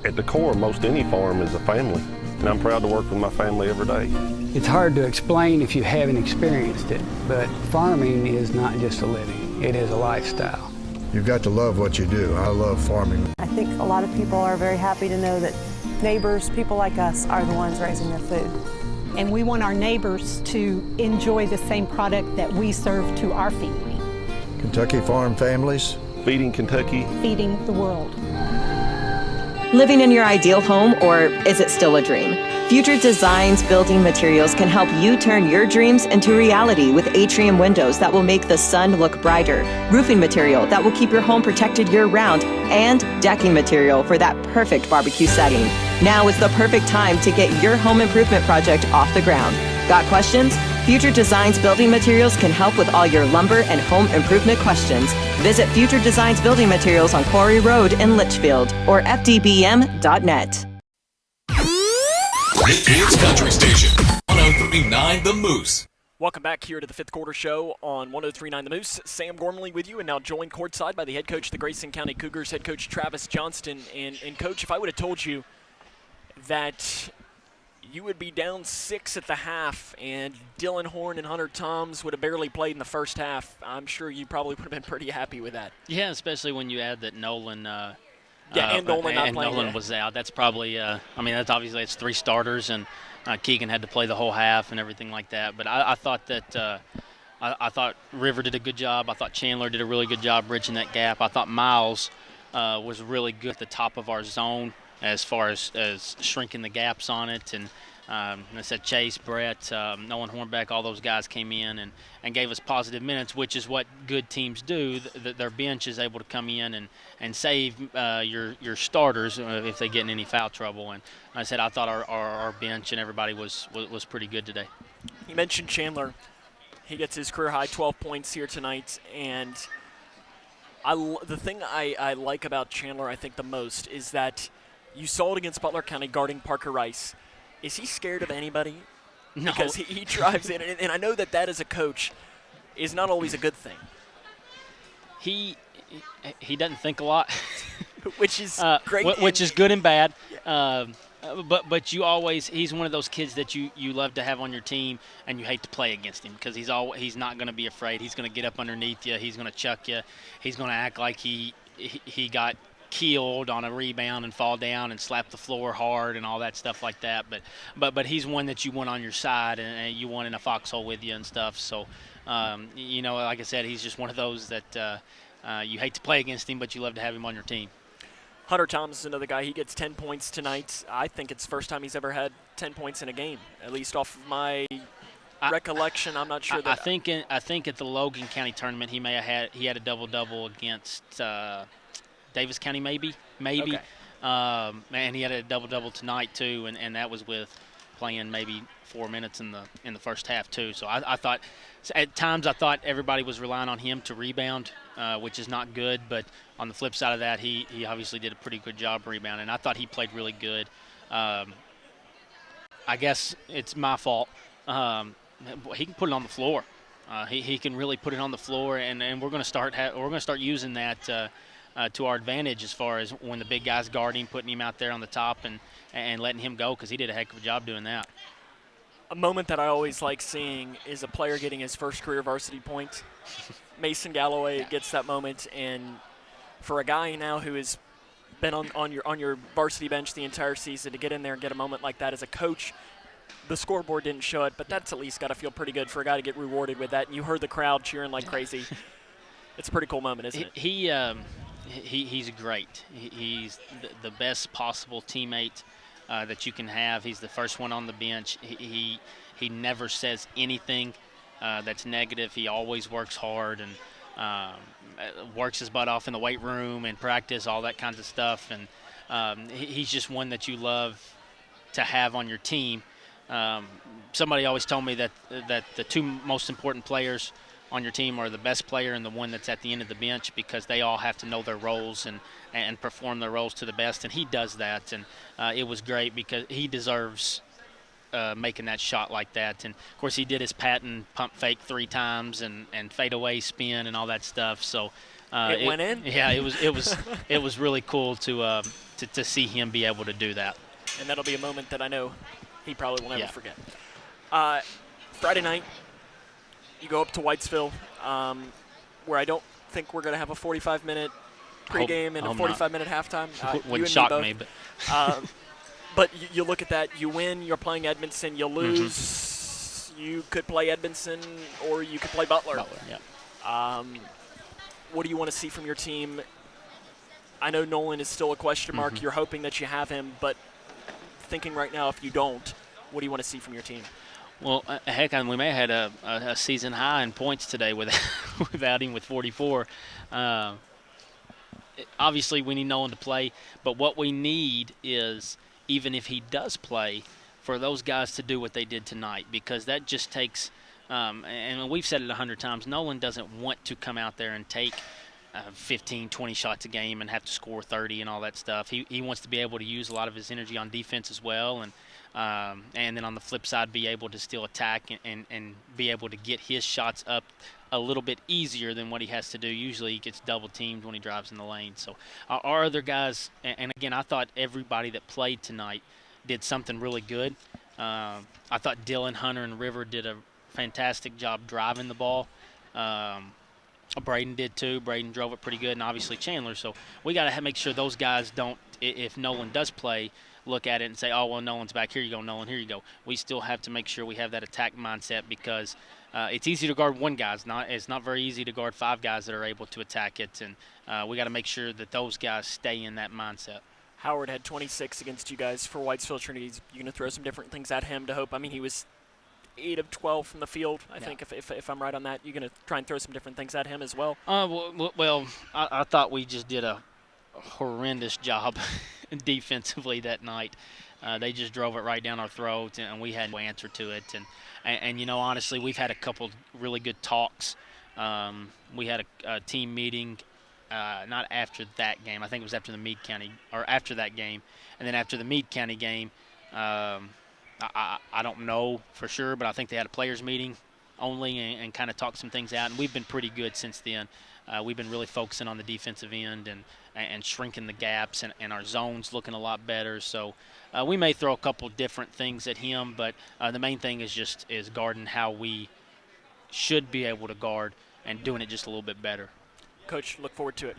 S5: At the core, most any farm is a family, and I'm proud to work with my family every day.
S14: It's hard to explain if you haven't experienced it, but farming is not just a living, it is a lifestyle.
S22: You've got to love what you do. I love farming.
S23: I think a lot of people are very happy to know that neighbors, people like us, are the ones raising their food.
S25: And we want our neighbors to enjoy the same product that we serve to our family.
S22: Kentucky Farm Families.
S5: Feeding Kentucky.
S25: Feeding the world.
S24: Living in your ideal home, or is it still a dream? Future Designs Building Materials can help you turn your dreams into reality with atrium windows that will make the sun look brighter, roofing material that will keep your home protected year-round, and decking material for that perfect barbecue setting. Now is the perfect time to get your home improvement project off the ground. Got questions? Future Designs Building Materials can help with all your lumber and home improvement questions. Visit Future Designs Building Materials on Quarry Road in Litchfield or fdbm.net.
S18: Litchfield's Country Station, 103.9 The Moose.
S1: Welcome back here to the fifth quarter show on 103.9 The Moose. Sam Gormley with you, and now joined courtside by the head coach of the Grayson County Cougars, head coach Travis Johnston. And Coach, if I would have told you that you would be down 6 at the half and Dylan Horn and Hunter Toms would have barely played in the first half, I'm sure you probably would have been pretty happy with that.
S9: Yeah, especially when you add that Nolan
S1: and Nolan not playing.
S9: Nolan was out. That's probably, that's obviously it's 3 starters, and Keegan had to play the whole half and everything like that. But I thought that I thought River did a good job. I thought Chandler did a really good job bridging that gap. I thought Miles was really good at the top of our zone as far as shrinking the gaps on it. And I said Chase, Brett, Nolan Hornbeck, all those guys came in and gave us positive minutes, which is what good teams do. Their bench is able to come in and save your starters if they get in any foul trouble. And I said I thought our bench and everybody was pretty good today.
S1: You mentioned Chandler. He gets his career-high 12 points here tonight. And the thing I like about Chandler, I think, the most is that you saw it against Butler County guarding Parker Rice. Is he scared of anybody?
S9: No.
S1: Because he drives in, and I know that as a coach is not always a good thing.
S9: He doesn't think a lot,
S1: which is great,
S9: which is good and bad. But you always, he's one of those kids that you love to have on your team, and you hate to play against him because he's not going to be afraid. He's going to get up underneath you. He's going to chuck you. He's going to act like he got keeled on a rebound and fall down and slap the floor hard and all that stuff like that. But he's one that you want on your side and you want in a foxhole with you and stuff. So, like I said, he's just one of those that you hate to play against him, but you love to have him on your team.
S1: Hunter Thomas is another guy. He gets 10 points tonight. I think it's the first time he's ever had 10 points in a game, at least off of my recollection. I'm not sure.
S9: I think at the Logan County tournament he had a double-double against Davis County, maybe. Okay. And he had a double-double tonight too, and that was with playing maybe 4 minutes in the first half too. So I thought at times everybody was relying on him to rebound, which is not good. But on the flip side of that, he obviously did a pretty good job rebounding. I thought he played really good. I guess it's my fault. He can put it on the floor. He can really put it on the floor, and we're going to start using that to our advantage as far as when the big guys guard him, putting him out there on the top and letting him go, because he did a heck of a job doing that.
S1: A moment that I always like seeing is a player getting his first career varsity point. Mason Galloway gets that moment, and for a guy now who has been on your varsity bench the entire season, to get in there and get a moment like that as a coach, the scoreboard didn't show it, but that's at least got to feel pretty good for a guy to get rewarded with that. And you heard the crowd cheering like crazy. It's a pretty cool moment, isn't it?
S9: He's great. He's the best possible teammate that you can have. He's the first one on the bench. He never says anything that's negative. He always works hard and works his butt off in the weight room and practice, all that kinds of stuff. And he's just one that you love to have on your team. Somebody always told me that the two most important players on your team are the best player and the one that's at the end of the bench, because they all have to know their roles and perform their roles to the best, and he does that. And it was great because he deserves making that shot like that. And of course he did his patent pump fake 3 times and fadeaway spin and all that stuff. So
S1: it went in.
S9: Yeah, it was really cool to see him be able to do that.
S1: And that'll be a moment that I know he probably will never forget. Friday night, you go up to Whitesville, where I don't think we're going to have a 45-minute pregame and a 45-minute halftime.
S9: Wouldn't shock me, but
S1: but you look at that. You win. You're playing Edmondson. You lose. You could play Edmondson, or you could play Butler. What do you want to see from your team? I know Nolan is still a question mark. You're hoping that you have him, but thinking right now, if you don't, what do you want to see from your team?
S9: Well, heck, we may have had a season high in points today without him with 44. Obviously, we need Nolan to play, but what we need is, even if he does play, for those guys to do what they did tonight, because that just takes and we've said it 100 times, Nolan doesn't want to come out there and take 15, 20 shots a game and have to score 30 and all that stuff. He wants to be able to use a lot of his energy on defense as well, and then on the flip side, be able to still attack and be able to get his shots up a little bit easier than what he has to do. Usually he gets double teamed when he drives in the lane. So our other guys, and again, I thought everybody that played tonight did something really good. I thought Dylan, Hunter, and River did a fantastic job driving the ball. Braden did too. Braden drove it pretty good, and obviously Chandler. So we got to make sure those guys don't, if Nolan does play, look at it and say, oh, well, Nolan's back. Here you go, Nolan. Here you go. We still have to make sure we have that attack mindset, because it's easy to guard one guy. It's not very easy to guard 5 guys that are able to attack it, and we got to make sure that those guys stay in that mindset.
S1: Howard had 26 against you guys for Whitesville Trinity. You're going to throw some different things at him to hope. I mean, he was 8 of 12 from the field, I think, if I'm right on that. You're going to try and throw some different things at him as well?
S9: Well, I thought we just did a horrendous job defensively that night. They just drove it right down our throat, and we had no answer to it. And you know, honestly, we've had a couple really good talks. We had a team meeting, not after that game. I think it was after the Meade County, or after that game. And then after the Meade County game, I don't know for sure, but I think they had a players meeting only and kind of talked some things out. And we've been pretty good since then. We've been really focusing on the defensive end and shrinking the gaps, and our zones looking a lot better. So we may throw a couple different things at him, but the main thing is guarding how we should be able to guard and doing it just a little bit better.
S1: Coach, look forward to it.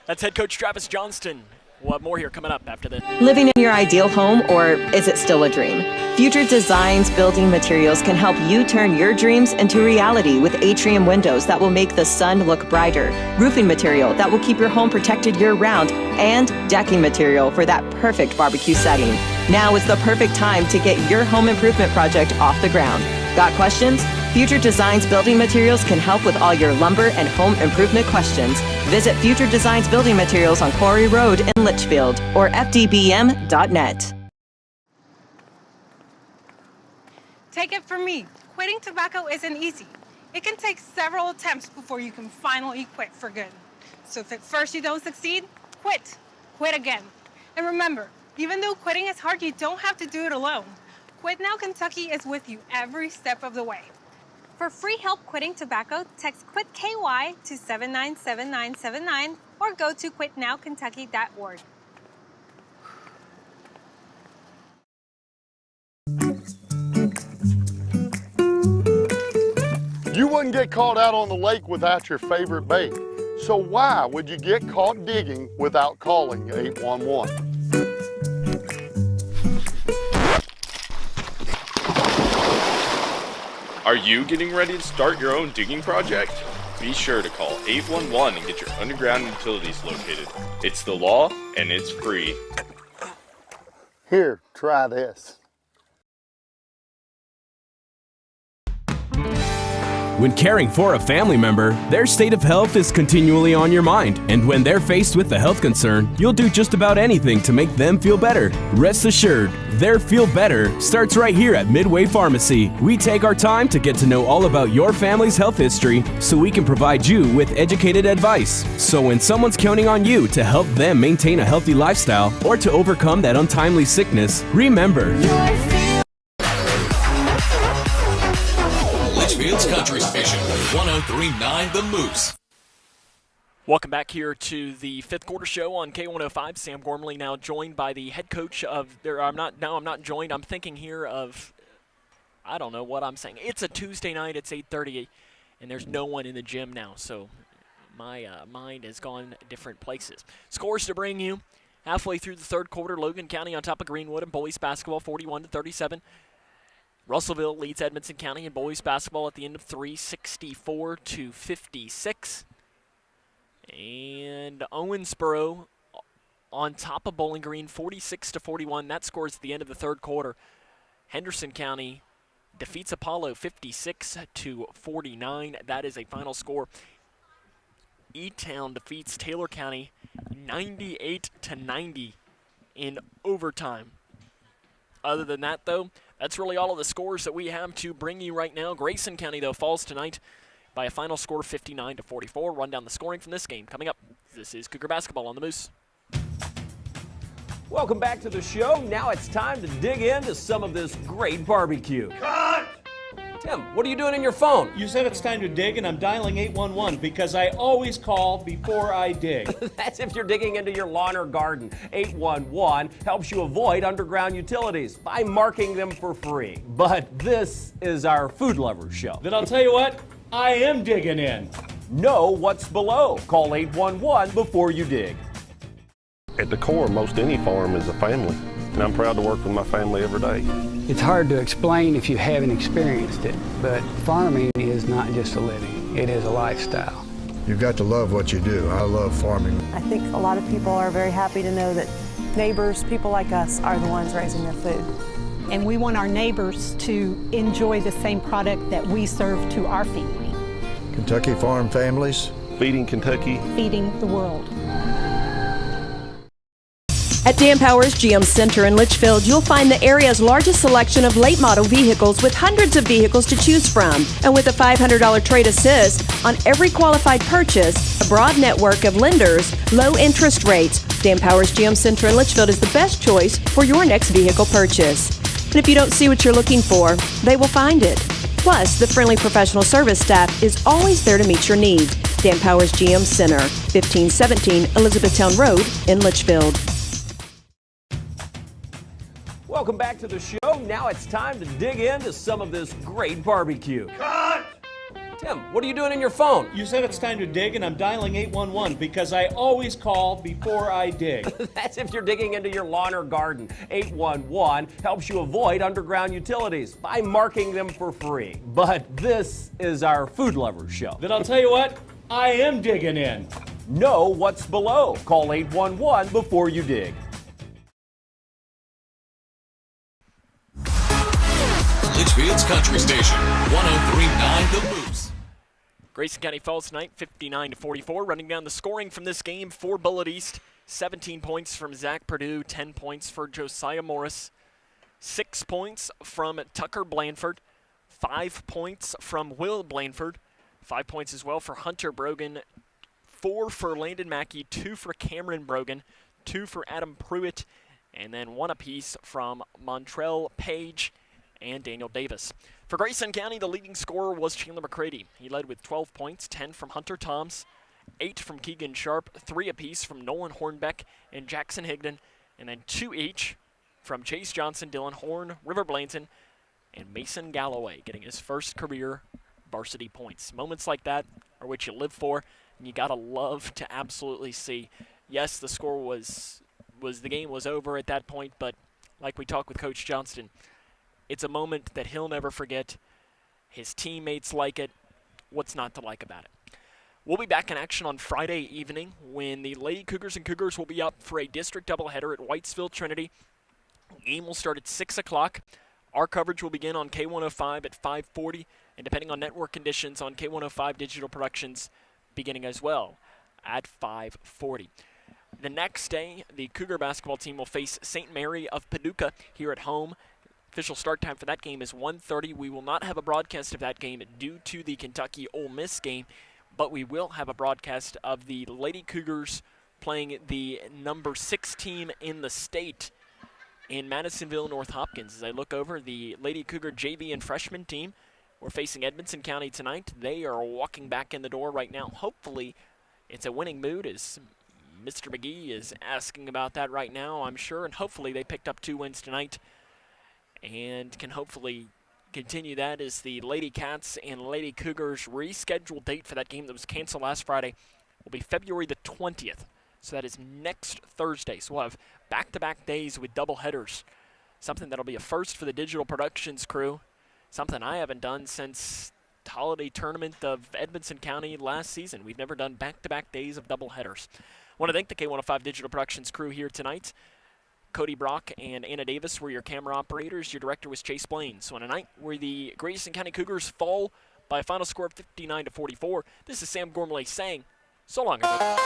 S1: That's head coach Travis Johnston. We'll have more here coming up after this.
S24: Living in your ideal home, or is it still a dream? Future Designs Building Materials can help you turn your dreams into reality with atrium windows that will make the sun look brighter, roofing material that will keep your home protected year-round, and decking material for that perfect barbecue setting. Now is the perfect time to get your home improvement project off the ground. Got questions? Future Designs Building Materials can help with all your lumber and home improvement questions. Visit Future Designs Building Materials on Quarry Road in Litchfield or fdbm.net.
S2: Take it from me, quitting tobacco isn't easy. It can take several attempts before you can finally quit for good. So if at first you don't succeed, quit. Quit again. And remember, even though quitting is hard, you don't have to do it alone. Quit Now Kentucky is with you every step of the way. For free help quitting tobacco, text QUIT KY to 797979 or go to quitnowkentucky.org.
S8: You wouldn't get caught out on the lake without your favorite bait. So why would you get caught digging without calling 811?
S10: Are you getting ready to start your own digging project? Be sure to call 811 and get your underground utilities located. It's the law and it's free.
S8: Here, try this.
S12: When caring for a family member, their state of health is continually on your mind, and when they're faced with a health concern, you'll do just about anything to make them feel better. Rest assured, their Feel Better starts right here at Midway Pharmacy. We take our time to get to know all about your family's health history so we can provide you with educated advice. So when someone's counting on you to help them maintain a healthy lifestyle or to overcome that untimely sickness, remember,
S18: Litchfield's Country Station, 103.9 The Moose.
S1: Welcome back here to the fifth quarter show on K105. Sam Gormley now joined by the head coach of I'm not joined. I'm thinking here of, I don't know what I'm saying. It's a Tuesday night. It's 8:30, and there's no one in the gym now. So my mind has gone different places. Scores to bring you halfway through the third quarter. Logan County on top of Greenwood and boys basketball, 41-37. Russellville leads Edmonson County in boys basketball at the end of 3, 64-56. And Owensboro on top of Bowling Green, 46-41. That scores at the end of the third quarter. Henderson County defeats Apollo 56-49. That is a final score. E-Town defeats Taylor County 98-90 in overtime. Other than that, though, that's really all of the scores that we have to bring you right now. Grayson County, though, falls tonight by a final score of 59-44. Run down the scoring from this game coming up. This is Cougar Basketball on the Moose.
S4: Welcome back to the show. Now it's time to dig into some of this great barbecue.
S7: Cut!
S4: Tim, what are you doing in your phone?
S7: You said it's time to dig, and I'm dialing 811 because I always call before I dig.
S4: That's if you're digging into your lawn or garden. 811 helps you avoid underground utilities by marking them for free. But this is our food lovers show.
S7: Then I'll tell you what, I am digging in.
S4: Know what's below. Call 811 before you dig.
S5: At the core, most any farm is a family, and I'm proud to work with my family every day.
S14: It's hard to explain if you haven't experienced it, but farming is not just a living, it is a lifestyle.
S22: You've got to love what you do. I love farming.
S23: I think a lot of people are very happy to know that neighbors, people like us, are the ones raising their food.
S25: And we want our neighbors to enjoy the same product that we serve to our family.
S22: Kentucky Farm Families.
S5: Feeding Kentucky.
S25: Feeding the world.
S24: At Dan Powers GM Center in Litchfield, you'll find the area's largest selection of late model vehicles with hundreds of vehicles to choose from. And with a $500 trade assist on every qualified purchase, a broad network of lenders, low interest rates, Dan Powers GM Center in Litchfield is the best choice for your next vehicle purchase. And if you don't see what you're looking for, they will find it. Plus, the friendly professional service staff is always there to meet your needs. Dan Powers GM Center, 1517 Elizabethtown Road in Litchfield.
S4: Welcome back to the show. Now it's time to dig into some of this great barbecue.
S7: Cut!
S4: Tim, what are you doing in your phone?
S7: You said it's time to dig, and I'm dialing 811 because I always call before I dig.
S4: That's if you're digging into your lawn or garden. 811 helps you avoid underground utilities by marking them for free. But this is our food lovers show.
S7: Then I'll tell you what, I am digging in.
S4: Know what's below. Call 811 before you dig.
S18: Litchfield's Country Station, 103.9 The Moose.
S1: Grayson County falls tonight, 59-44. Running down the scoring from this game for Bullitt East, 17 points from Zach Perdue, 10 points for Josiah Morris, 6 points from Tucker Blanford, 5 points from Will Blanford, 5 points as well for Hunter Brogan, 4 for Landon Mackey, 2 for Cameron Brogan, 2 for Adam Pruitt, and then 1 apiece from Montrell Page and Daniel Davis. For Grayson County, the leading scorer was Chandler McCready. He led with 12 points, 10 from Hunter Toms, 8 from Keegan Sharp, 3 apiece from Nolan Hornbeck and Jackson Higdon, and then 2 each from Chase Johnson, Dylan Horn, River Blanton, and Mason Galloway, getting his first career varsity points. Moments like that are what you live for, and you gotta love to absolutely see. Yes, the score was the game was over at that point, but like we talked with Coach Johnston, it's a moment that he'll never forget. His teammates like it. What's not to like about it? We'll be back in action on Friday evening when the Lady Cougars and Cougars will be up for a district doubleheader at Whitesville Trinity. Game will start at 6 o'clock. Our coverage will begin on K105 at 5:40, and depending on network conditions on K105 Digital Productions beginning as well at 5:40. The next day, the Cougar basketball team will face St. Mary of Paducah here at home. Official start time for that game is 1:30. We will not have a broadcast of that game due to the Kentucky Ole Miss game, but we will have a broadcast of the Lady Cougars playing the number 6 team in the state in Madisonville, North Hopkins. As I look over, the Lady Cougar JV and freshman team, we're facing Edmonson County tonight. They are walking back in the door right now. Hopefully, it's a winning mood, as Mr. McGee is asking about that right now, I'm sure, and hopefully they picked up 2 wins tonight and can hopefully continue that as the Lady Cats and Lady Cougars rescheduled date for that game that was canceled last Friday will be February the 20th. So that is next Thursday. So we'll have back-to-back days with double headers, something that'll be a first for the Digital Productions crew, something I haven't done since the holiday tournament of Edmonson County last season. We've never done back-to-back days of double headers. I want to thank the K105 Digital Productions crew here tonight. Cody Brock and Anna Davis were your camera operators. Your director was Chase Blaine. So on a night where the Grayson County Cougars fall by a final score of 59-44, this is Sam Gormley saying, so long, everybody.